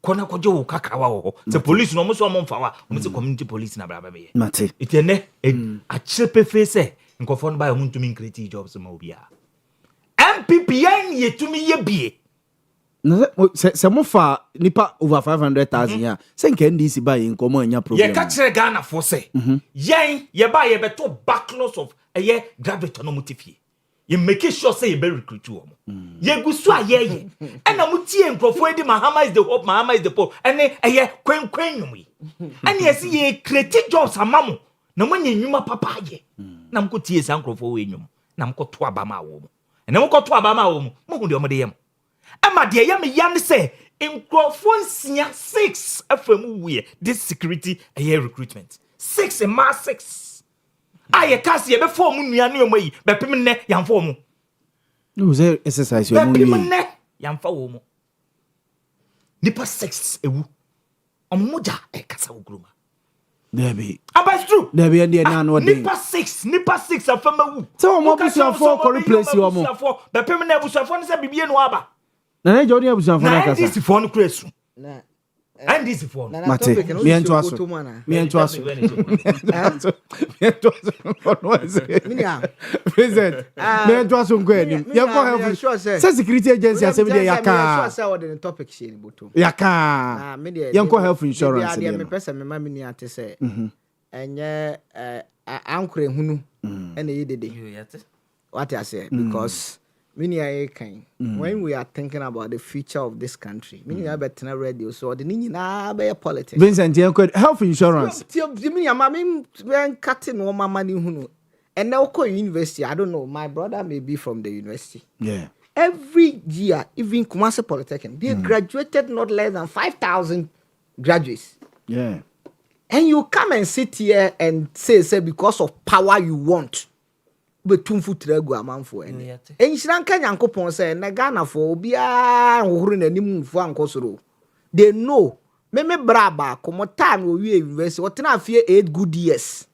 kona koje wo kakra wa ho the police no mo so mo mfa wa mo se community police na bra ba ye mate it ene a chepe face nkofo no ba mo ntumi create jobs ma obia MPP yan ye tumi ye bie se mo fa nipa over 500,000 ya se nke NDC ba ye nkomo anya problem ye ka kire Ghana for say yen ye ba ye beto backlogs of graduate no mutifie You make sure say you be recruit you. You go so aye. And I'm tie nkrofo edi Mahama is the hope, Mahama is the pope. And eh kwen we. And yes ye create jobs amamo. Na manye nyuma papa ye. Na mko tie san nkrofo we nyum. Na mko to abama wo mu. And na mko to abama wo mu. Mo hu de omde yam. Ama de yam yan say nkrofo nsia 6 afam we this security recruitment. 6 and mass 6. Owia Kaseɛ be form nuane omo yi be pem ne yamfa omo no say exercise you be pem ne yamfa omo nipa 6 ewu omoja e kasa oguruma there be it's true there be and na no dey nipa 6 afama wu so omo busuafo ko replace you omo be pem ne busuafo ne se bibie no aba na na jodi busuafo na kasa na this for no kresu na and this for mate me ento aso present me ento aso nko enim ye ko help say security agency asem dey yaka sure say what the topic she ni boto yaka ye ko health insurance dey me pesa me ma me ni ate say enye ankure hunu ene ye dede what I say because when we are thinking about the future of this country, meaning I better radio so the nina be politics. Vincent, health insurance. Cutting all my money and now go university. I don't know. My brother may be from the university. Yeah. Every year, even Kumasi Polytechnic, they graduated not less than 5,000 graduates. Yeah. And you come and sit here and say because of power you want. Betumfu tregu amanfo ene enhira nka nyankopon say na Ghana for obia hohoro nanim mfu ankosoro they know me braba komo time we university what na afie 8 good years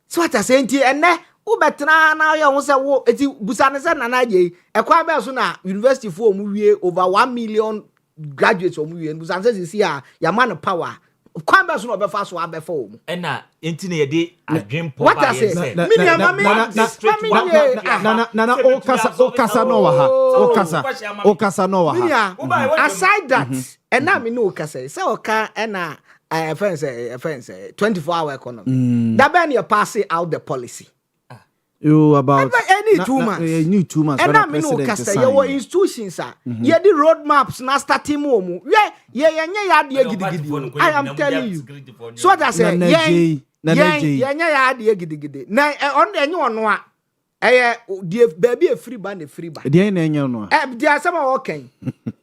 so what I say enti ene wo betena na ye ho say wo eti busane say na naje ekwa be so na university for mu wie over 1 million graduates o mu wie busane say si ya man power kwamba so no be fa so abefa o mu na enti na ye de adwen po ba ye say na okasa no wa ha okasa no wa ha aside that and na me no okasa say oka na friends 24-hour economy that ben you pass out the policy you about any 2 months and na me no okasa your institutions ye the road maps na starting mu ye ya de gidigidi I am telling you so what I say ye ya de gidigidi na on enye ono a de baby e free ba de na enye ono a de asema okay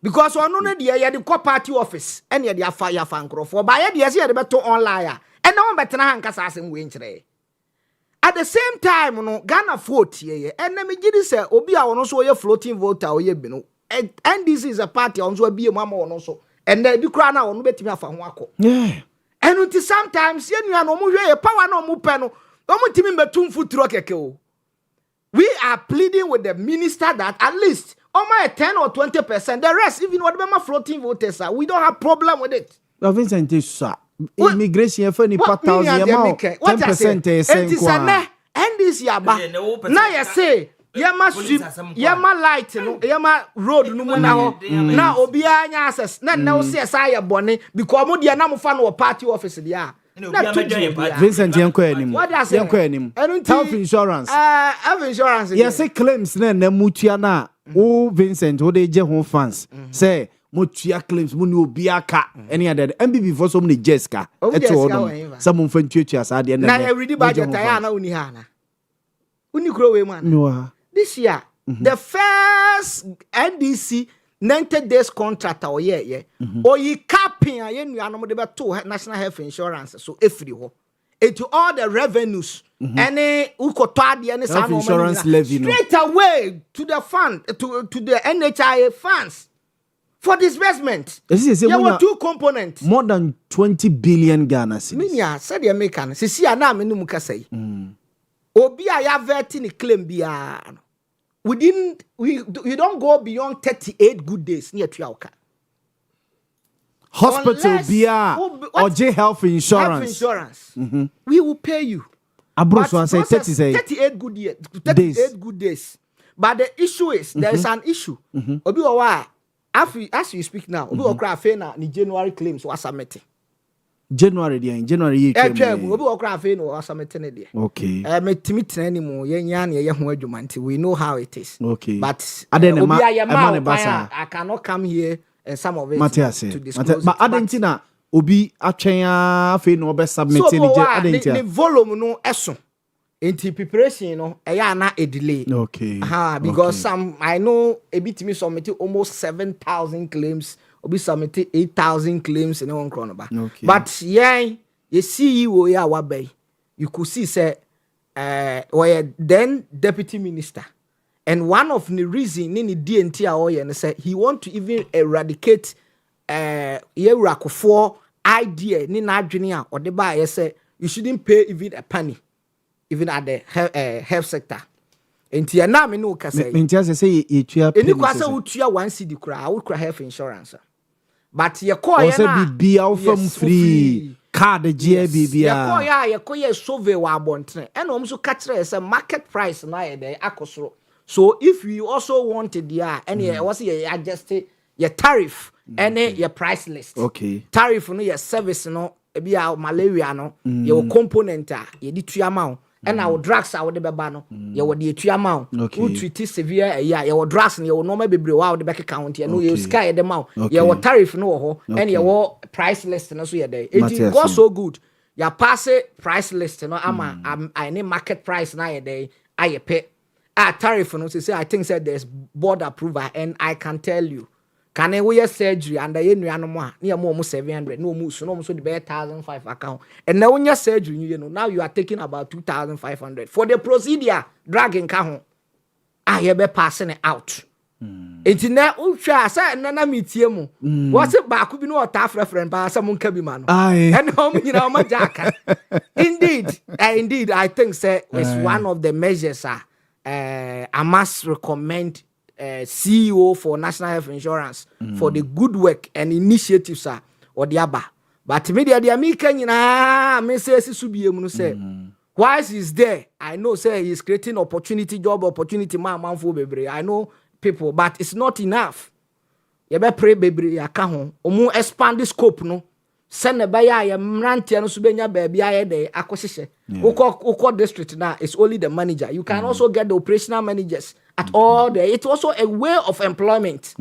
because ono no de ye the party office and ye de afa nkrofo ba ye de se ye de beto online a and na won betena hankasa asem we nkire at the same time no Ghana vote ye and na me gidi say obi a ono so ye floating voter o ye bi no and this is a party on so bi mama ono so and na bi kra na ono betimi afa ho akọ yeah and until sometimes ye nua no mo hwe power no mo pe no omo timi betum futuro keke o we are pleading with the minister that at least almost 10 or 20%. The rest, even whatever floating voters are, we don't have problem with it. Vincent is sir. Immigration for any 4,000 amount. 10% is and this yaba. Now you say, yama strip, yama light, yama road, no now. Now obia access. Now see asaya bonnet because modia na fan or party office there. Vincent yanko enim health insurance health insurance yes claims na mutua na o Vincent o de je ho fans say mutua claims mu ni obi aka any other MBB for some ni Jessica eto odom some mfa ntuatua sa de na ya ready budget ya na uni ha na uni kro we man no this year the first NDC 90 days contract or yeah or ye capping a nuanom de beto national health insurance so every ho to all the revenues any ukoto ade any health insurance levy straight away to the fund to the NHIA funds for disbursement. There were 2 components, more than 20 billion Ghana cedis. Minya said the American sisi ana me num kasai obi a ya vet ni claim bia you don't go beyond 38 good days near Tuauka. Hospital bia or J health insurance. We will pay you. Abroso say 38 good years, 38 good days. But the issue is there is an issue. Obi wa as you speak now, obi okra fe na ni January claims was submitted. January ye twam obi okra afi no asamete de okay me timi tena ni mu ye nya na ye ho adwuma nti we know how it is okay but obi ayema basa I cannot come here and some of it to disclose but adentina obi atwen afi no be submit ni adentina the volume no eso enti preparation no eya na a delay okay because some I know a bit me submit almost 7,000 claims obi submit 8,000 claims in one corner ba but you see you ya wabay you could see say then deputy minister and one of the reason ni DNT and say he want to even eradicate for idea ni na adwene a ode ba ye say you shouldn't pay even a penny even at the health sector. Enti na me no ka say. Enti ase say ye tua pay. Eni kwa say utua 1 cedi kura, wo kura health insurance. But ye call ye na. O say bibia wo fam free. Card je bibia. Ye call ye survey wa abonten. E no so ka kire say market price na ye dey akosoro. So if you also wanted there and ye was ye adjust your tariff and your price list. Okay. Tariff no your service no e bia malaria no your component ye di tua ma and our drugs are the beba you were the tuama who treat severe your drugs and your normal baby wow the back account you know you sky them out your tariff no and your price list no so your day it goes so good your pass price list no I need market price now your day I pay tariff no say I think said there's board approval and I can tell you can we surgery and the nuanoma near more 700 no moose no so the 1,005 account and now when your surgery you know now you are taking about 2,500 for the procedure dragging kahon I be passing it out enti na utwa say na metie mu was it ba ku bi no ota frefren ba say monka bi ma no and how many na ma jaka indeed I think say it's one of the measures I must recommend CEO for National Health Insurance for the good work and initiatives or the aba. But media the American me say subie mu no say whilst he's there I know say he's creating job opportunity man for bebre I know people but it's not enough. You be pray bebre aka ho omu expand the scope no send ba ya mrantia no so benya ba bia ye dey akosese ukọ district now it's only the manager you can also get the operational managers at all there it's also a way of employment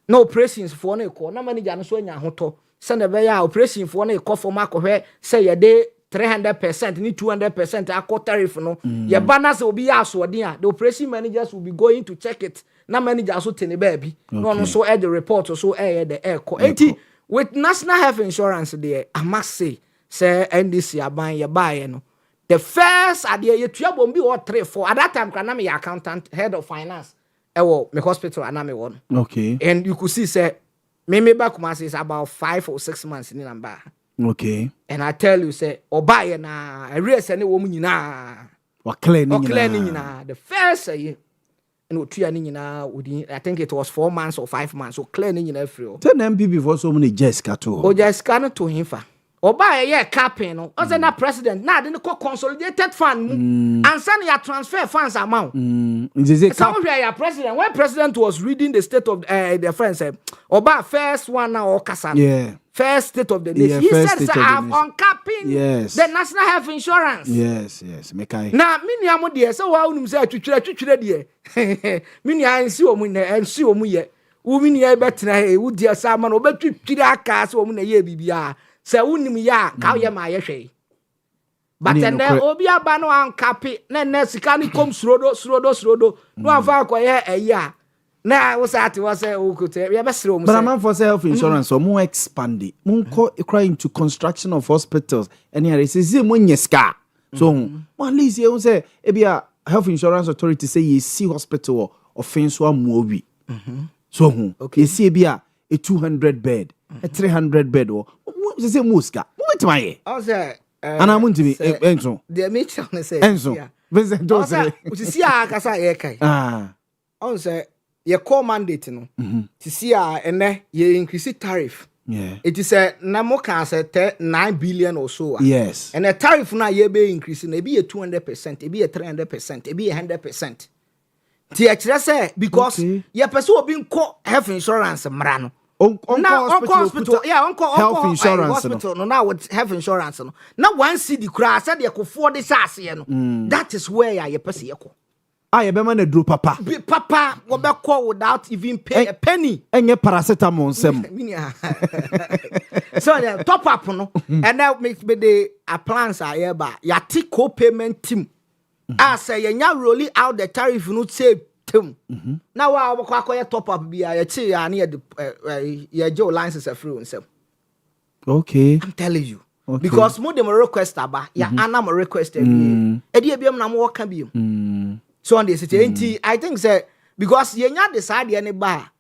no operations for no call na manager no so nya hoto send ba ya operation for no call for makohwe say ye dey 300% ni 200% akọ tariff no ye balance obi ya so den the operation managers will be going to check it na manager so tene ba bi no so the report so the enti with National Health Insurance there, I must say NDC aban ye buy no. The first idea you tua bombi or 3 4 at that time kana me accountant head of finance me hospital aname one. Okay. And you could see say me back kumasi is about 5 or 6 months in number. Okay. And I tell you say oba na I raise any woman nyina. Wa clear ni nyina. The first year no tua ni nyina within I think it was 4 months or 5 months so clear ni nyina free. Tell MPP for so many Jessica to. O Jessica no to him fa. Oba ye capping no. O say na president na de ko consolidated fund mu. Ansa na ya transfer funds amount. So your president when president was reading the state of the friends Oba first one now or kasa. Yeah. First state of the nation. He said I'm uncapping the National Health Insurance. Yes. Mekai. Na mini amo de so wa unum say twitwire de. Mini ansi omu ye. Wo mini e betena he wo dia sa ma no obetwitwire aka so omu na ye bibia. Say unim ya ka ye ma ye hwe. But then obi aba no uncapping na sika ni kom surodo. No afa akoye eya. Na was at was ukute we be sro mu. But man for health insurance or more expand it. Mun call into construction of hospitals and here is say mun yeska. So at least you say ebia health insurance authority say you see hospital offense one movie. So okay see ebia a 200 bed, a 300 bed or say muska. What my? I say and I'm to be enso. The meeting say enso. Vincent do say. You see akasa ye kai. On say your core mandate no to see and ye increase tariff. Yeah. It is a namoka say 9 billion or so. Yes. And the tariff na ye be increasing, it be a 200%, it be a 300%, it be 100%. Ti say because ye person being co health insurance mrano. hospital, yeah, health insurance hospital no now with health insurance no now one see the crash said you could afford this ass no that is where you person you go you be man dro papa we be call without even pay a penny enye paracetamol nsem so the top up no and now make me the plans are here ba ya take co-payment team say you rolling out the tariff no say now I will call top up be a chi and your Joe license a free himself. Okay. I'm telling you. Okay. Because more them request about ya anam request every biam na mo can be. So on this I think say because you nya decide any bar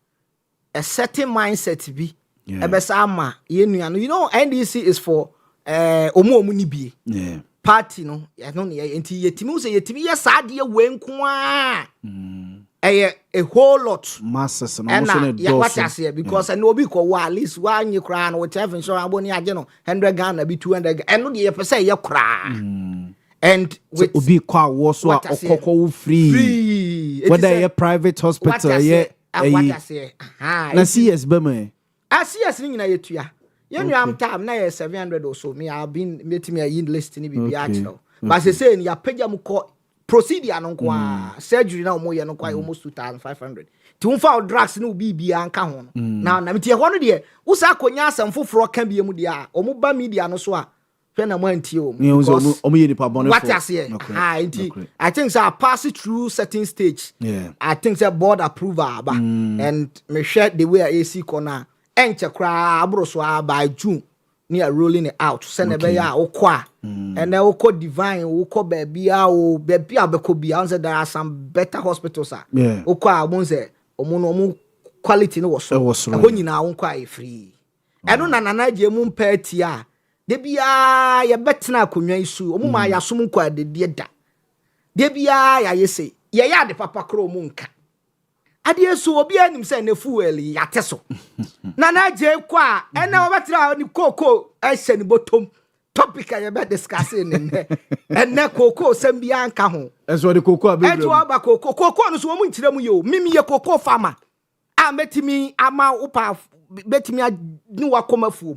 a certain mindset be e be sama you know NDC is for omo ni bi. Yeah. Party no ya no enti yetimi say yetimi ya saade we nko a whole lot masses no so ne do so because I know be ko at least one you cry no with health insurance aboni age no 100 Ghana be 200 and no dey say ye cry and with obi kwa wo so okoko free whether ye private hospital ye na CS be me CS ni nyina yetua you am time na 700 or so me have been meeting me in list ni bi actual but say ni ya pagya mu ko procedure no kwa surgery na omo ye no kwa almost 2500 ti unfa drugs no bi anka ho no na metie ho no de usa akonya asam foforo ka bi mu de a omo ba media no so a hwe na mantie omo ye nipa bone what I say I think so pass it through certain stage I think so board approval ba and me share the way AC corner enche kra abro so by June near rolling it out send be ya okwa and then okọ divine okọ baby o baby abeko bia answer there are some better hospitals okọ amon say omo quality no was so ho nyina won kwa free eno na je mu party a de bia ye betena akonwa isu omo ma ya som kwa de da de bia ya yese ye ya de papa kro mu nka ade so obi anim say na fuel yate so na je kwa ena obetra ni koko ehye ni bottom topic aye be discussing ne ena koko sem bia nka ho eso de koko abebe eto aba koko no so mu nkire mu yo mimi ye koko farmer a metimi ama upa betimi ni wakoma fu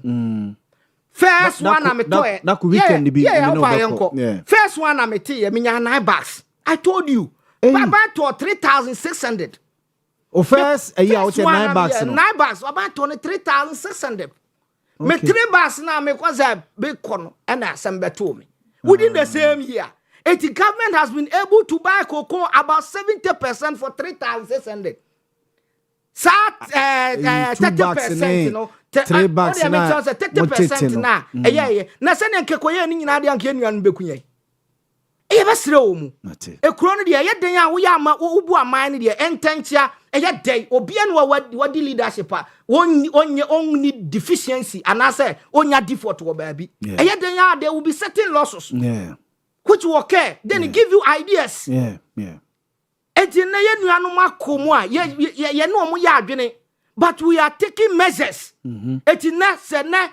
first one am to na ku weekend bi first one am to ye minya 9 bags I told you about to 3600 first a year out 9 bags no 9 bags about 3,600 me 3 bags now me cause a big corner and some beto me within the same year the government has been able to buy cocoa about 70% for 3,600 sat 30% you know 3 bags na 30% na na se ne nkekoye ni nyina de anke nuan bekunye e be sere wo mu e kuro no de ye den a wo ya ma wo aman ne de entanchia e ye den obi ene wadi leadership a only deficiency and I say onya default wo baabi e ye den a there will be certain losses which will occur then give you ideas eti na ye nuanu makomu a ye no mo ya adwene but we are taking measures eti na se na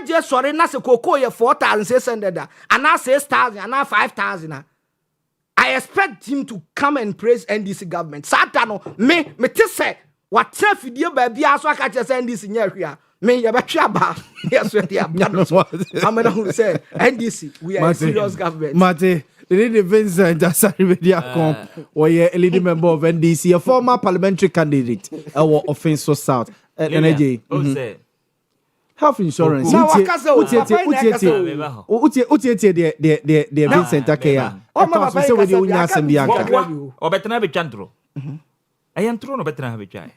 je sori na se koko ye 4,600 and na 6,000 and na 5,000 I expect him to come and praise NDC government satano me te say what fidie ba bia so aka che say NDC nya hwia me ye betwa ba yes we dey I'm going to say NDC we are a serious government Mate the Vincent Asari media com or a leading member of NDC a former parliamentary candidate our offensive south energy health insurance the Vincent Akaya say we dey unya asem bianka obetena be twantro ayantro no betena be twai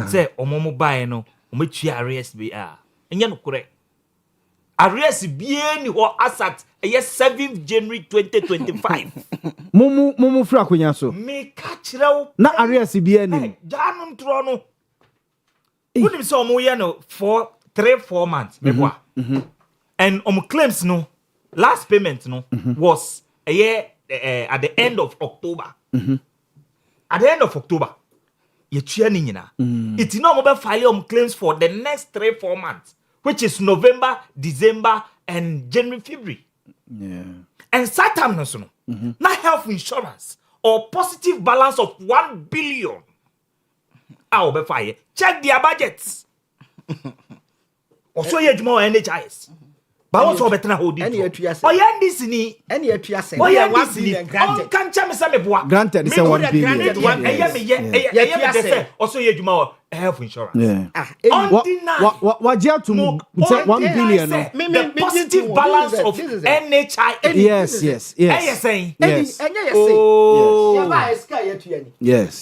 say omomo bae no ometua arrest bi a enya no kure arrest bie ni ho asat 7th January 2025 mumu fra akonya so me ka kirew na arrest bie ni janu ntro no wonim so omo ye no for 3-4 months me boa and claims no last payment no was a year at the end of October at the end of October ye tua ni nyina it no mo be file claims for the next 3-4 months which is November, December and January, February. And Satam no na health insurance or positive balance of 1 billion. Be fire. Check their budgets. Also ye juma NHIS. Ba won so betra hold it. Oya ndis ni. Any atua say. Oya ndis ni. On kan cha me say me boa. Granted say 1 billion. Eya me say also ye juma health insurance. What you to say 1 billion? The positive balance of NHIS. Yes. Yes. Yes.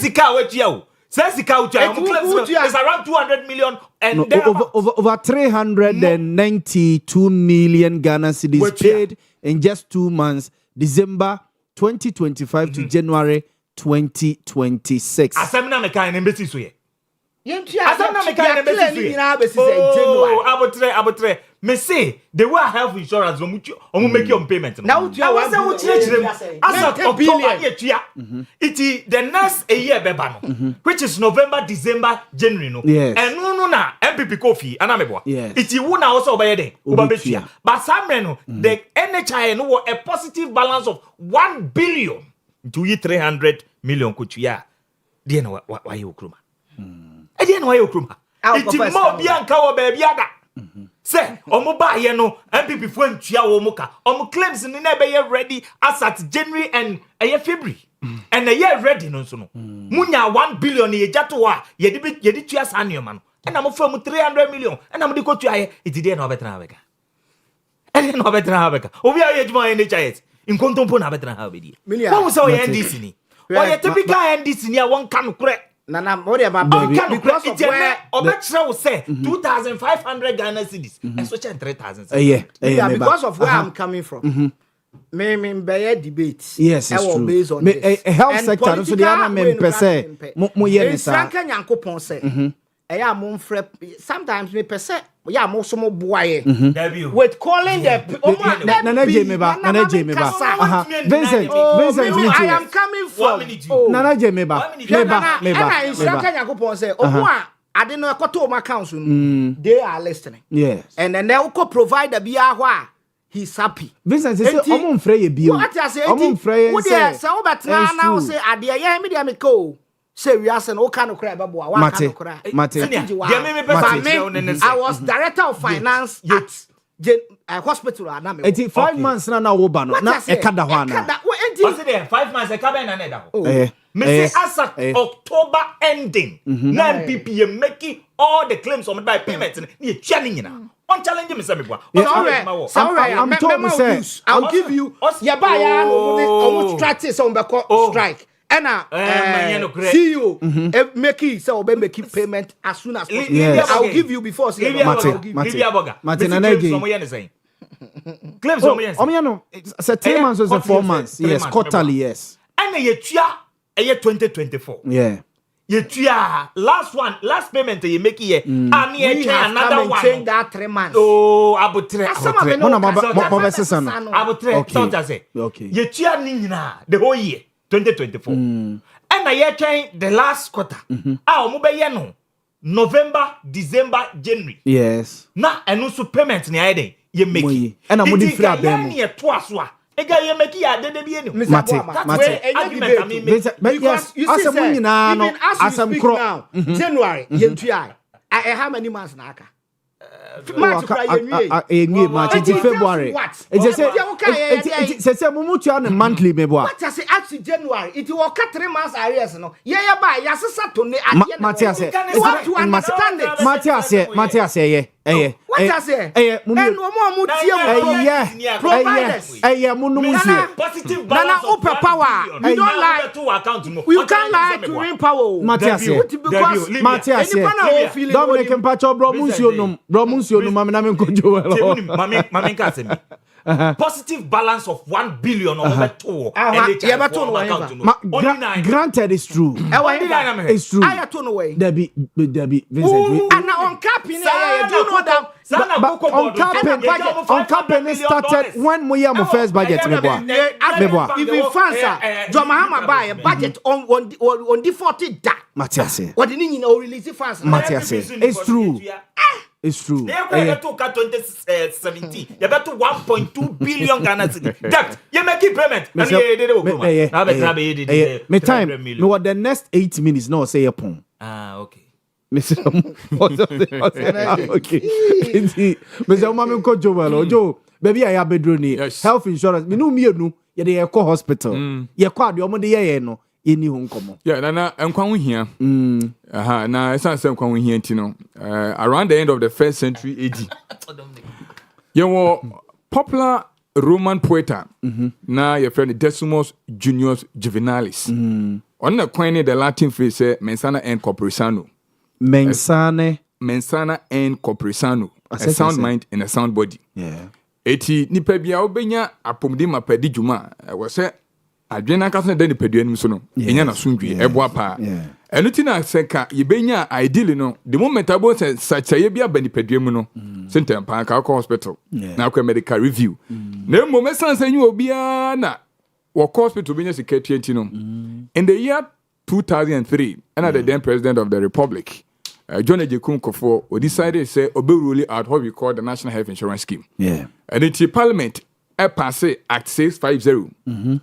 Sika wetua o. Say sika wetua. It's around 200 million and over 392 million Ghana cedis paid in just 2 months, December 2025 to January 2026. Asemna me kan embassy so ye. Asemna me kan embassy so ye. Abotre. Me say the way health insurance omu make your payment. Now you as of October yetua. It is the next a year beba no, which is November, December, January no. And no na MPP coffee anameboa. It is wona also obey den. Obabetua. But samre no the NHI no a positive balance of 1 billion to 300 million kutua. Dey na why you okruma. E dey na why you okruma. It is more bianca wo baby ada. Say, omo ba ye no MPP fo ntua wo mo ka. Omo claims ni na be ye ready as at January and February. And a year ready no so no. Munya 1 billion ye jato wa ye di tua sanema no. And am for mu 300 million. And am di ko tua ye it dey na obetra abeka. E na obetra abeka. Obi a ye juma NHIS. Inkontompo na obetra ha obedi. Who say ye NDC ni? O ye typical NDC ni a won kan kure. Nana, what about because of where Obetra will say 2,500 Ghana cedis, and switch 3,000. Because of where I'm coming from. Me debate. Yes, it's true. Based on a health sector, so the other men per se. Sometimes me per se. Yeah, most of my boy. With calling the Vincent, I am coming from Nana Jemeba. I didn't know Kotoma Council. They are listening. Yes. And then they will provide the biahwa. He's happy. Vincent says, I'm free bio. What I say, I'm free. So, but now say, I dear, yeah, me, I'm a say we are saying, oh, can cry, Babu. Mate. I was director of finance at hospital. 5 months now, Obano. Now, a Kadawana. 5 months, a cabin. Mr. Asa October ending. Now, MPP making all the claims on by payments. You're challenging now. On challenge me, Sammy. I'm told say, I'll give you. Yabaya almost practice on the strike. And CEO make it so make payment as soon as possible. Yes. I'll give you before Claims it's 3 months or 4 months. Yes, quarterly, yes. And a year 2024. Yeah. Last payment you make here. And another one. Change that 3 months. Oh, abutre. Okay. You the whole year 2024. And I year change the last quarter. No. November, December, January. Yes. Na and also payment ni aide you make. And I'm free them. Near twice wa. Ega you make ya de be any. Mate. Argument I mean because you see even as we speak now, January, yentua. How many months na aka? March February. It say mumutu on monthly meboa. What I say actually January, it will cut 3 months arrears no. Yeah ba ya sesa to ne ade. Matthias, you want to understand it. Matthias, what I say? What I say? And no more providers. Positive balance of power. We don't lie to account. You can't lie to win power. Matthias, Dominic and Pacho Bromuncio, Mamma positive balance of 1 billion over 2. Granted, it's true. It's true. Debbie, Vincent. And now on capping, on capping started when we have our first budget. Even fancy, John buy a budget on defaulted that. Matthias, what didn't you know release funds? Matthias, it's true. It's true. They have to 2017. You got to 1.2 billion Ghana cedis. That you make it payment. Me time. Me what the next 8 minutes? No, say a pound. Okay. Mr. Okay. Mr. Mami ko Joe, baby I have bedroom health insurance. Me no ye dey call hospital. Ye call the omo dey ye no. Any home come. Yeah, na nkwa ho hia. Na esan say nkwa ho hia ntino. Around the end of the 1st century AD. Your popular Roman poet na your friend Decimus Junius Juvenalis. On the coin the Latin phrase say mensana en corporisano. Mensana en corporisano. A sound mind and a sound body. Yeah. Eti nipa bia obenya apomdi mapadi djuma wo se adwena ka so de nipa duanum so no enya na sundwe eboa pa eno ti na seka yebenya ideally no the moment abo se sachaye bia ba nipa duanum no sentem pa ka hospital na akwa medical review na mo mesan se nyu obia na wo hospital benya secretary no in the year 2003 and the then president of the republic John Ejekum Kofo decided say oberuli out what we call the National Health Insurance Scheme. Yeah. And in Parliament passed Act 650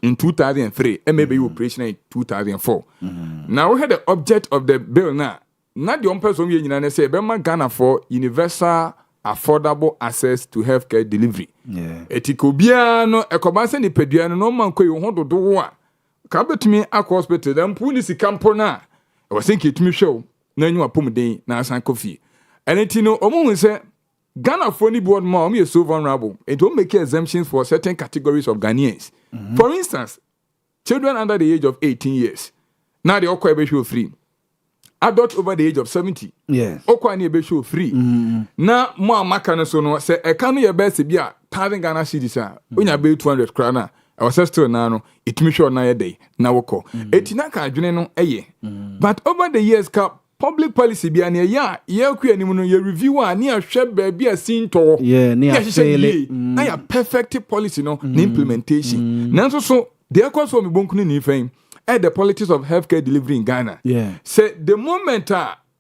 in 2003 and maybe operational in 2004. Now we had the object of the bill now. Not the only person we say Bema Ghana for universal affordable access to healthcare delivery. Yeah. Etikobia no ekobanse ni pedua no man ko yo hododo wo a ka betumi akọ hospital dem pu ni sikampo na I was thinking itumi show na nyu apomden na asan kofi eneti no omo say Ghana for ni board ma omo so vulnerable it will make exemptions for certain categories of Ghanaians. For instance, children under the age of 18 years now they okwa be show free. Adults over the age of 70 yes okwa ni be show free. Na mo amaka no so no say e kan ye be se bia 1000 Ghana cedis a onya be 200 kra na I was still now itumi show na ye day na woko etina ka adwene no eye but over the years public policy bi an ya ku anim no ye review a ne ahwe ba bi asinto ne afele na ya perfect policy no na implementation nanso so the course for me bonku ni fam the politics of healthcare delivery in Ghana say the moment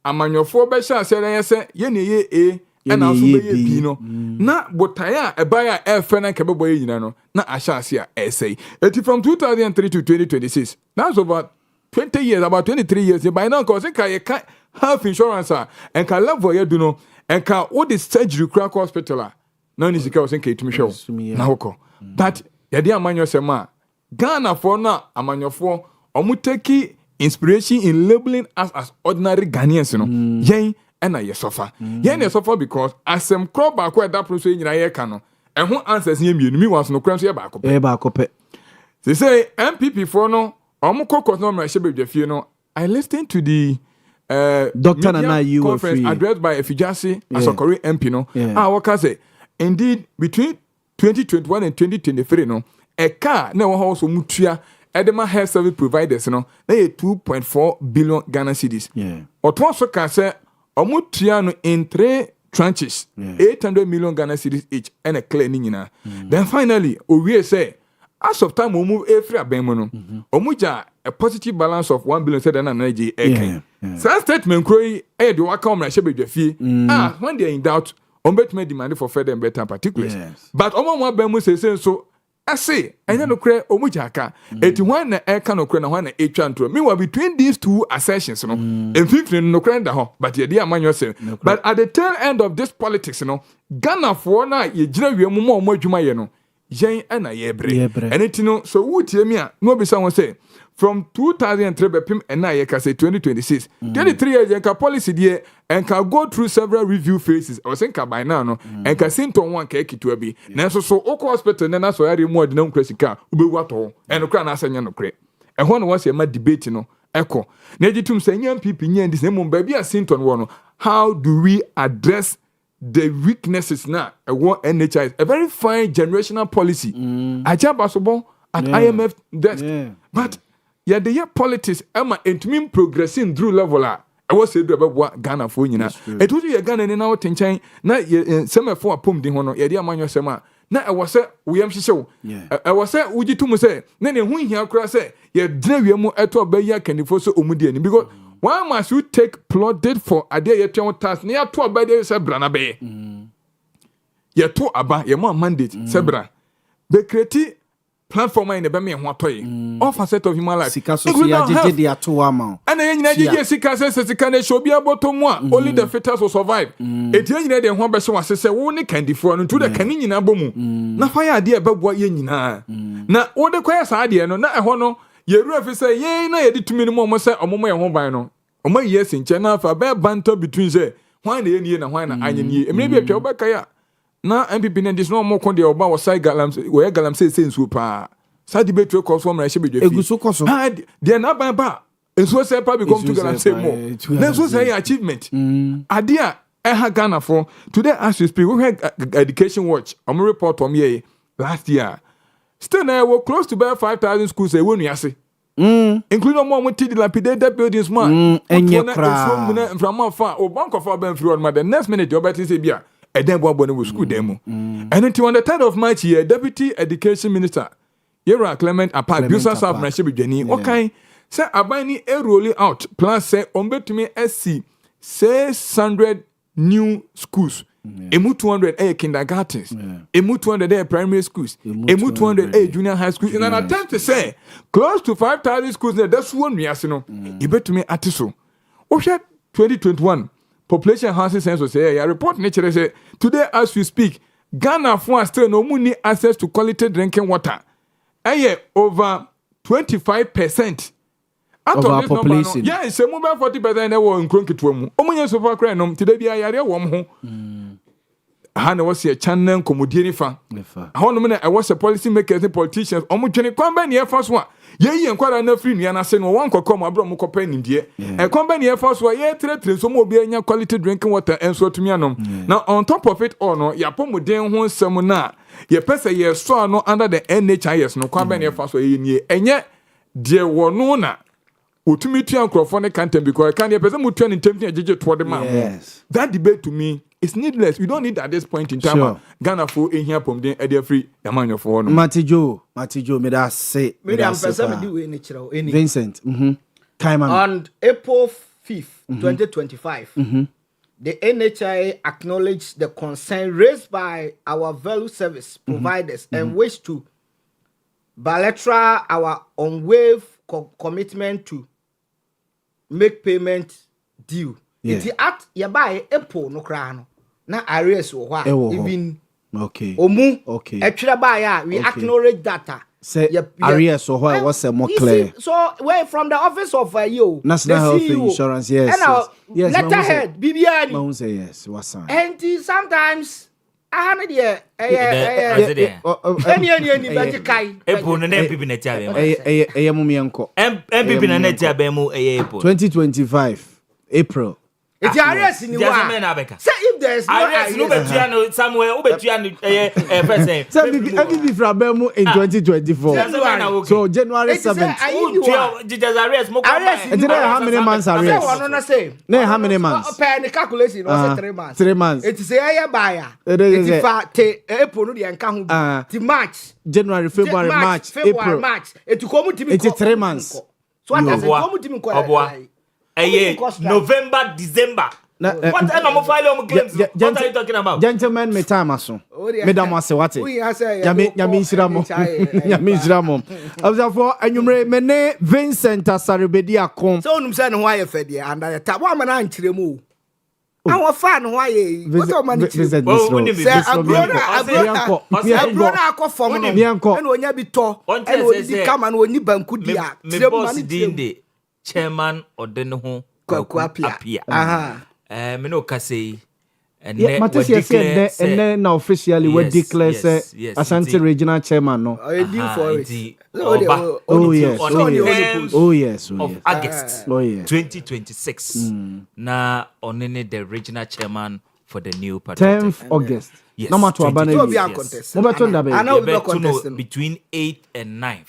amanyofo be sha say ye ne ye and also be B no na botaya ebaya efe na kebebo ye nyina no na ashase a essay it from 2003 to 2026 that's over 20 years about 23 years by now cause you can health insurance and can level you do no and can what the surgery crack hospital no ni sika osen ke tumi show na hoko but ya dia amanyo sema Ghana for na amanyofo omu take inspiration in labeling us as ordinary Ghanaians no yen and I suffer. Yen you suffer because as some crop back where that process in a cano and who answers him you wants no crams here back up. They say MPP for no Omukoko no Mashebe no. I listened to the Dr. Nana you conference addressed by Efijasi as a Korean MP no. What say indeed between 2021 and 2023 no a car na also mutua Edema health service providers no they 2.4 billion Ghana cedis. Or also can say Omutriano in 3 tranches, 800 million Ghana cedis each, and a clear nina. Then finally, we say, as of time we move every abemono, Omuja a positive balance of 1 billion said and Nigeria. So statement croy, do I come and share the fee? When they are in doubt, Ombet may demand for further and better particulars. But Omo Bemu says so. I say, I know cray omujaka. 81 na eka no cray na one e chantro. Meanwhile, between these two assertions, you know, and 15 no cray ho, but ye dear man yourself. But at the tail end of this politics, you know, Ghana for na ye jira wi mo adwuma ye no. Yen na ye bre. And it no so wo tie me a no be someone say from 2003 bepim and na ye ka say 2026. 23 years ye ka policy there and can go through several review phases. I was saying by now no and can sing to one ka kitu bi. Na so oko hospital na so yare mo de na nkrasika ubewu ato. And no kra na asanya no kre. E ho no was ma debate no eko. Na jitum say nyam pipi nyan dis na mo ba bi asinton wo no. How do we address the weaknesses now? NHS a very fine generational policy. Aja basobo at IMF desk. But yeah, the year politics Emma intimi progressing through level I was said about Ghana for you. It was you Ghana in our tension. Na some for pum di hono. Ye dia manyo sema. Na I was say we am show. I was say uji tumu say. Na ne hu hia kra say ye dre wi mu eto ba ya kanifo so omudi ani because why must you take plotted for ade ye twon task na ya to ba de say brana be. Ye to aba ye mo mandate say bra. Be create platform in the Bemi and Watoy, all facet of human life. And then you Sika says, Sika should be about to one, only the fittest will survive. It young lady and one person says, only candy for and to the canning abomu. Na fire idea about what you na. Na all the quest idea, no, not a hono. Ye ref say, yea, no, I did to minimum, say, a moment home by no. O my yes in China for a bad banter between say, why the Indian and why not onion ye, and maybe a Chobacaya. Na MPP and this no more conde or bow side galams, where galam says, since whoop. Side debate to cause one, I should be good. They are not by bar. And so say probably come together and say more. That's what say achievement. Idea I had Ghana for today as we speak. We had Education Watch. I'm a report from here last year. Still now we're close to about 5,000 schools. They won't say. Including more with dilapidated buildings, man. And from my far or bank of our bank through on the next minute you're about to say beer. And then what was school demo. And until on the 3rd of March here, Deputy Education Minister Yera Clement apart Busa South National Jenny. Okay. Say abani a rolling out plan say to me SC 600 new schools. Emu 200 kindergartens. Emu 200 primary schools. Emu 200 junior high schools. In an attempt to say close to 5,000 schools there. That's one we ask you bet to me atiso. Osha 2021 population housing census say a report nature say today as we speak Ghana for still no money access to quality drinking water. Over 25%. Out of our population. No, yeah, it's a mobile 40% they were in Kronkitwemu. Omunya so far cranum today be a area warm home. Hana was a channel comedian fa. How no I was a policy makers and politicians. Omujeni kwamba ni first one. Ye and quite enough free and I say no one could come abroad mo pen in dear. And kwamba ni first one ye threat so mo be anya quality drinking water and so to me anom. Now on top of it all no ya pomo den ho semuna. Ye pesa ye so no under the NHIS no kwamba ni first one ye ni enye de wono na Utimitu and Crawford can't because I can't hear person turn in tempting a judge toward the man. Yes. That debate to me is needless. We don't need at this point in time. Sure. Ghana for in here from the idea free amount of one. Matijo, me that say. Vincent. On April 5th, 2025, the NHI acknowledged the concern raised by our value service providers and wish to bilateral our unwaived commitment to make payment due. It at ya buy Apple no crano. Na arrears or even omu extra buy we acknowledge data. Say arrears or what was more clear. So where from the office of you National Health Insurance, yes. And yes, letterhead BBI. Mom say yes, what's on. And sometimes any April no MPP na tia be mu mienko. MPP na tia be mu April 2025 April. It's arrest in the say if there's no arrest no betua no somewhere obetua no person. Say MPP from Bemu in 2024. So January 7th. Just arrest mo how many months arrest? No, how many months? The calculation was 3 months. 3 months. It is a buyer. It's April no dey nka ho. March. January, February, March, April. March. It's 3 months. So what does it come to me? November, December. What time am I filing claims? What are you talking about? Gentlemen, me time aso. Madam wase wate. Yami Isramo. Observe anumre mene Vincent Asaribedi akom. So unum say no why you fed and I tap one man anchire mu. Our fan why what am I Vincent say abroad akọ form no. And onya bi to. And odi come and oni banku dia. Me boss dinde. Chairman Odeno ho Apia. Me no kase and now officially we declare Ashanti regional chairman no. Oh yes. Of August 2026. Na onene the regional chairman for the new party. 10th August. Yes. No matter what contest. I know between 8th and 9th.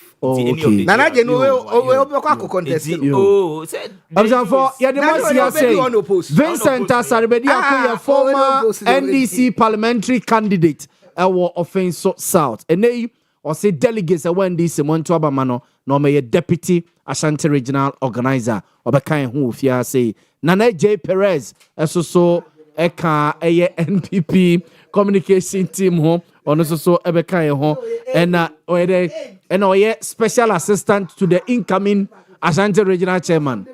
Nana je no we contest. For ya the man say Vincent Asaribedi Akoya former NDC parliamentary candidate our offense South. And they or say delegates when this month to Abamano no me deputy Ashanti regional organizer obekan hu fia say Nana J Perez so ɛka ɛyɛ NPP communication team ho ɔno nso so ɛbɛka yɛ ho ɛna ɔyɛ special assistant to the incoming Ashanti regional chairman